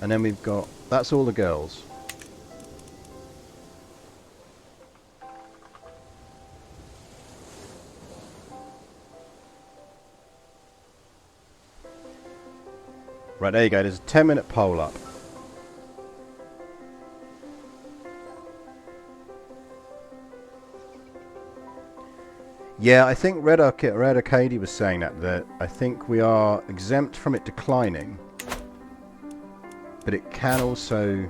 And then we've got, that's all the girls. Right, there you go, there's a 10-minute poll up. Yeah, I think Red Arcady was saying that I think we are exempt from it declining. But it can also...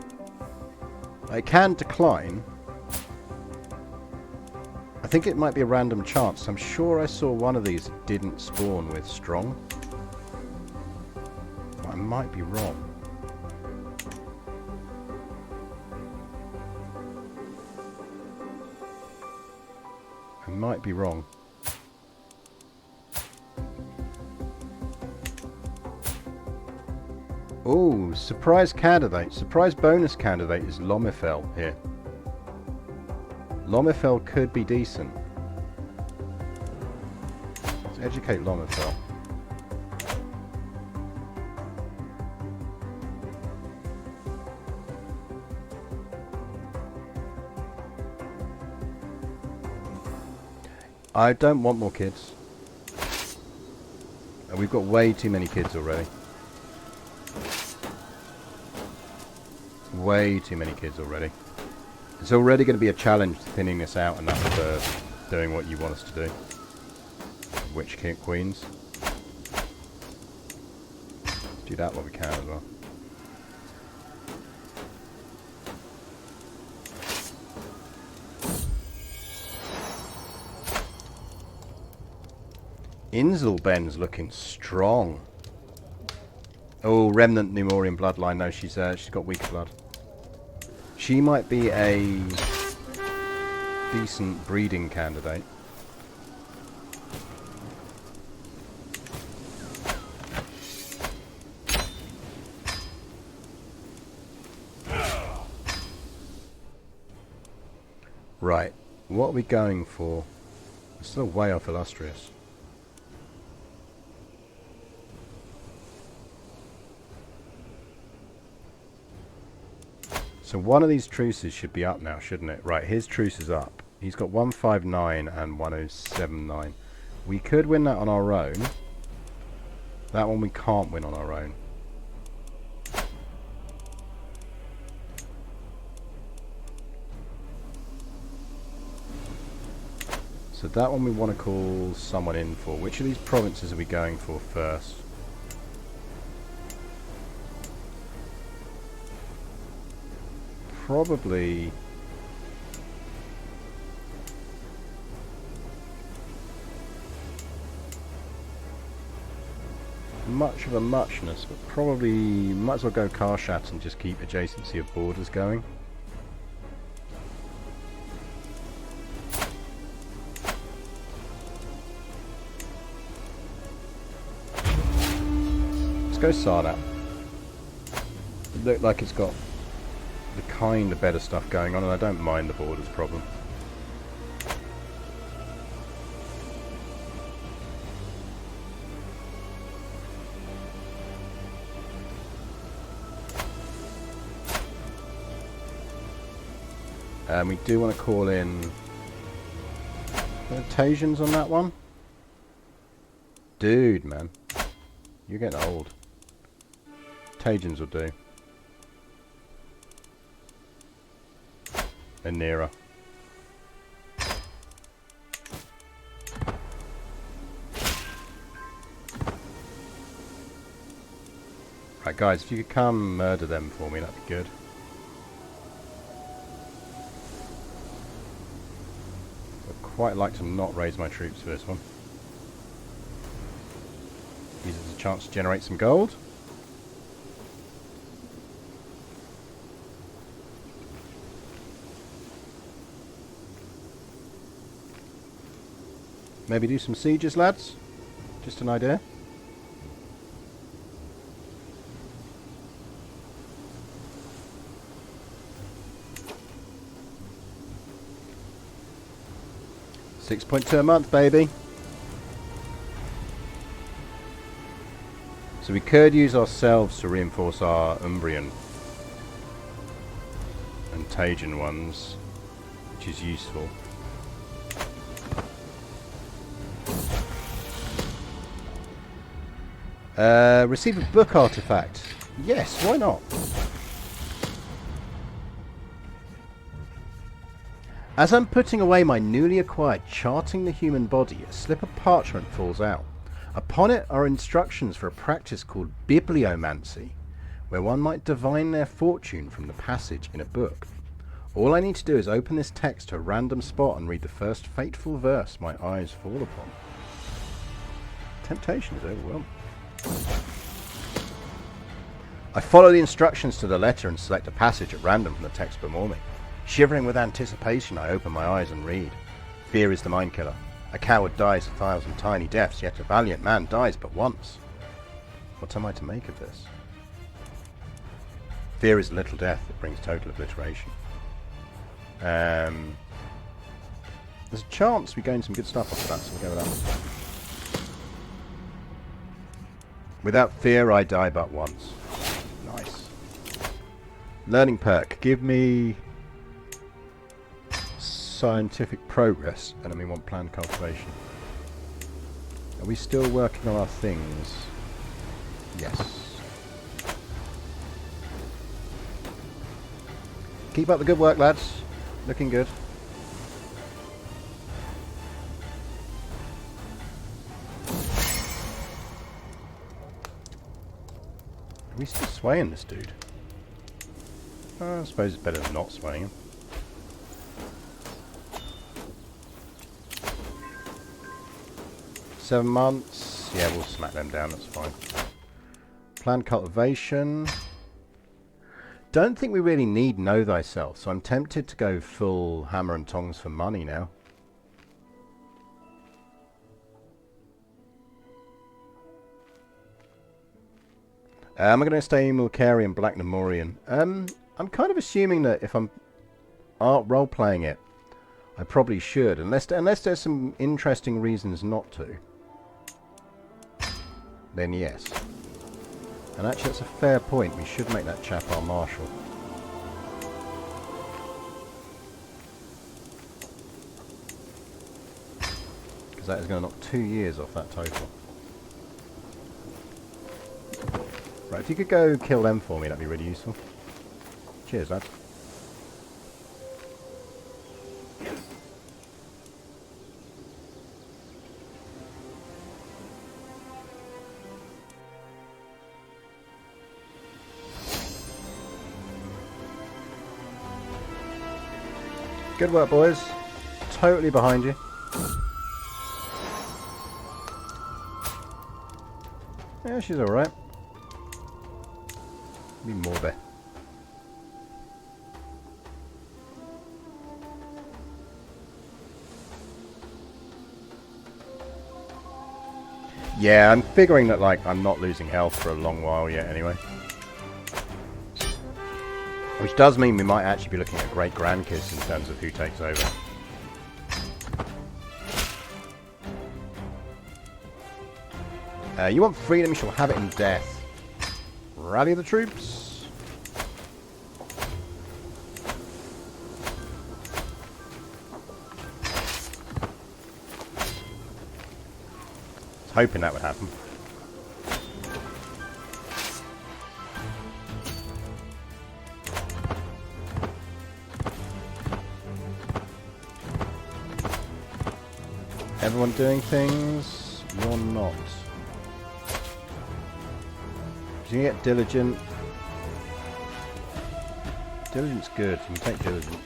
it can decline. I think it might be a random chance. I'm sure I saw one of these that didn't spawn with strong. But I might be wrong. I might be wrong. Oh, surprise candidate. Surprise bonus candidate is Lomifel here. Lomifel could be decent. Let's educate Lomifel. I don't want more kids. We've got way too many kids already. Way too many kids already. It's already going to be a challenge thinning this out enough for doing what you want us to do. Witch King Queens. Let's do that while we can as well. Inzelben's looking strong. Oh, remnant Numenorian bloodline. No, she's got weak blood. She might be a decent breeding candidate. Right, what are we going for? We're still way off illustrious. So one of these truces should be up now, shouldn't it? Right, his truce is up. He's got 159 and 1079. We could win that on our own. That one we can't win on our own. So that one we want to call someone in for. Which of these provinces are we going for first? Probably... much of a muchness, but probably might as well go Karshat and just keep adjacency of borders going. Let's go Sardat. It looked like it's got the kind of better stuff going on, and I don't mind the borders problem. We do want to call in Tasians on that one. Dude, man. You're getting old. Tasians will do. And Nera. Right, guys, if you could come murder them for me, that'd be good. Quite like to not raise my troops for this one. Use it as a chance to generate some gold. Maybe do some sieges, lads. Just an idea. $6.2 a month, baby. So we could use ourselves to reinforce our Umbrian and Tajan ones, which is useful. Receive a book artifact. Yes, why not? As I'm putting away my newly acquired Charting the Human Body, a slip of parchment falls out. Upon it are instructions for a practice called bibliomancy, where one might divine their fortune from the passage in a book. All I need to do is open this text to a random spot and read the first fateful verse my eyes fall upon. Temptation is overwhelming. I follow the instructions to the letter and select a passage at random from the text before me. Shivering with anticipation, I open my eyes and read. Fear is the mind killer. A coward dies 1,000 tiny deaths, yet a valiant man dies but once. What am I to make of this? Fear is a little death that brings total obliteration. There's a chance we gain some good stuff off of that, so we'll go with that. Without fear, I die but once. Nice. Learning perk. Give me scientific progress, and then we want planned cultivation. Are we still working on our things? Yes. Keep up the good work, lads. Looking good. Are we still swaying this dude? I suppose it's better than not swaying him. $7 months. Yeah, we'll smack them down, that's fine. Planned cultivation. Don't think we really need Know Thyself, so I'm tempted to go full hammer and tongs for money now. I'm going to stay Mulcarian, Black Nemorian. I'm kind of assuming that if I'm role-playing it, I probably should, unless there's some interesting reasons not to. Then yes. And actually that's a fair point. We should make that chap our marshal. that is going to knock 2 years off that total. Right, if you could go kill them for me, that'd be really useful. Cheers, lads. Good work, boys. Totally behind you. Yeah, she's alright. Need more there. Yeah, I'm figuring that, like, I'm not losing health for a long while yet anyway. Which does mean we might actually be looking at great grandkids in terms of who takes over. You want freedom, you shall have it in death. Rally the troops. I was hoping that would happen. Everyone doing things? You're not. You can get diligent. Diligent's good. You can take diligent.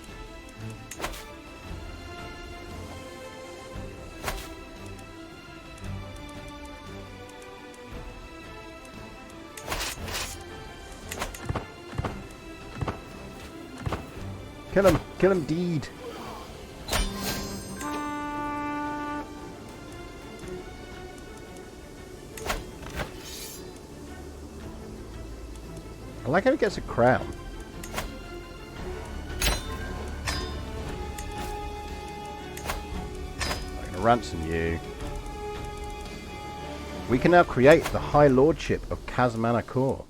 Kill him! Kill him, deed! I like how he gets a crown. I'm going to ransom you. We can now create the High Lordship of Kazmanakor.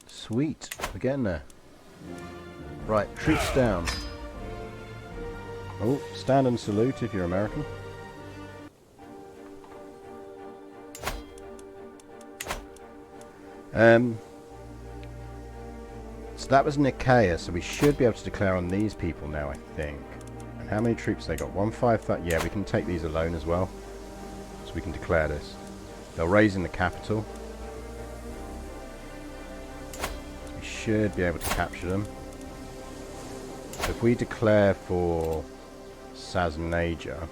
Sweet. We're getting there. Right, troops down. Oh, stand and salute if you're American. So that was Nicaea, so we should be able to declare on these people now, I think. And how many troops they got? 155. Yeah, we can take these alone as well. So we can declare this. They'll raise in the capital. We should be able to capture them. So if we declare for Saznaja,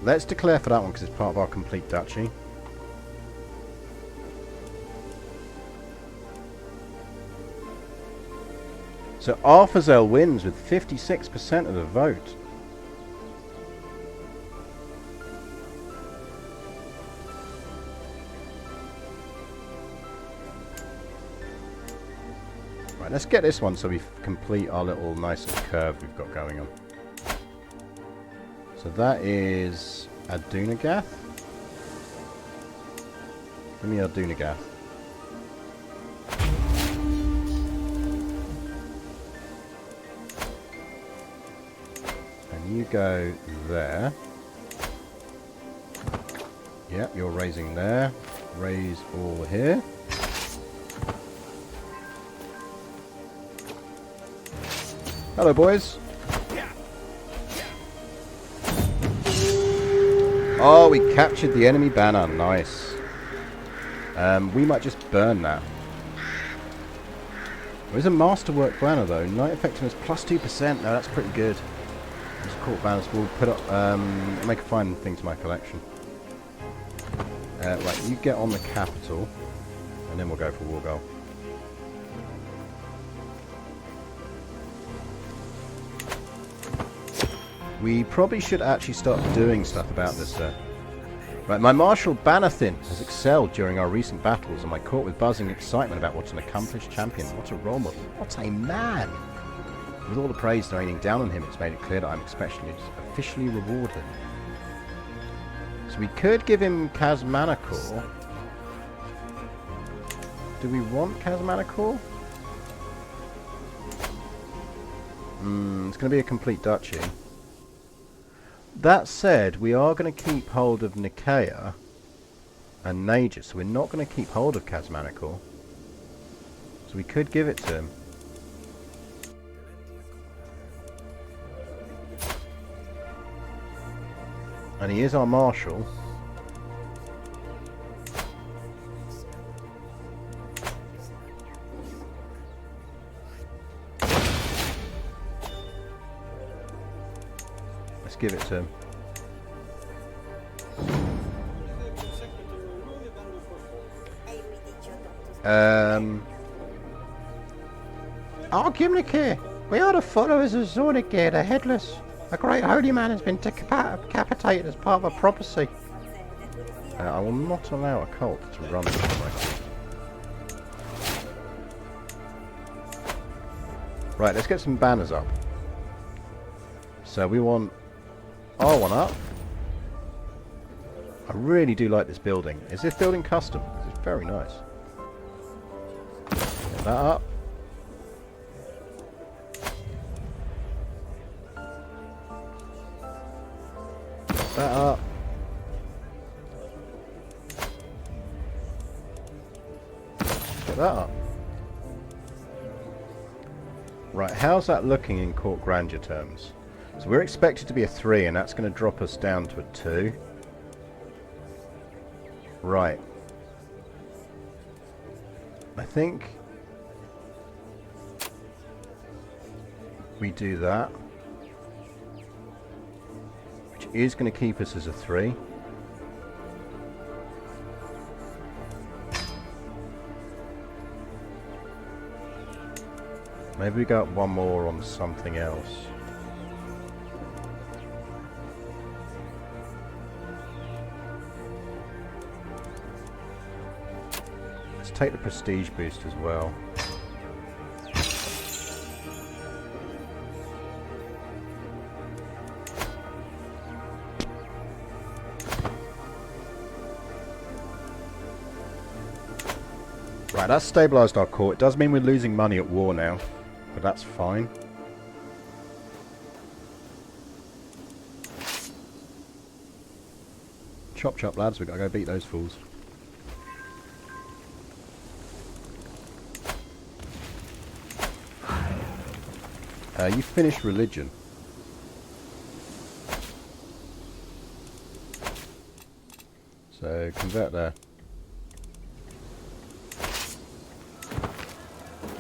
let's declare for that one because it's part of our complete duchy. So Arthazel wins with 56% of the vote. Right, let's get this one so we complete our little nice little curve we've got going on. So that is Adunagath. Give me Adunagath. And you go there. Yep, you're raising there. Raise all here. Hello, boys. Oh, we captured the enemy banner. Nice. We might just burn that. There's a masterwork banner though. Night effectiveness plus 2%. No, that's pretty good. Just court banners. We'll put up. Make a fine thing to my collection. Right, you get on the capital, and then we'll go for war goal. We probably should actually start doing stuff about this. Right, my Marshal Banathin has excelled during our recent battles, and my court with buzzing excitement about what an accomplished champion, what a role model, what a man! With all the praise raining down on him, it's made it clear that I'm officially rewarded. So we could give him Kazmanakor. Do we want Kazmanakor? It's going to be a complete duchy. That said, we are going to keep hold of Nicaea and Naja, so we're not going to keep hold of Kazmanikor. So we could give it to him. And he is our marshal. Let's give it to him. Gimnike, we are the followers of Zornigir, the Headless. A great holy man has been decapitated as part of a prophecy. I will not allow a cult to run this way. Right, let's get some banners up. So we want R1 up. I really do like this building. Is this building custom? It's very nice. Get that up. That up. Get that up. Right, how's that looking in court grandeur terms? So we're expected to be a 3, and that's going to drop us down to a 2. Right. I think we do that, which is going to keep us as a 3. Maybe we go up one more on something else. Let's take the prestige boost as well. Right, that's stabilised our court. It does mean we're losing money at war now, but that's fine. Chop chop, lads, we've got to go beat those fools. You finished religion. So, convert there.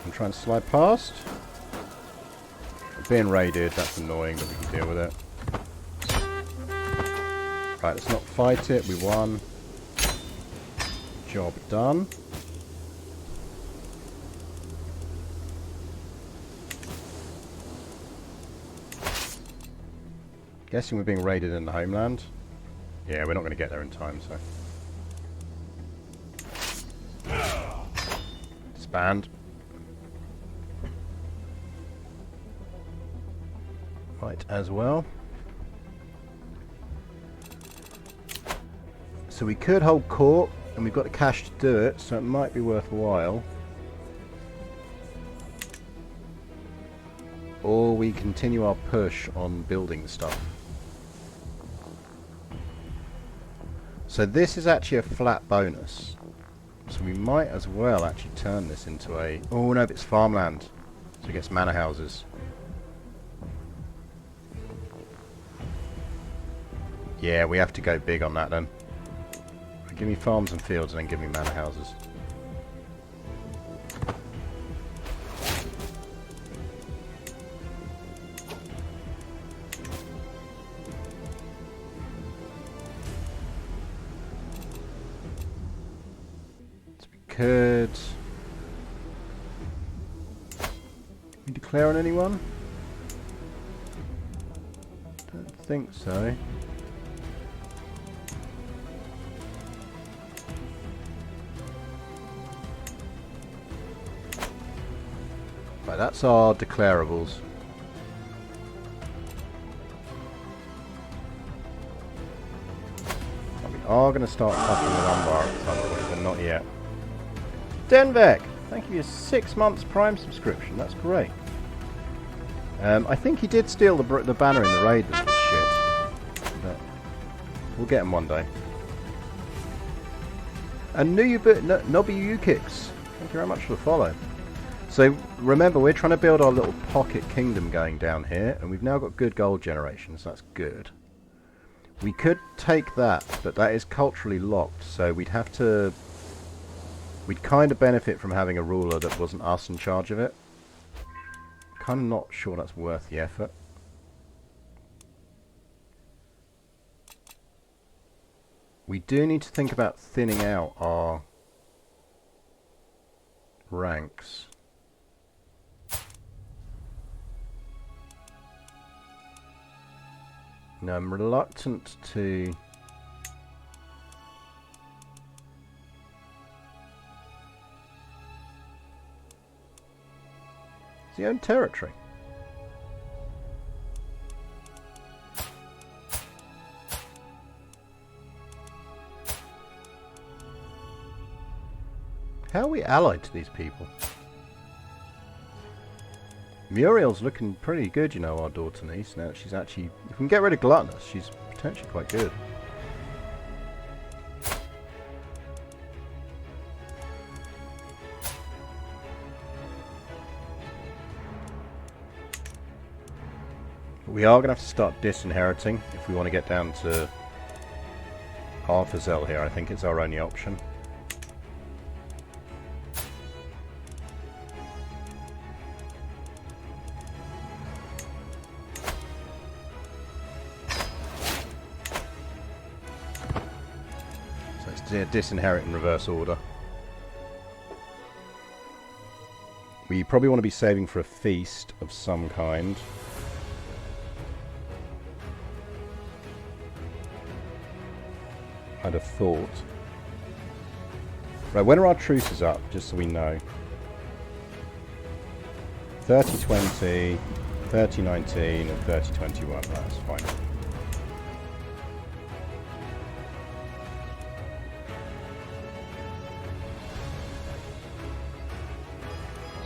And try and slide past. We're being raided, that's annoying, but we can deal with it. Right, let's not fight it, we won. Job done. Guessing we're being raided in the homeland. Yeah, we're not going to get there in time, so. Disband. Fight as well. So we could hold court, and we've got the cash to do it, so it might be worthwhile. Or we continue our push on building stuff. So this is actually a flat bonus. So we might as well actually turn this into a... Oh no, it's farmland. So it gets manor houses. Yeah, we have to go big on that then. Give me farms and fields and then give me manor houses. Could we declare on anyone? Don't think so. Right, that's our declarables. We are going to start touching the lumbar at some point, but not yet. Denvek, thank you for your 6 months Prime subscription. That's great. I think he did steal the banner in the raid that was shit. But we'll get him one day. And Nobby Ukix, thank you very much for the follow. So remember, we're trying to build our little pocket kingdom going down here, and we've now got good gold generation, so that's good. We could take that, but that is culturally locked, so we'd have to... We'd kind of benefit from having a ruler that wasn't us in charge of it. Kind of not sure that's worth the effort. We do need to think about thinning out our ranks. Now I'm reluctant to... It's the own territory. How are we allied to these people? Muriel's looking pretty good, you know, our daughter niece. Now she's actually... If we can get rid of Gluttonous, she's potentially quite good. We are going to have to start disinheriting if we want to get down to Arthazel here. I think it's our only option. So it's disinherit in reverse order. We probably want to be saving for a feast of some kind. I'd have thought. Right, when are our truces up, just so we know? 3020, 3019 and 3021, that's fine.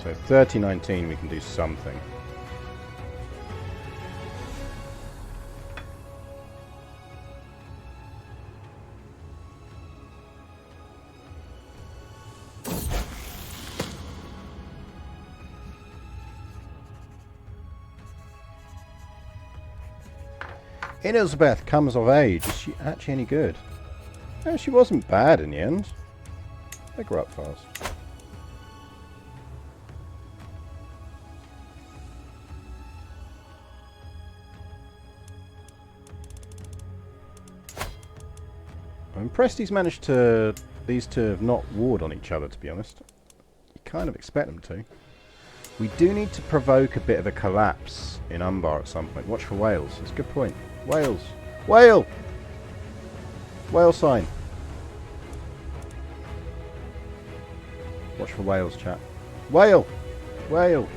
So 3019 we can do something. Elizabeth comes of age. Is she actually any good? No, she wasn't bad in the end. They grew up fast. I'm impressed he's managed to... these two have not warred on each other, to be honest. You kind of expect them to. We do need to provoke a bit of a collapse in Umbar at some point. Watch for Wales. It's a good point. Wales. Whale! Whale sign. Watch for Wales, chat. Whale! Whale!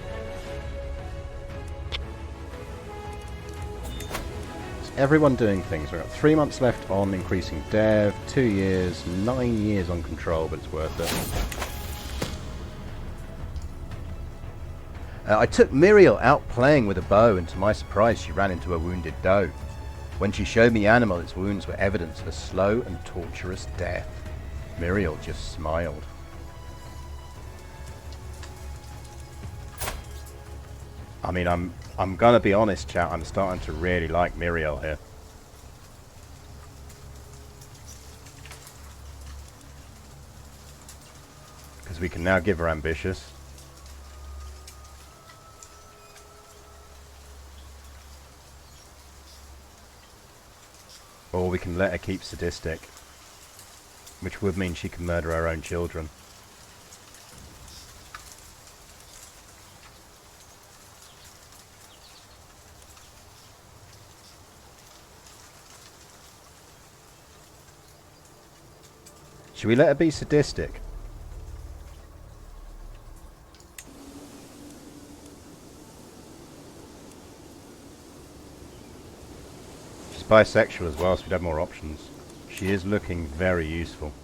Is everyone doing things? We've got 3 months left on increasing dev, 2 years, 9 years on control, but it's worth it. I took Muriel out playing with a bow, and to my surprise she ran into a wounded doe. When she showed me the animal, its wounds were evidence of a slow and torturous death. Muriel just smiled. I mean, I'm gonna be honest, chat, I'm starting to really like Muriel here. Because we can now give her ambitious. Or we can let her keep sadistic, which would mean she can murder her own children. Should we let her be sadistic? Bisexual as well, so we'd have more options. She is looking very useful.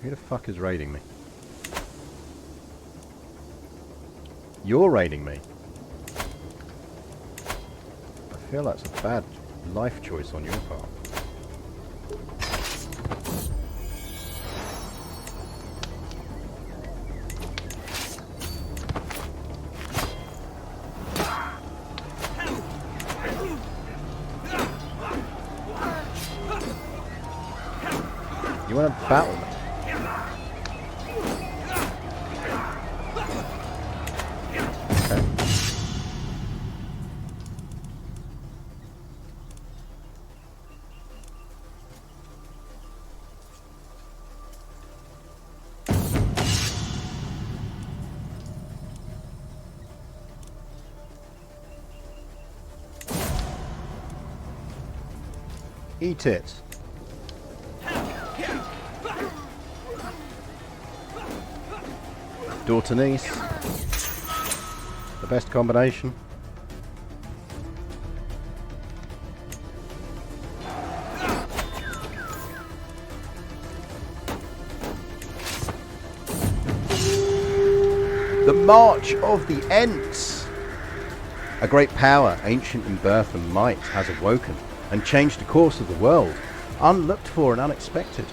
Who the fuck is raiding me? You're raiding me. feel that's a bad life choice on your part. You want to battle me? Okay. Eat it. Daughter niece. The best combination. The March of the Ents. A great power, ancient in birth and might, has awoken and changed the course of the world, unlooked for and unexpected.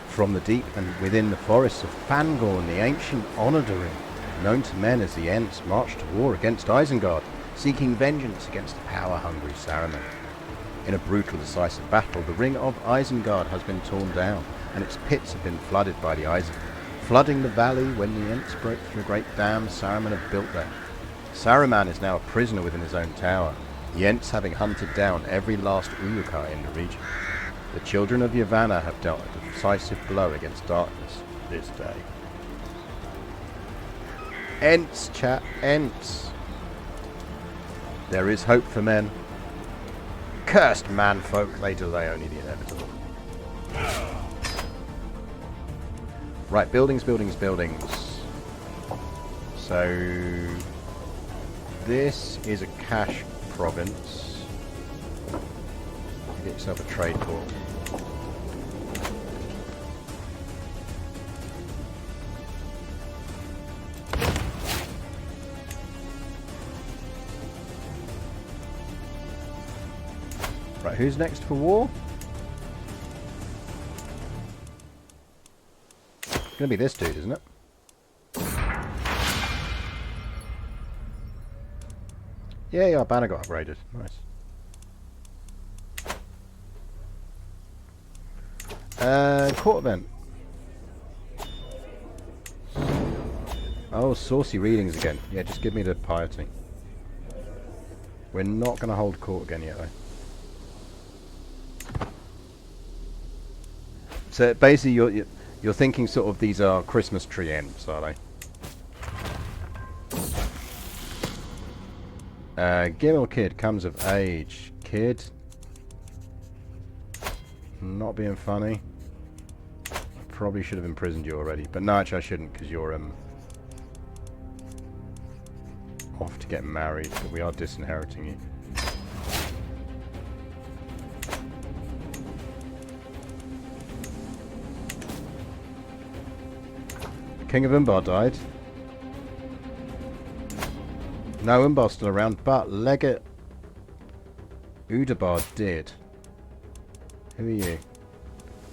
From the deep and within the forests of Fangorn, the ancient Onodarim, known to men as the Ents, marched to war against Isengard, seeking vengeance against the power-hungry Saruman. In a brutal, decisive battle, the ring of Isengard has been torn down, and its pits have been flooded by the Isen, flooding the valley when the Ents broke through a great dam Saruman had built there. Saruman is now a prisoner within his own tower, the Ents having hunted down every last Uruk-hai in the region. The children of Yavanna have dealt a decisive blow against darkness this day. Ents, chat, Ents. There is hope for men. Cursed manfolk, they delay only the inevitable. Right, buildings, buildings, buildings. So this is a cash province. Get yourself a trade port. Right, who's next for war? It's gonna be this dude, isn't it? Yeah, our banner got upgraded. Nice. Court event. Oh, saucy readings again. Yeah, just give me the piety. We're not going to hold court again yet, though. So basically, you're thinking sort of these are Christmas tree ends, are they? Gimel kid comes of age. Kid. Not being funny. Probably should have imprisoned you already, but no, actually I shouldn't, because you're off to get married, but we are disinheriting you. King of Umbar died. No, Umbar's still around, but Legate Udabar did. Who are you?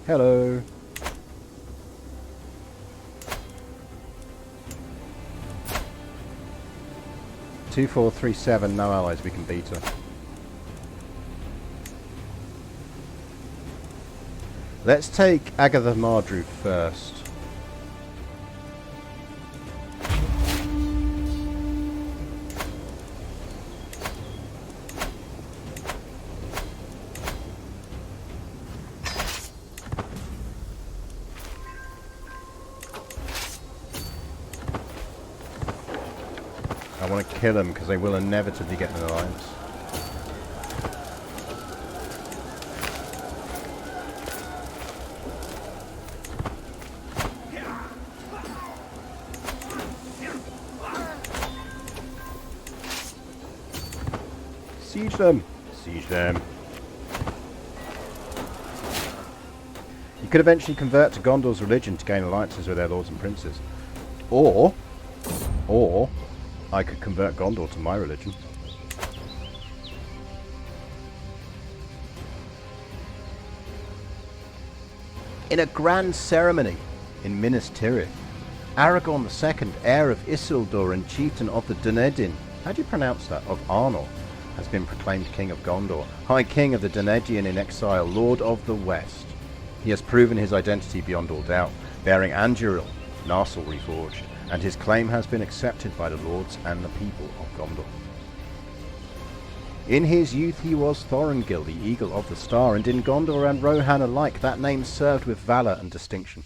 Hello. Two, 4, 3, 7. No allies. We can beat her. Let's take Agatha Mardru first. I want to kill them because they will inevitably get an alliance. Siege them! Siege them. You could eventually convert to Gondor's religion to gain alliances with their lords and princes. Or I could convert Gondor to my religion. In a grand ceremony in Minas Tirith, Aragorn II, heir of Isildur and chieftain of the Dunedin, how do you pronounce that, of Arnor, has been proclaimed King of Gondor, High King of the Dunedin in exile, Lord of the West. He has proven his identity beyond all doubt, bearing Anduril, Narsil reforged, and his claim has been accepted by the lords and the people of Gondor. In his youth he was Thorongil, the Eagle of the Star, and in Gondor and Rohan alike that name served with valour and distinction.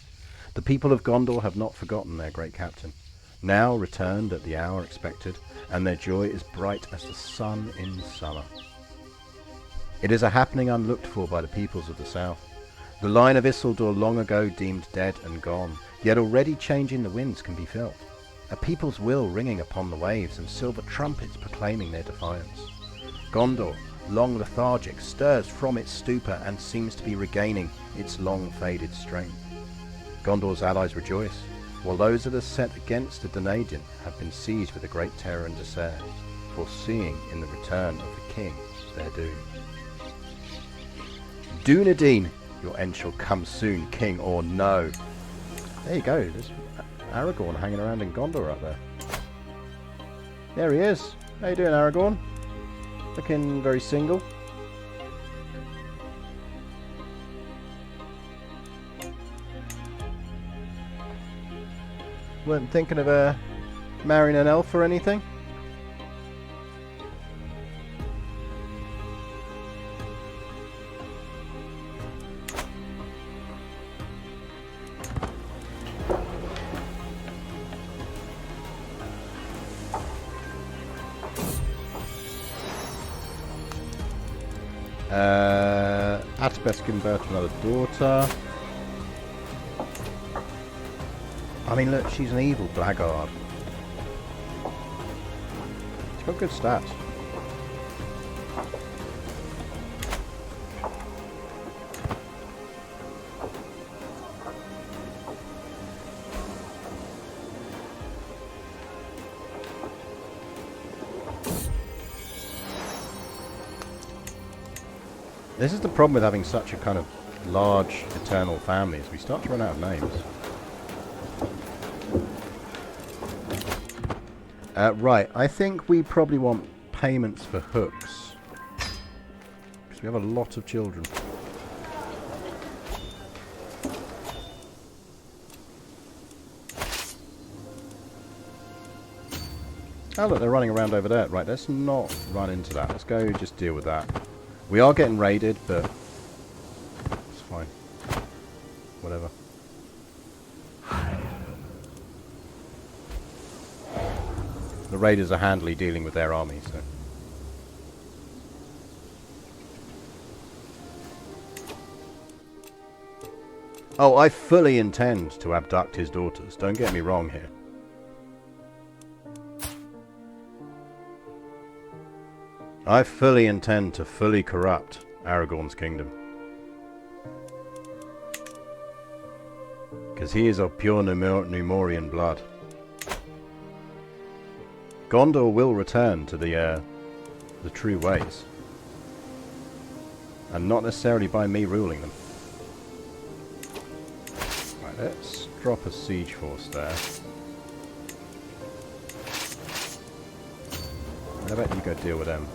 The people of Gondor have not forgotten their great captain, now returned at the hour expected, and their joy is bright as the sun in summer. It is a happening unlooked for by the peoples of the south. The line of Isildur long ago deemed dead and gone, yet already changing the winds can be felt. A people's will ringing upon the waves, and silver trumpets proclaiming their defiance. Gondor, long lethargic, stirs from its stupor and seems to be regaining its long-faded strength. Gondor's allies rejoice, while those that are set against the Dunedin have been seized with a great terror and despair, foreseeing in the return of the king their doom. Dunedin, your end shall come soon, king or no. There you go, there's Aragorn hanging around in Gondor up there. There he is. How you doing, Aragorn? Looking very single. Weren't thinking of marrying an elf or anything? Atbest given birth to another daughter. I mean, look, she's an evil blackguard. She's got good stats. This is the problem with having such a kind of large eternal family, is we start to run out of names. Right, I think we probably want payments for hooks, because we have a lot of children. Oh look, they're running around over there. Right, let's not run into that. Let's go just deal with that. We are getting raided, but it's fine. Whatever. The raiders are handily dealing with their army, so. Oh, I fully intend to abduct his daughters. Don't get me wrong here. I fully intend to fully corrupt Aragorn's kingdom. Because he is of pure Numorian blood. Gondor will return to the true ways. And not necessarily by me ruling them. Right, let's drop a siege force there. I bet you go deal with them.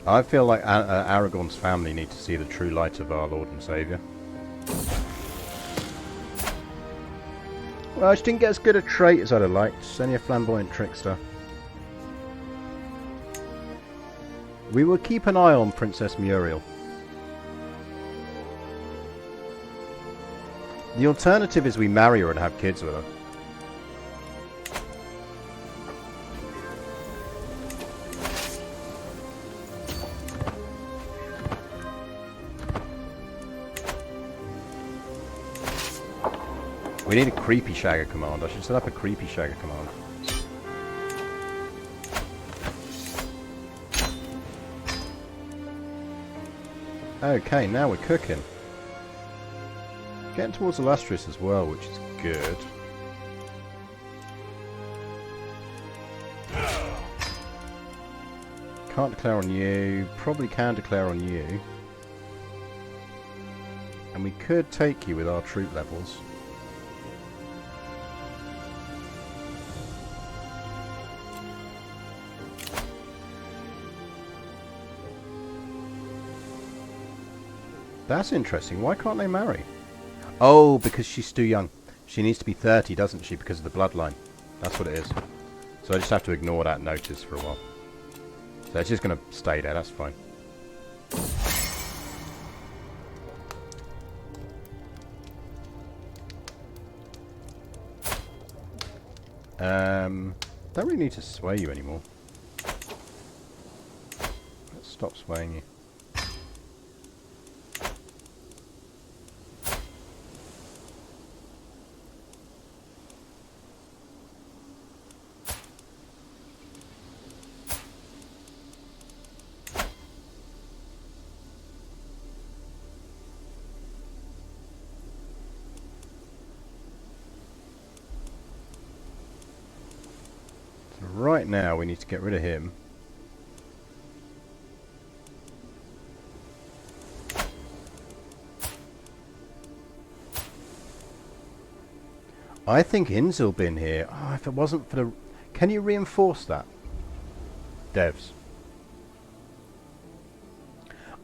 I feel like Aragorn's family need to see the true light of our Lord and Saviour. Well, I just didn't get as good a trait as I'd have liked. It's only a flamboyant trickster. We will keep an eye on Princess Muriel. The alternative is we marry her and have kids with her. We need a creepy shagger command. I should set up a creepy shagger command. Okay, now we're cooking. Getting towards illustrious as well, which is good. Can't declare on you. Probably can declare on you. And we could take you with our troop levels. That's interesting. Why can't they marry? Oh, because she's too young. She needs to be 30, doesn't she, because of the bloodline. That's what it is. So I just have to ignore that notice for a while. So it's just going to stay there, that's fine. Don't really need to sway you anymore. Let's stop swaying you. Right now we need to get rid of him. I think Inzil been here. Oh, if it wasn't for the... Can you reinforce that? Devs.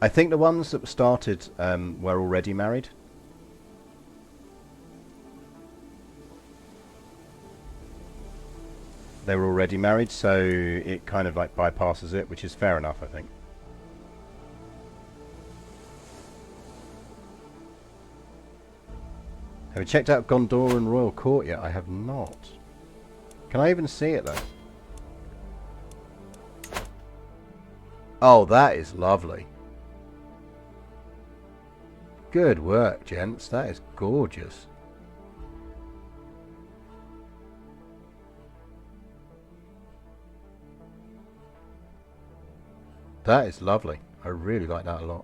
I think the ones that started were already married. They were already married, so it kind of like bypasses it, which is fair enough, I think. Have you checked out Gondoran Royal Court yet? I have not. Can I even see it though? Oh, that is lovely. Good work, gents. That is gorgeous. That is lovely. I really like that a lot.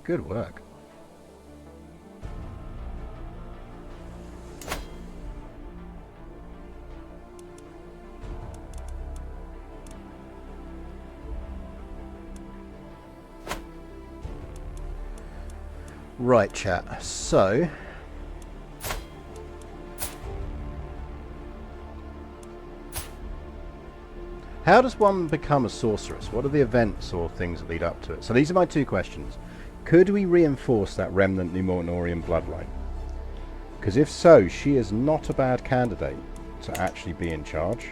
Good work. Right, chat. So... how does one become a sorceress? What are the events or things that lead up to it? So these are my two questions. Could we reinforce that remnant Numenorean bloodline? Because if so, she is not a bad candidate to actually be in charge.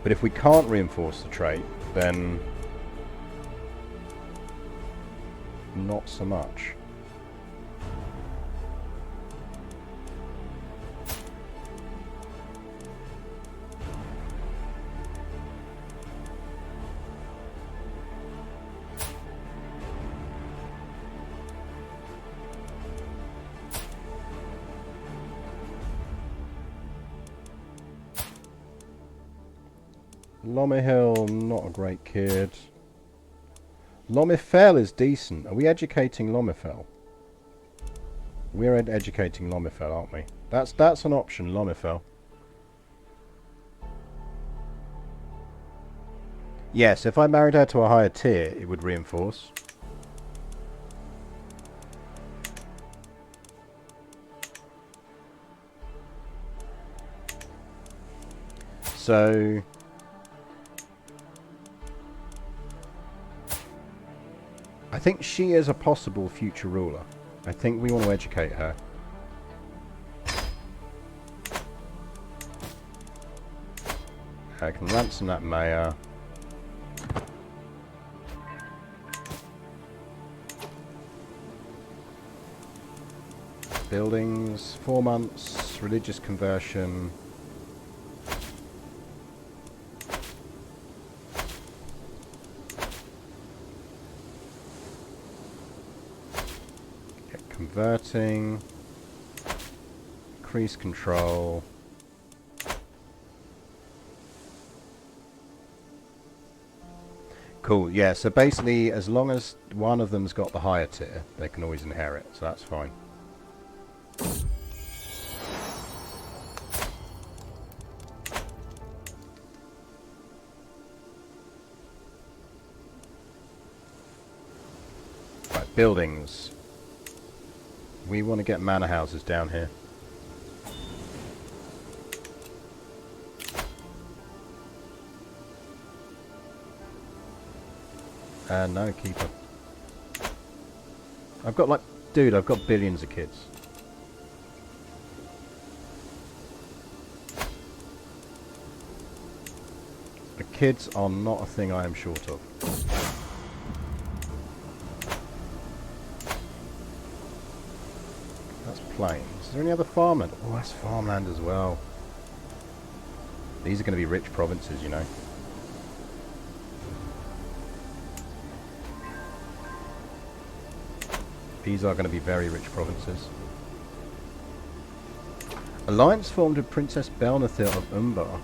But if we can't reinforce the trait, then... not so much. Lomihil, not a great kid. Lomifel is decent. Are we educating Lomifel? We're educating Lomifel, aren't we? That's an option, Lomifel. Yes, if I married her to a higher tier, it would reinforce. So... I think she is a possible future ruler. I think we want to educate her. I can ransom that mayor. Buildings, 4 months, religious conversion. Converting, increase control, Cool, yeah, so basically, as long as one of them's got the higher tier, they can always inherit, so that's fine. Right, buildings. We want to get manor houses down here. No, keeper. I've got like... Dude, I've got billions of kids. The kids are not a thing I am short of. That's plains. Is there any other farmland? Oh, that's farmland as well. These are going to be rich provinces, you know. These are going to be very rich provinces. Alliance formed with Princess Belnathil of Umbar.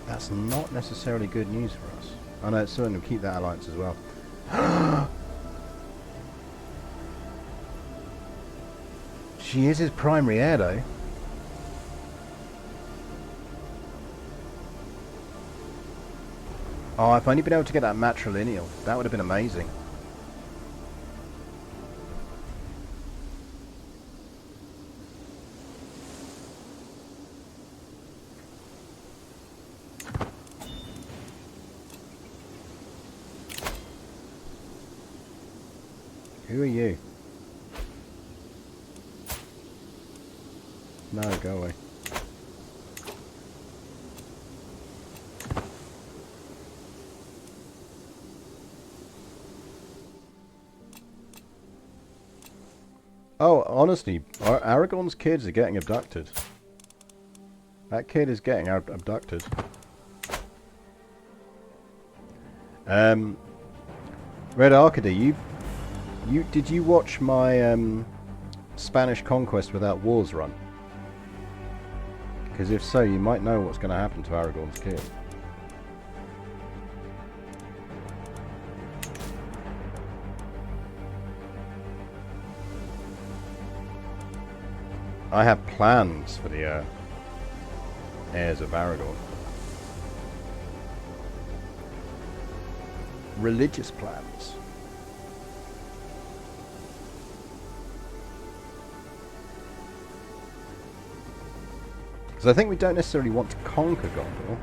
That's not necessarily good news for us. I know, it's certainly will keep that alliance as well. She is his primary heir, though. Oh, if I've only been able to get that matrilineal, that would have been amazing. Who are you? No, go away. Oh, honestly, Aragorn's kids are getting abducted. That kid is getting abducted. Red Arcady, did you watch my Spanish Conquest Without Wars run? Because if so, you might know what's going to happen to Aragorn's kid. I have plans for the heirs of Aragorn. Religious plans. Because I think we don't necessarily want to conquer Gondor.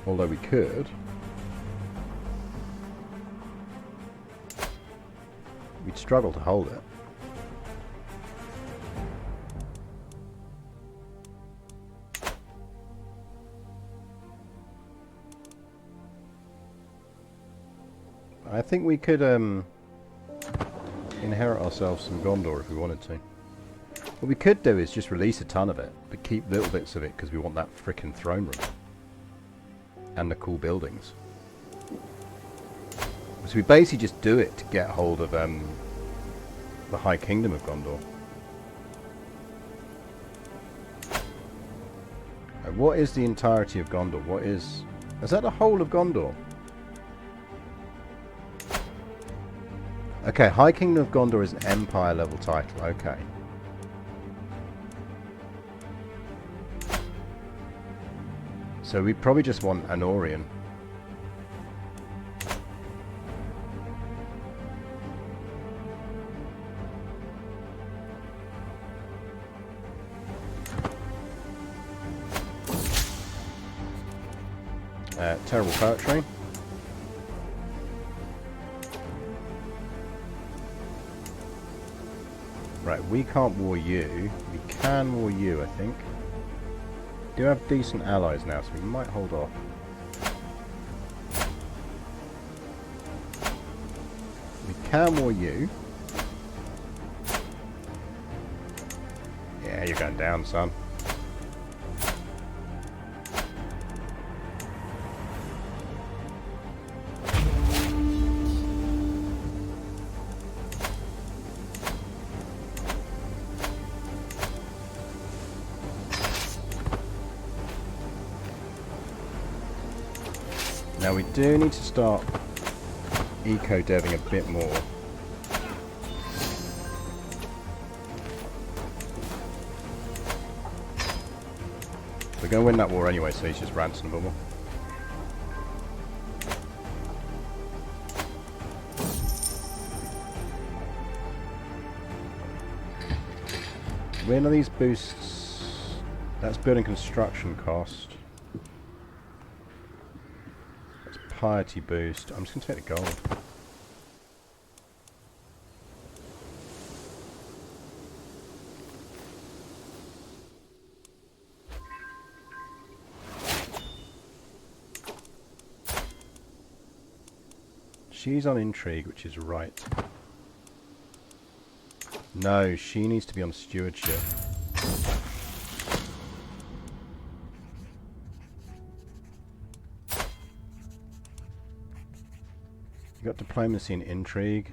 Although we could. We'd struggle to hold it. I think we could inherit ourselves some Gondor if we wanted to. What we could do is just release a ton of it, but keep little bits of it because we want that frickin' throne room. And the cool buildings. So we basically just do it to get hold of the High Kingdom of Gondor. What is the entirety of Gondor? What is... Is that the whole of Gondor? Okay, High Kingdom of Gondor is an Empire level title. Okay. So we probably just want an Orien. Terrible poetry. Right, we can't war you. We can war you, I think. We do have decent allies now, so we might hold off. We can war you. Yeah, you're going down, son. Now we do need to start eco-deving a bit more. We're going to win that war anyway, so he's just ransomable. When are these boosts? That's building construction cost. That's piety boost. I'm just going to take the gold. She's on intrigue, which is right. No, she needs to be on stewardship. You got diplomacy and intrigue.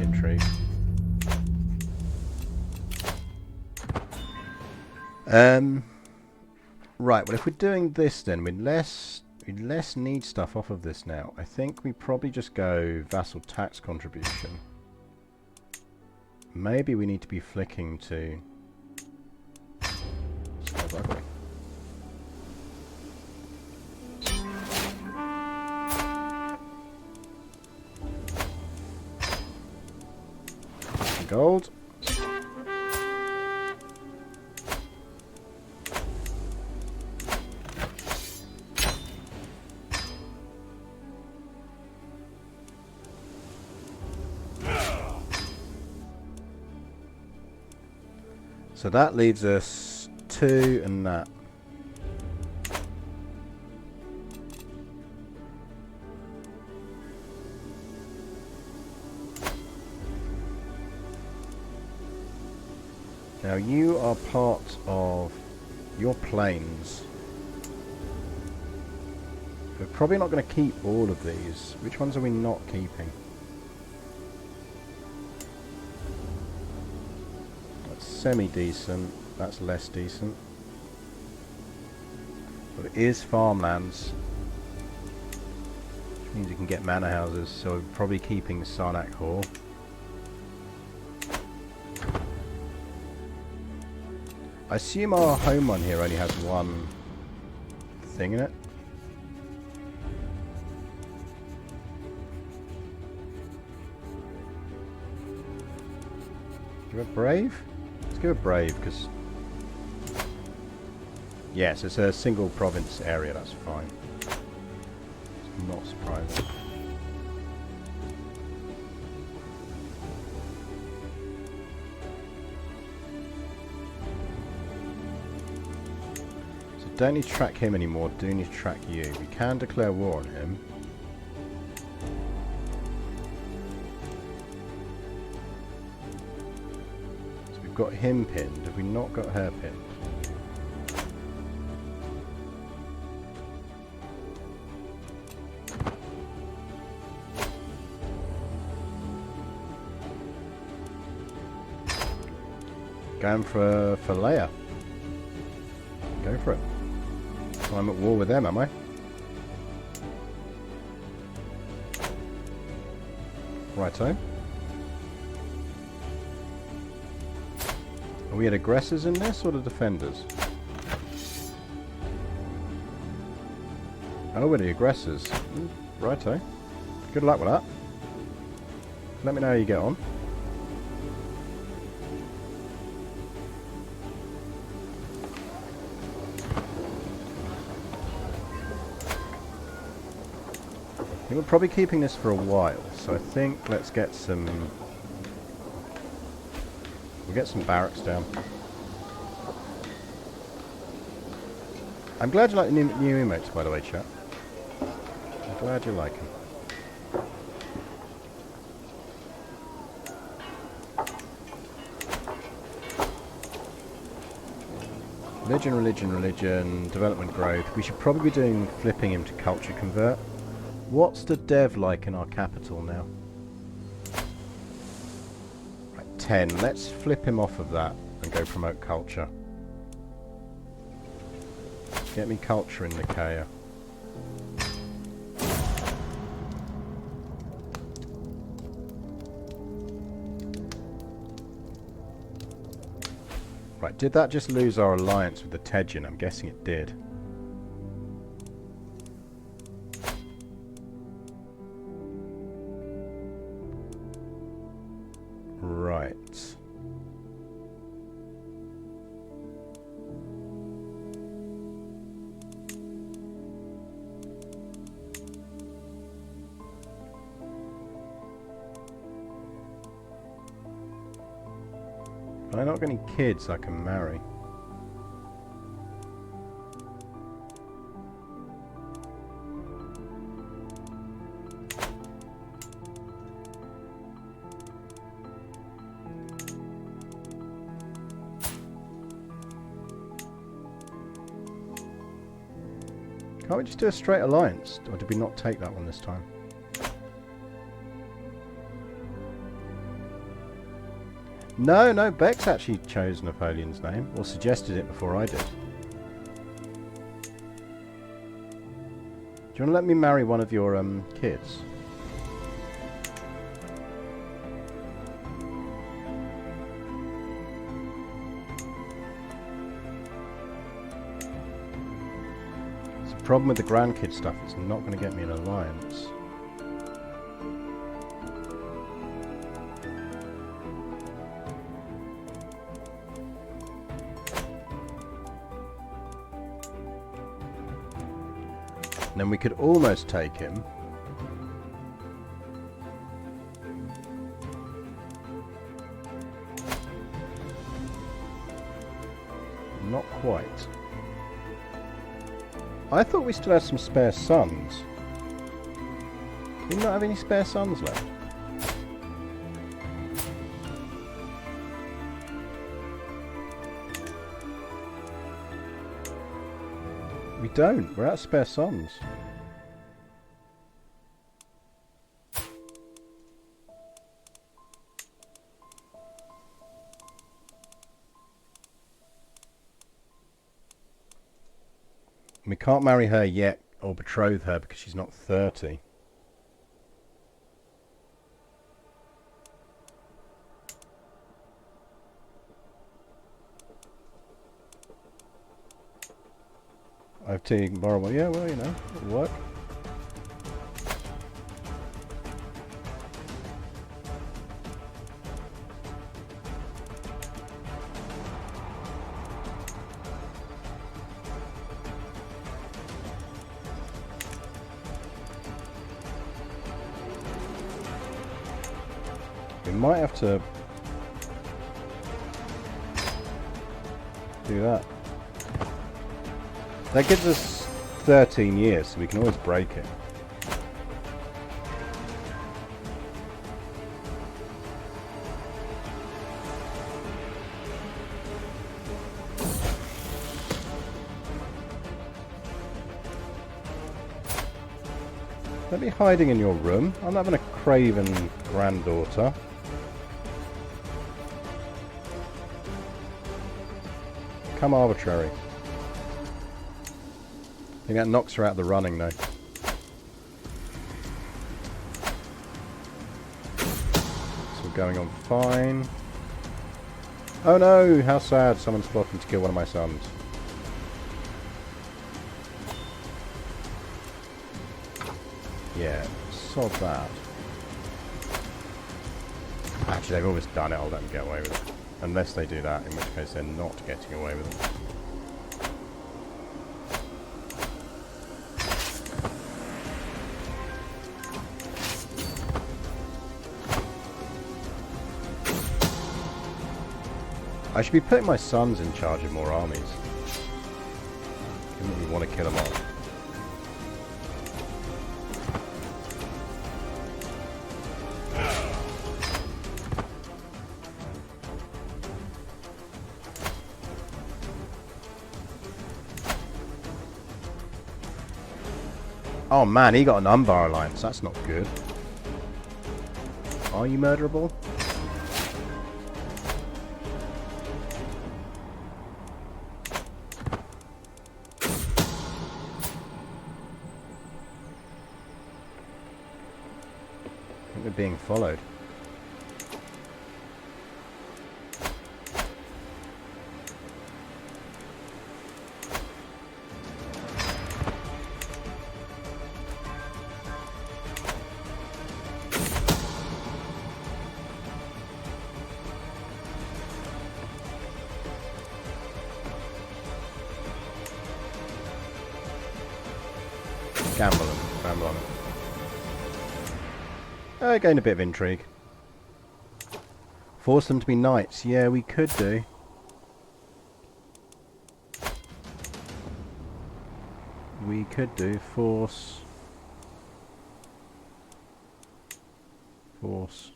Intrigue. Right, well if we're doing this then, we'd less need stuff off of this now. I think we probably just go vassal tax contribution. Maybe we need to be flicking to... Smells ugly. Gold. So that leaves us 2 and that. Now you are part of your planes. We're probably not going to keep all of these. Which ones are we not keeping? That's semi-decent. That's less decent. But it is farmlands. Which means you can get manor houses. So we're probably keeping Sarnak Hall. I assume our home one here only has one thing in it. Give it Brave? Let's give it Brave, because... Yes, it's a single province area, that's fine. It's not surprising. Don't need to track him anymore, do need to track you. We can declare war on him. So we've got him pinned, have we not got her pinned? Going for Leia. Go for it. I'm at war with them, am I? Righto. Are we at aggressors in this or the defenders? Oh, we're the aggressors. Righto. Good luck with that. Let me know how you get on. We're probably keeping this for a while, so I think let's get some... We'll get some barracks down. I'm glad you like the new emotes, by the way, chat. I'm glad you like them. Religion, religion, religion, development growth. We should probably be doing flipping him to culture convert. What's the dev like in our capital now? Right, 10. Let's flip him off of that and go promote culture. Get me culture in Nicaea. Right, did that just lose our alliance with the Tegean? I'm guessing it did. Right. But I've not got any kids I can marry. Can't we just do a straight alliance? Or did we not take that one this time? No, no, Bex actually chose Napoleon's name, or suggested it before I did. Do you want to let me marry one of your kids? It's a problem with the grandkid stuff, it's not going to get me an alliance. And then we could almost take him. Not quite. I thought we still had some spare sons. Do we not have any spare sons left? We don't. We're out of spare sons. We can't marry her yet or betroth her because she's not 30. I've taken borrow one. Yeah, well, you know, it'll work. We might have to do that. That gives us 13 years, so we can always break it. Don't be hiding in your room. I'm having a craven granddaughter. Come arbitrary. I think that knocks her out of the running though. So we're going on fine. Oh no, how sad, someone's plotting to kill one of my sons. Yeah, sod that. Actually, they've always done it, I'll let them get away with it. Unless they do that, in which case they're not getting away with it. I should be putting my sons in charge of more armies. Given that we want to kill them all. Oh man, he got an Umbar alliance. That's not good. Are you murderable? think we're being followed. Gamble on it. Gain a bit of intrigue. Force them to be knights. Yeah, we could do. We could do force. Force.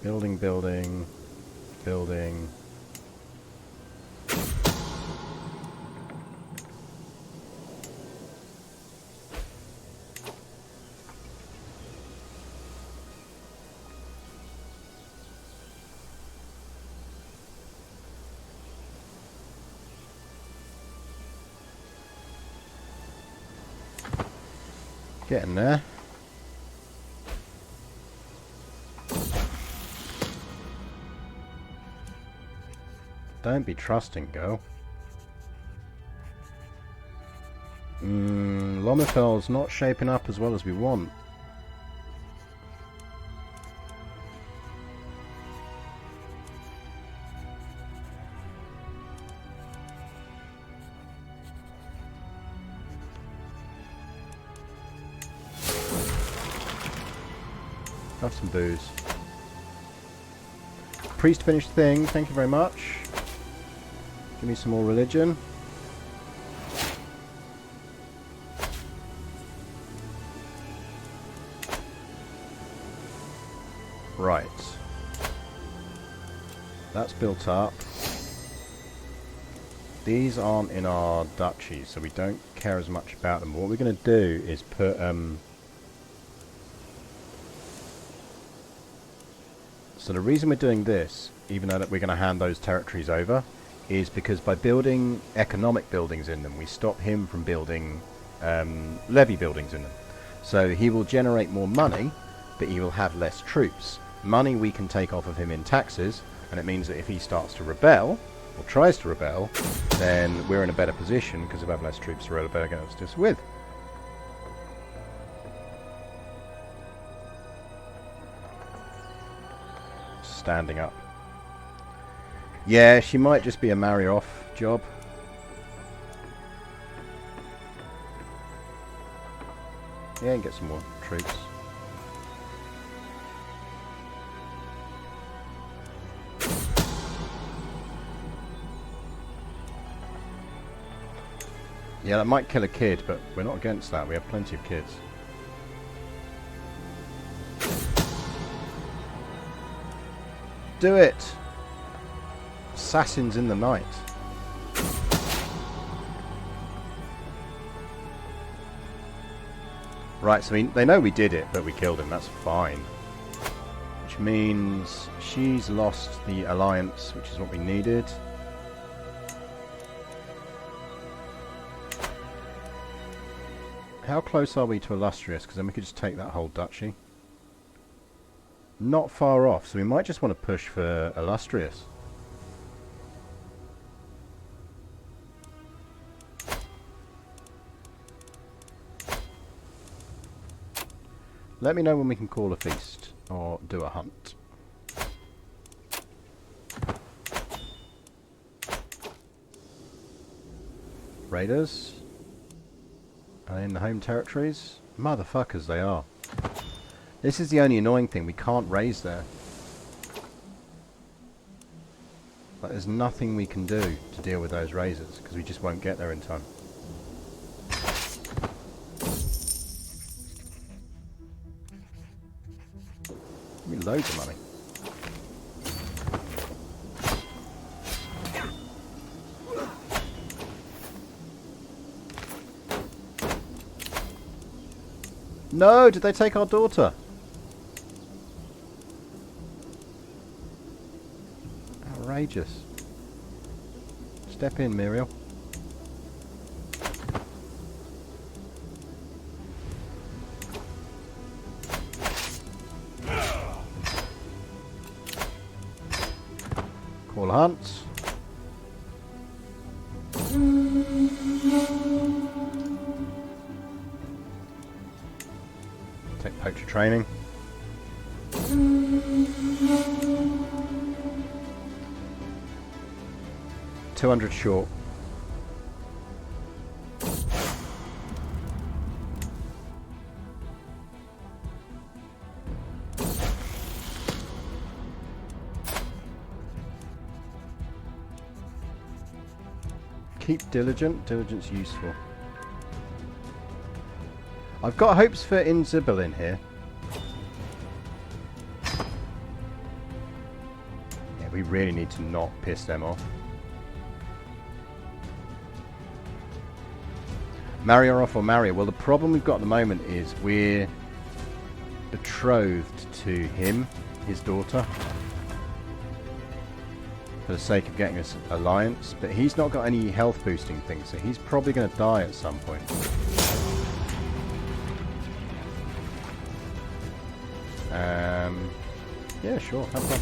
Building, building, building. Getting there. Don't be trusting, girl. Lomofel's not shaping up as well as we want. Have some booze. Priest finished thing, thank you very much. Give me some more religion. Right. That's built up. These aren't in our duchy, so we don't care as much about them. But what we're going to do is put... So the reason we're doing this, even though that we're going to hand those territories over, is because by building economic buildings in them, we stop him from building levy buildings in them. So he will generate more money, but he will have less troops. Money we can take off of him in taxes, and it means that if he starts to rebel, or tries to rebel, then we're in a better position because we'll have less troops to rebel against us with. Standing up. Yeah, she might just be a marry-off job. Yeah, and get some more troops. Yeah, that might kill a kid, but we're not against that. We have plenty of kids. Do it! Assassins in the night. Right, so they know we did it, but we killed him. That's fine. Which means she's lost the alliance, which is what we needed. How close are we to Illustrious? Because then we could just take that whole duchy. Not far off, so we might just want to push for Illustrious. Let me know when we can call a feast or do a hunt. Raiders. Are they in the home territories? Motherfuckers, they are. This is the only annoying thing. We can't raise there. Like, there's nothing we can do to deal with those raisers because we just won't get there in time. Give me loads of money. No, did they take our daughter? Outrageous. Step in, Muriel. Call Hunts. Take poacher training. $200 short. Keep diligent. Diligent's useful. I've got hopes for Inzibil in here. Yeah, we really need to not piss them off. Marry her off or marry her? Well, the problem we've got at the moment is we're betrothed to him, his daughter, for the sake of getting us alliance, but he's not got any health boosting things, so he's probably going to die at some point. Yeah, sure, have fun.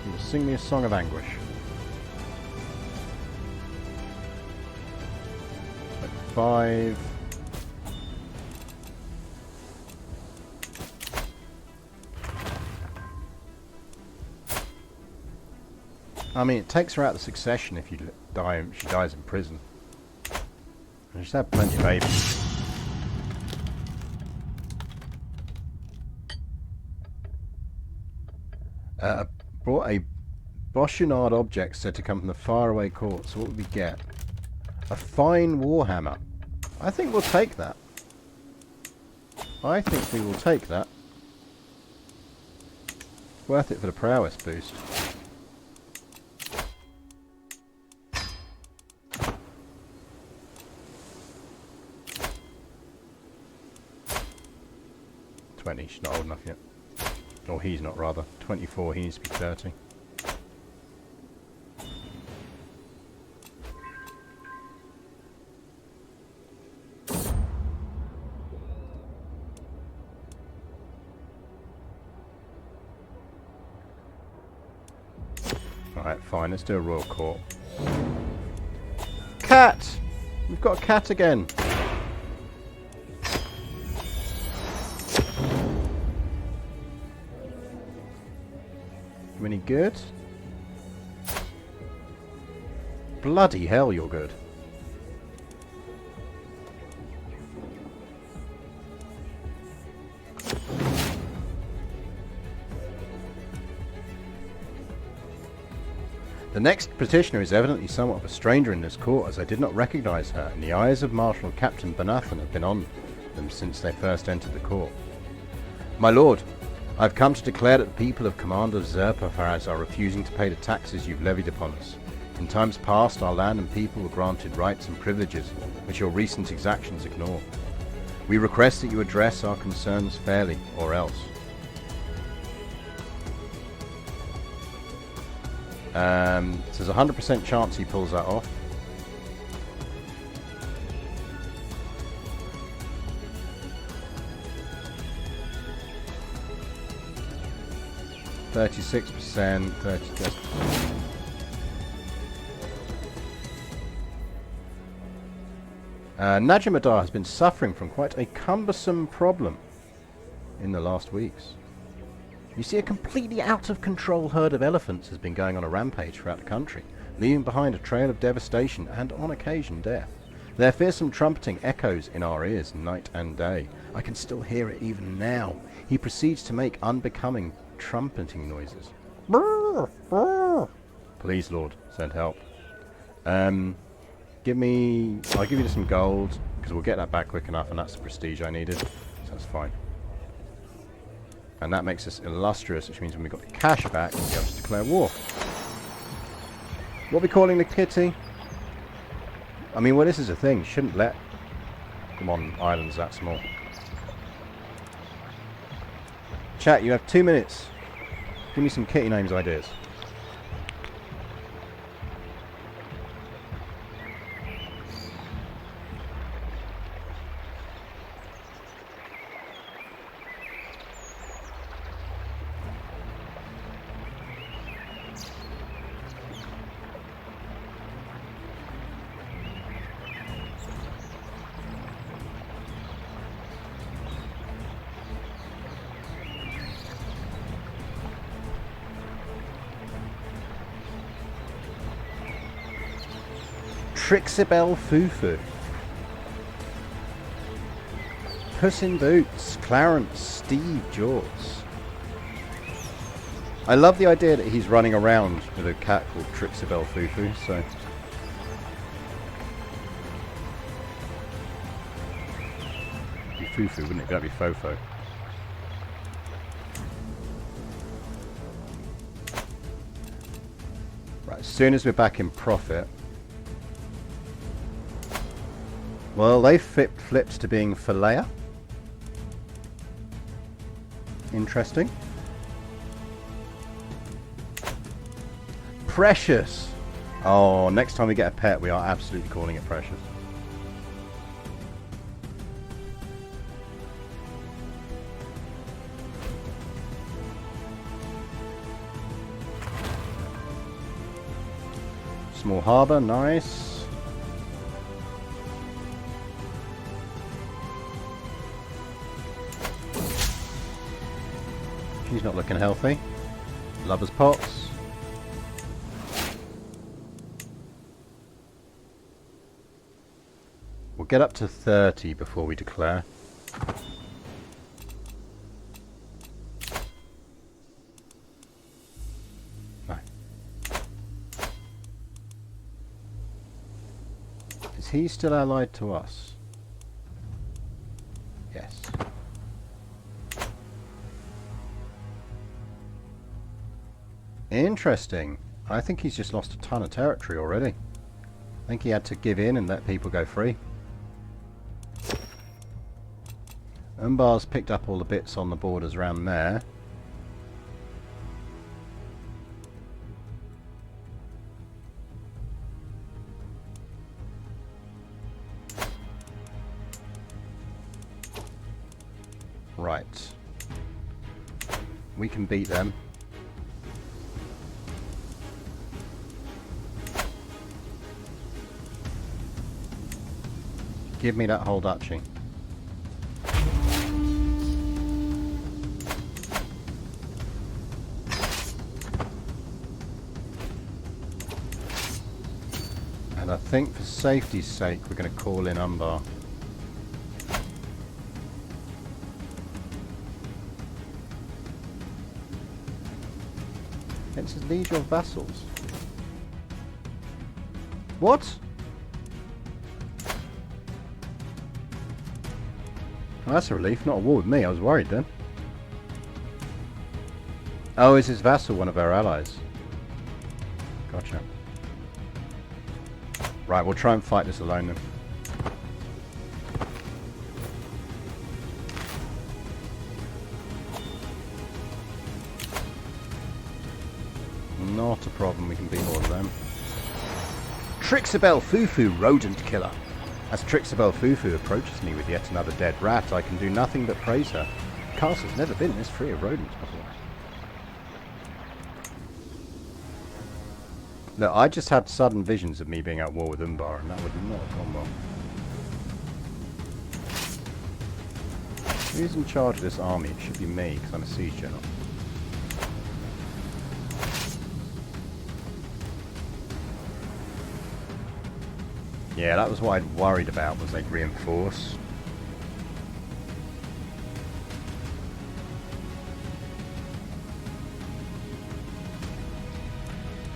You will sing me a song of anguish. Like 5. I mean, it takes her out of the succession if you die. She dies in prison. And she's had plenty of babies. Brought a Boschinard object said to come from the faraway court. So what would we get? A fine warhammer. I think we'll take that. I think we will take that. Worth it for the prowess boost. She's not old enough yet. Or he's not, rather. 24, he needs to be 30. Alright, fine, let's do a royal court. Cat! We've got a cat again! Any good? Bloody hell, you're good. The next petitioner is evidently somewhat of a stranger in this court, as I did not recognize her, and the eyes of Marshal Captain Banathan have been on them since they first entered the court. My lord, I've come to declare that the people of Commander Zerpafaraz are refusing to pay the taxes you've levied upon us. In times past, our land and people were granted rights and privileges, which your recent exactions ignore. We request that you address our concerns fairly, or else. So there's a 100% chance he pulls that off. %36%, 30%. Najamadar has been suffering from quite a cumbersome problem in the last weeks. You see, a completely out of control herd of elephants has been going on a rampage throughout the country, leaving behind a trail of devastation and, on occasion, death. Their fearsome trumpeting echoes in our ears night and day. I can still hear it even now. He proceeds to make unbecoming trumpeting noises. Please, Lord, send help. I'll give you some gold, because we'll get that back quick enough, and that's the prestige I needed, so that's fine. And that makes us illustrious, which means when we've got the cash back, we'll be able to declare war. What are we calling the kitty? I mean, well, this is a thing. Shouldn't let them on islands that small. Chat, you have 2 minutes. Give me some kitty names ideas. Trixibel Fufu. Puss in Boots. Clarence. Steve Jaws. I love the idea that he's running around with a cat called Trixibel Fufu, so... It'd be Fufu, wouldn't it? That'd be Fofo. Right, as soon as we're back in profit... Well, they flipped to being Filea. Interesting. Precious! Oh, next time we get a pet, we are absolutely calling it Precious. Small harbour, nice. She's not looking healthy. Lover's pots. We'll get up to 30 before we declare. No. Is he still allied to us? Yes. Interesting. I think he's just lost a ton of territory already. I think he had to give in and let people go free. Umbar's picked up all the bits on the borders around there. Right. We can beat them. Give me that whole duchy. And I think for safety's sake we're going to call in Umbar. It says lead your vassals. What? Oh, that's a relief. Not a war with me. I was worried then. Oh, is his vassal one of our allies? Gotcha. Right, we'll try and fight this alone then. Not a problem. We can beat all of them. Trixibel Fufu, rodent killer. As Trixibel Fufu approaches me with yet another dead rat, I can do nothing but praise her. The castle's never been this free of rodents before. Look, I just had sudden visions of me being at war with Umbar, and that would not have gone well. Who's in charge of this army? It should be me, because I'm a siege general. Yeah, that was what I'd worried about, was they'd reinforce.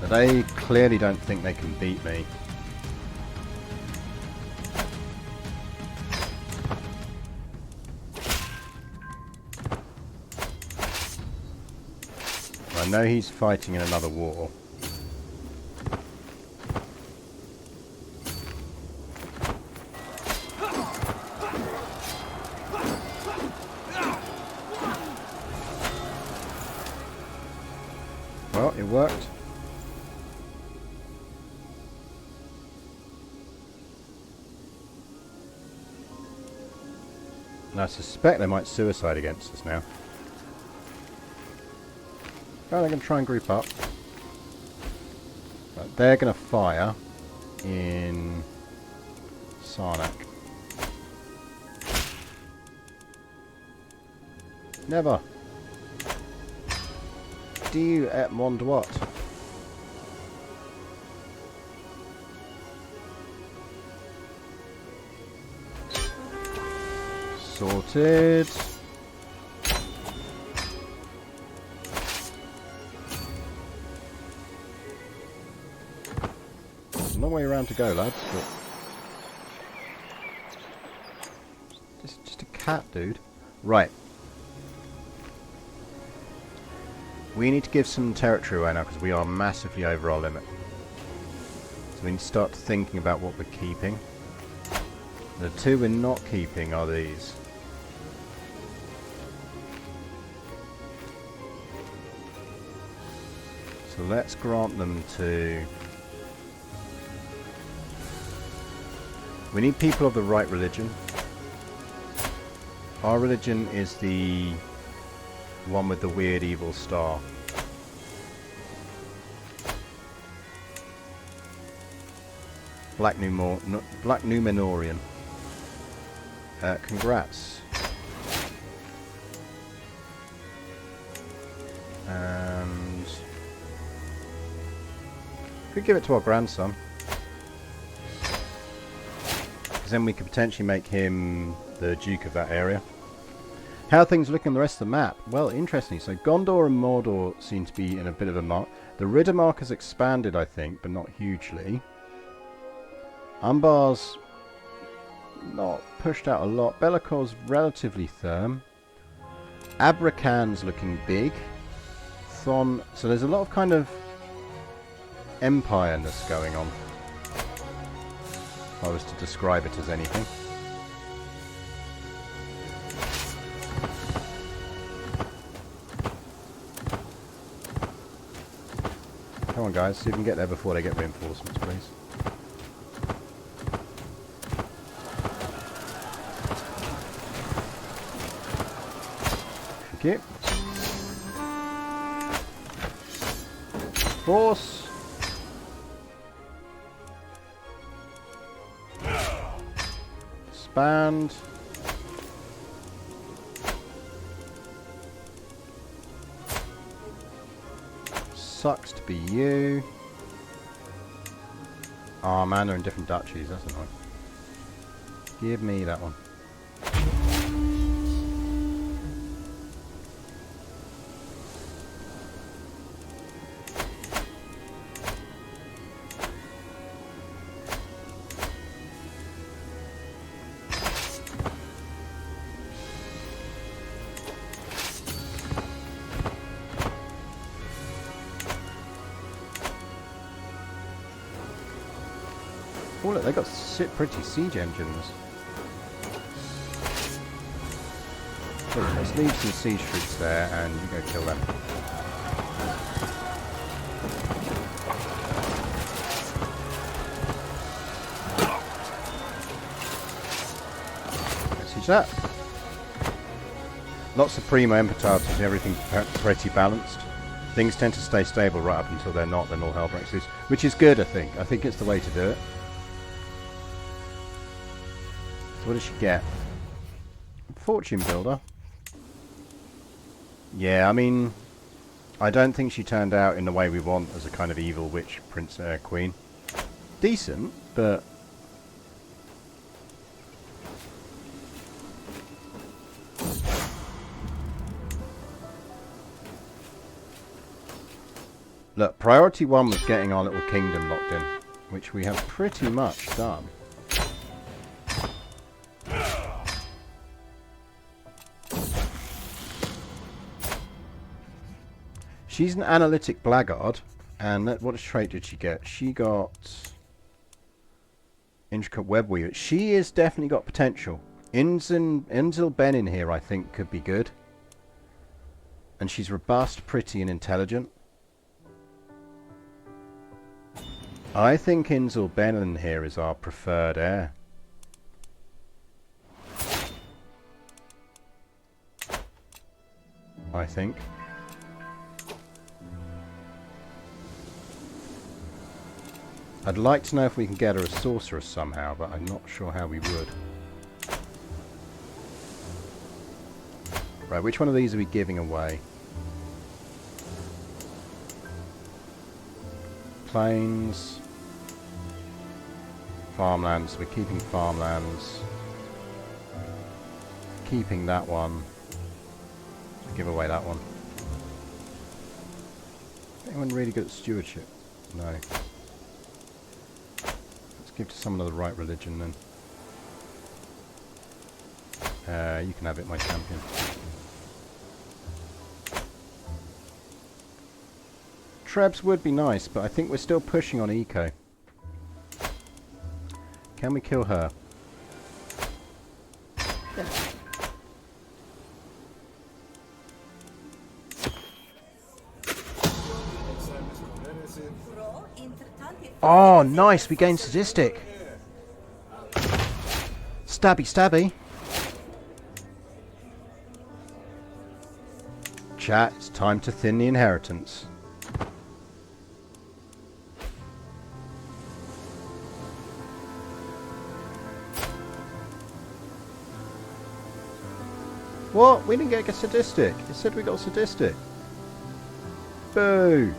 But they clearly don't think they can beat me. I know he's fighting in another war. worked. And I suspect they might suicide against us now. Oh, they're going to try and group up. But they're going to fire in Sarnak. Never. Do you et monde what? Sorted. A long way around to go, lads, but just a cat, dude. Right. We need to give some territory away now because we are massively over our limit. So we need to start thinking about what we're keeping. The two we're not keeping are these. So let's grant them to... We need people of the right religion. Our religion is the one with the weird evil star. Black Numenorian. Congrats. And could give it to our grandson, because then we could potentially make him the Duke of that area. How are things looking on the rest of the map? Well, interesting. So Gondor and Mordor seem to be in a bit of a mark. The Riddermark has expanded, I think, but not hugely. Umbar's not pushed out a lot. Be'lakor's relatively firm. Abrakan's looking big. Thon. So there's a lot of kind of empire-ness going on, if I was to describe it as anything. Come on, guys, see if we can get there before they get reinforcements, please. Thank you. Force. Expand. Sucks to be you. Oh man, they're in different duchies, that's annoying. Give me that one. Oh look, they got pretty siege engines. So let's leave some siege troops there and you go kill them. Let's siege that. Lots of primo empatars and everything pretty balanced. Things tend to stay stable right up until they're not, then all hell breaks loose. Which is good, I think. I think it's the way to do it. What does she get? Fortune builder. Yeah, I mean, I don't think she turned out in the way we want as a kind of evil witch queen. Decent, but look, priority one was getting our little kingdom locked in, which we have pretty much done. She's an analytic blackguard, and what trait did she get? She got intricate web weaver. She has definitely got potential. Inzil Ben in here, I think, could be good. And she's robust, pretty, and intelligent. I think Inzel Benin here is our preferred heir. I think. I'd like to know if we can get her a sorceress somehow, but I'm not sure how we would. Right, which one of these are we giving away? Plains. Farmlands. We're keeping farmlands. Keeping that one. Give away that one. Anyone really good at stewardship? No. Let's give to someone of the right religion then. You can have it, my champion. Trebs would be nice, but I think we're still pushing on eco. Can we kill her? Yeah. Oh, nice! We gained sadistic. Stabby, stabby. Chat, it's time to thin the inheritance. What? We didn't get a sadistic. It said we got sadistic. Boo!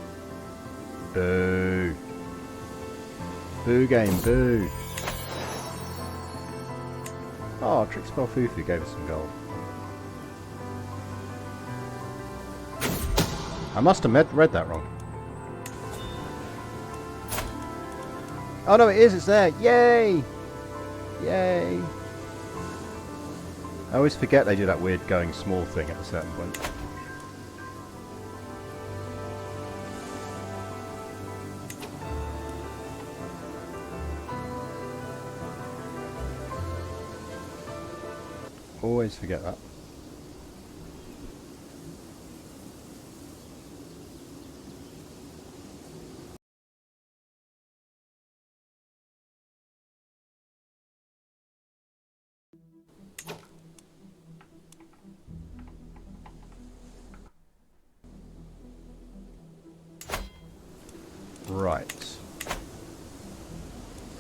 Boo! Boo game, boo! Oh, Trickspell Fufu gave us some gold. I must have read that wrong. Oh no, it is, it's there! Yay! Yay! I always forget they do that weird going small thing at a certain point. Always forget that. Right. So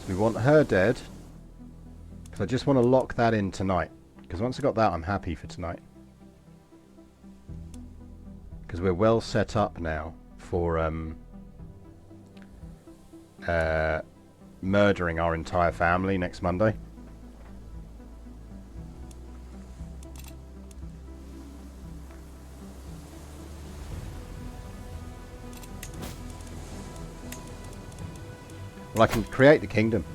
we want her dead. Because I just want to lock that in tonight. Because once I got that, I'm happy for tonight. Because we're well set up now for murdering our entire family next Monday. Well, I can create the kingdom.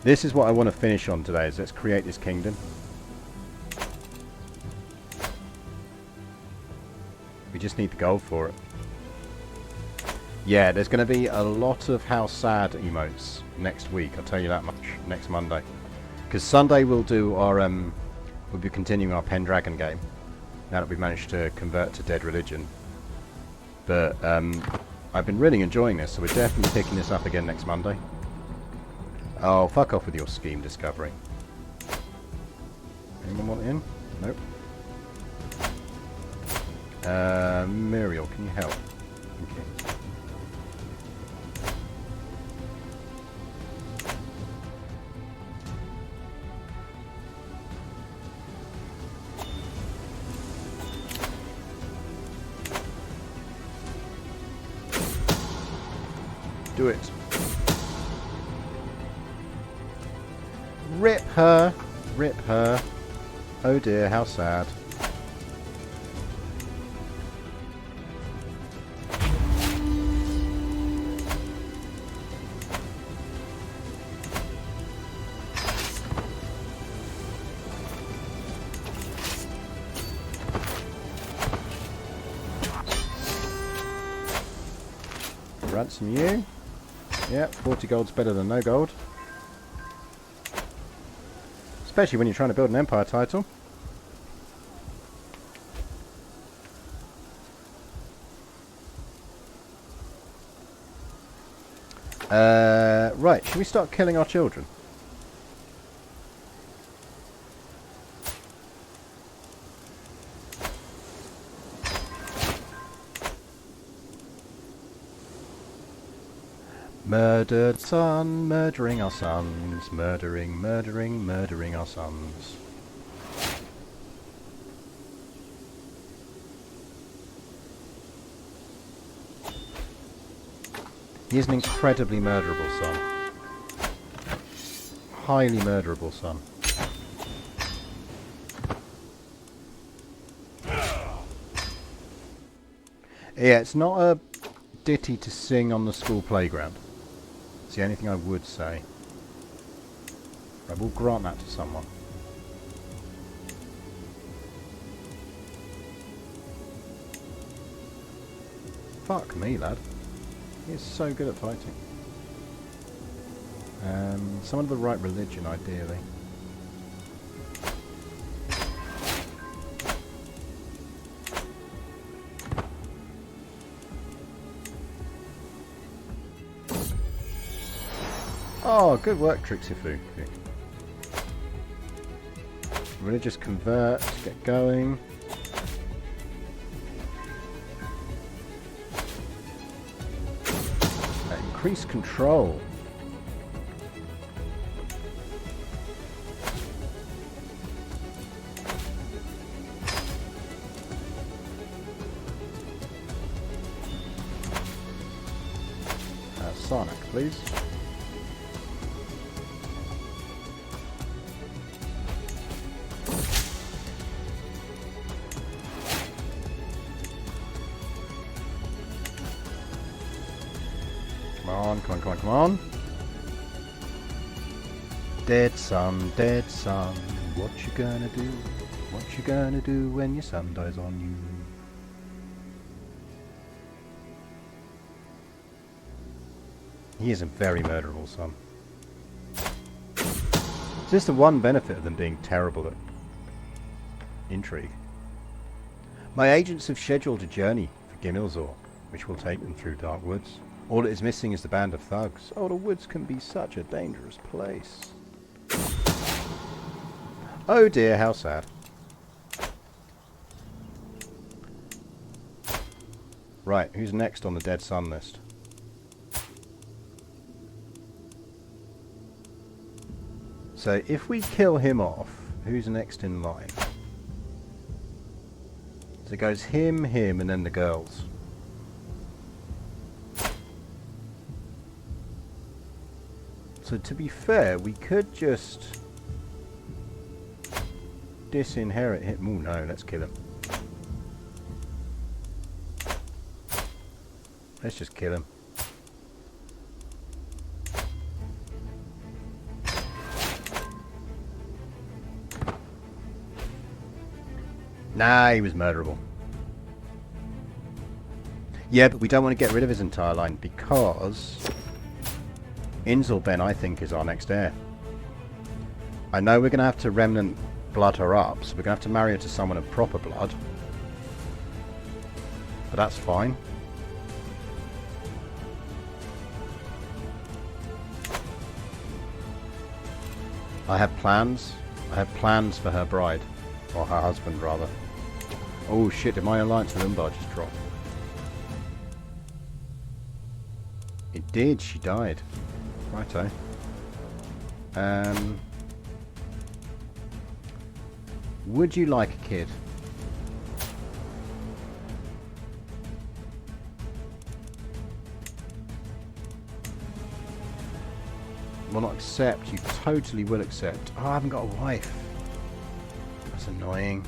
This is what I want to finish on today, is let's create this kingdom. We just need the gold for it. Yeah, there's going to be a lot of how sad emotes next week, I'll tell you that much, next Monday. Because Sunday we'll do our, we'll be continuing our Pendragon game, now that we've managed to convert to Dead Religion. But, I've been really enjoying this, so we're definitely picking this up again next Monday. Oh, fuck off with your scheme discovery. Anyone want in? Nope. Muriel, can you help? Thank you. Do it. Rip her. Rip her. Oh dear, how sad. Ransom you. Yep, 40 gold's better than no gold. Especially when you're trying to build an empire title. Right, should we start killing our children? Murdered son, murdering our sons, murdering our sons. He is an incredibly murderable son. Highly murderable son. Yeah, it's not a ditty to sing on the school playground. It's the only thing I would say. I will grant that to someone. Fuck me, lad. He is so good at fighting. Someone of the right religion, ideally. Oh, good work, Trixifu. Religious convert, get going. Increase control. Sonic, please. Come on, come on, come on, come on. Dead son, what you gonna do? What you gonna do when your son dies on you? He is a very murderable son. Is this the one benefit of them being terrible at intrigue? My agents have scheduled a journey for Gimilzor, which will take them through dark woods. All it is missing is the band of thugs. Oh, the woods can be such a dangerous place. Oh dear, how sad. Right, who's next on the dead son list? So if we kill him off, who's next in line? So it goes him, and then the girls. So to be fair, we could just disinherit him. Oh no, let's kill him. Let's just kill him. Nah, he was murderable. Yeah, but we don't want to get rid of his entire line because Inzelben, I think, is our next heir. I know we're going to have to remnant blood her up, so we're going to have to marry her to someone of proper blood. But that's fine. I have plans. I have plans for her bride. Or her husband, rather. Oh shit, did my alliance with Umbar just drop? It did, she died. Righto. Would you like a kid? Will not accept. You totally will accept. Oh, I haven't got a wife. That's annoying.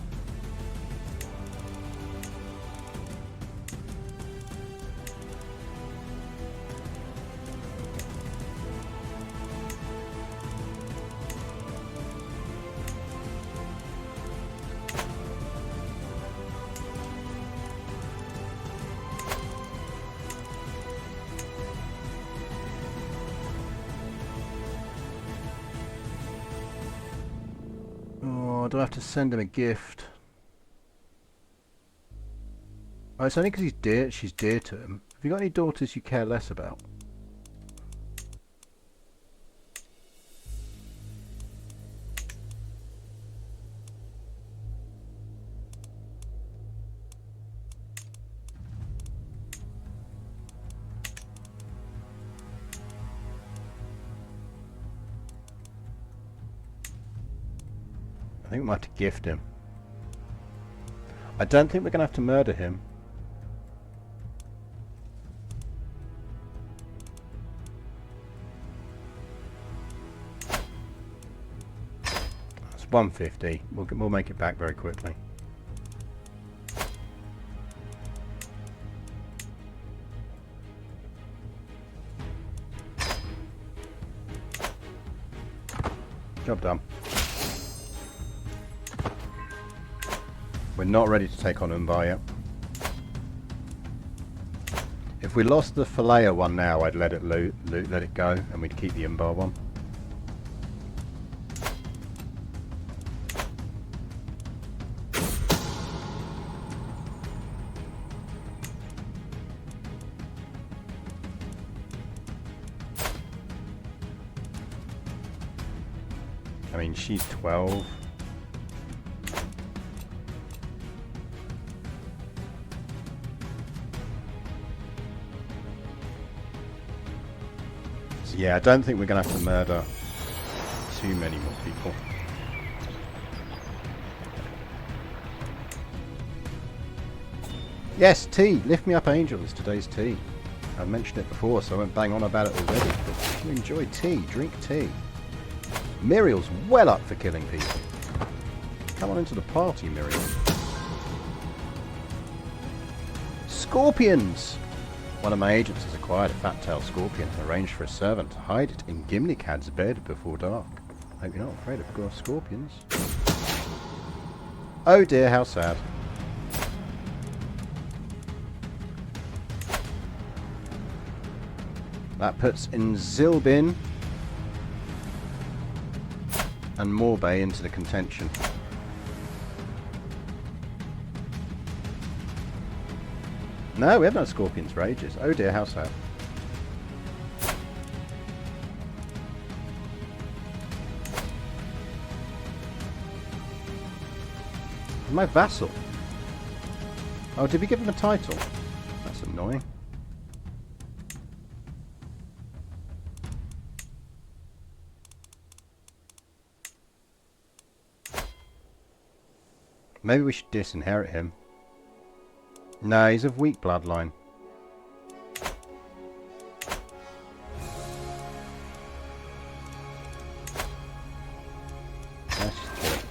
Do I have to send him a gift? Oh, it's only because she's dear to him. Have you got any daughters you care less about? think we might have to gift him. I don't think we're going to have to murder him. That's 150. We'll make it back very quickly. Job done. We're not ready to take on Umbar yet. If we lost the Falea one now, I'd let it let it go, and we'd keep the Umbar one. I mean, she's 12. So yeah, I don't think we're going to have to murder too many more people. Yes, tea! Lift me up, angels. Today's tea. I've mentioned it before, so I won't bang on about it already. But if you enjoy tea, drink tea. Muriel's well up for killing people. Come on into the party, Muriel. Scorpions! One of my agents has acquired a fat-tailed scorpion and arranged for a servant to hide it in Gimli-Cad's bed before dark. Hope you're not afraid of scorpions. Oh dear, how sad. That puts in Zilbin and Morbay into the contention. No, we haven't had scorpions for ages. Oh dear, how sad. My vassal. Oh, did we give him a title? That's annoying. Maybe we should disinherit him. No, he's of weak bloodline. Let's just kill it.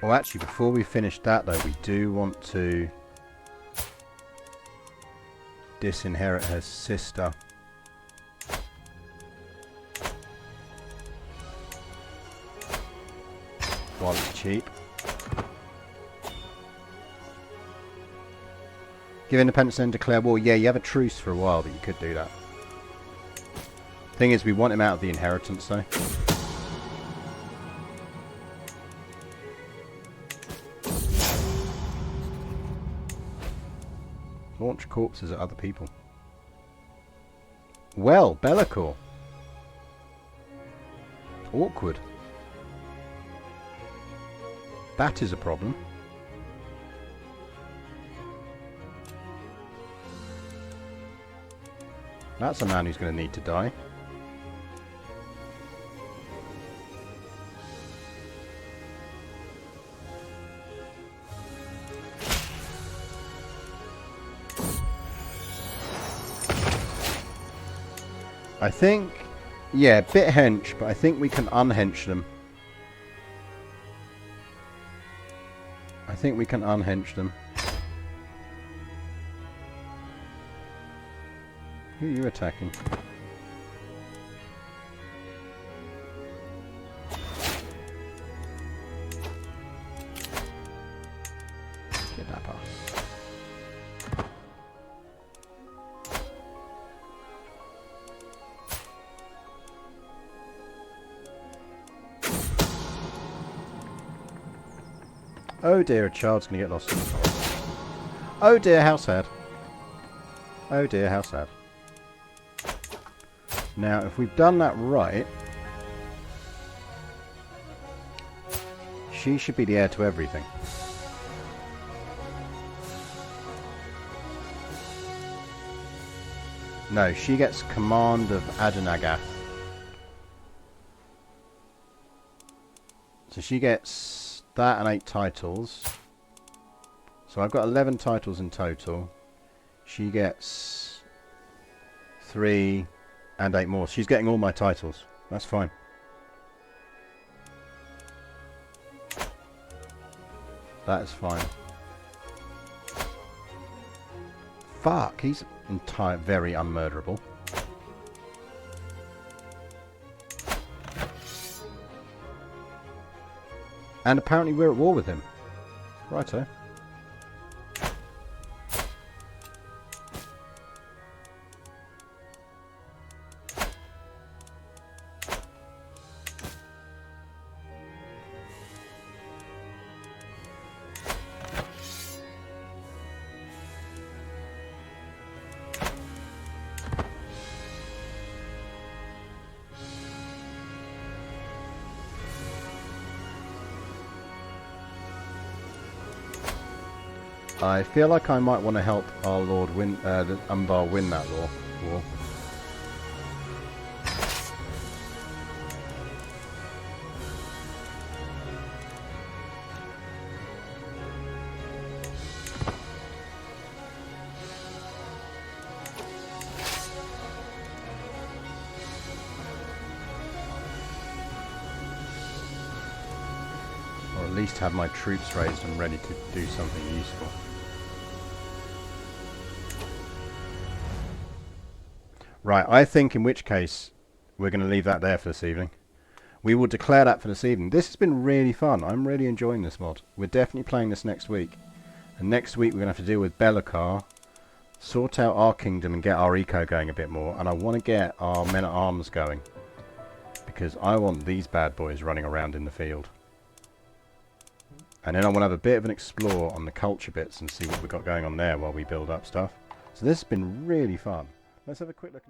Well, actually, before we finish that, though, we do want to disinherit her sister. While it's cheap. Give independence and declare war. Yeah, you have a truce for a while, but you could do that. Thing is, we want him out of the inheritance, though. Launch corpses at other people. Well, Be'lakor. Awkward. That is a problem. That's a man who's going to need to die. I think, yeah, bit hench, but I think we can unhench them. I think we can unhench them. Who are you attacking? Kidnapper. Oh dear, a child's going to get lost in the forest. Oh dear, how sad. Oh dear, how sad. Now, if we've done that right, she should be the heir to everything. No, she gets command of Adenagath. So she gets that and 8 titles. So I've got 11 titles in total. She gets 3 and 8 more. She's getting all my titles. That's fine. That is fine. Fuck, he's very unmurderable. And apparently we're at war with him. Righto. I feel like I might want to help our Lord win, the Umbar win that war. Or at least have my troops raised and ready to do something useful. Right, I think in which case we're going to leave that there for this evening. We will declare that for this evening. This has been really fun. I'm really enjoying this mod. We're definitely playing this next week. And next week we're going to have to deal with Be'lakor, sort out our kingdom and get our eco going a bit more. And I want to get our men-at-arms going, because I want these bad boys running around in the field. And then I want to have a bit of an explore on the culture bits and see what we've got going on there while we build up stuff. So this has been really fun. Let's have a quick look.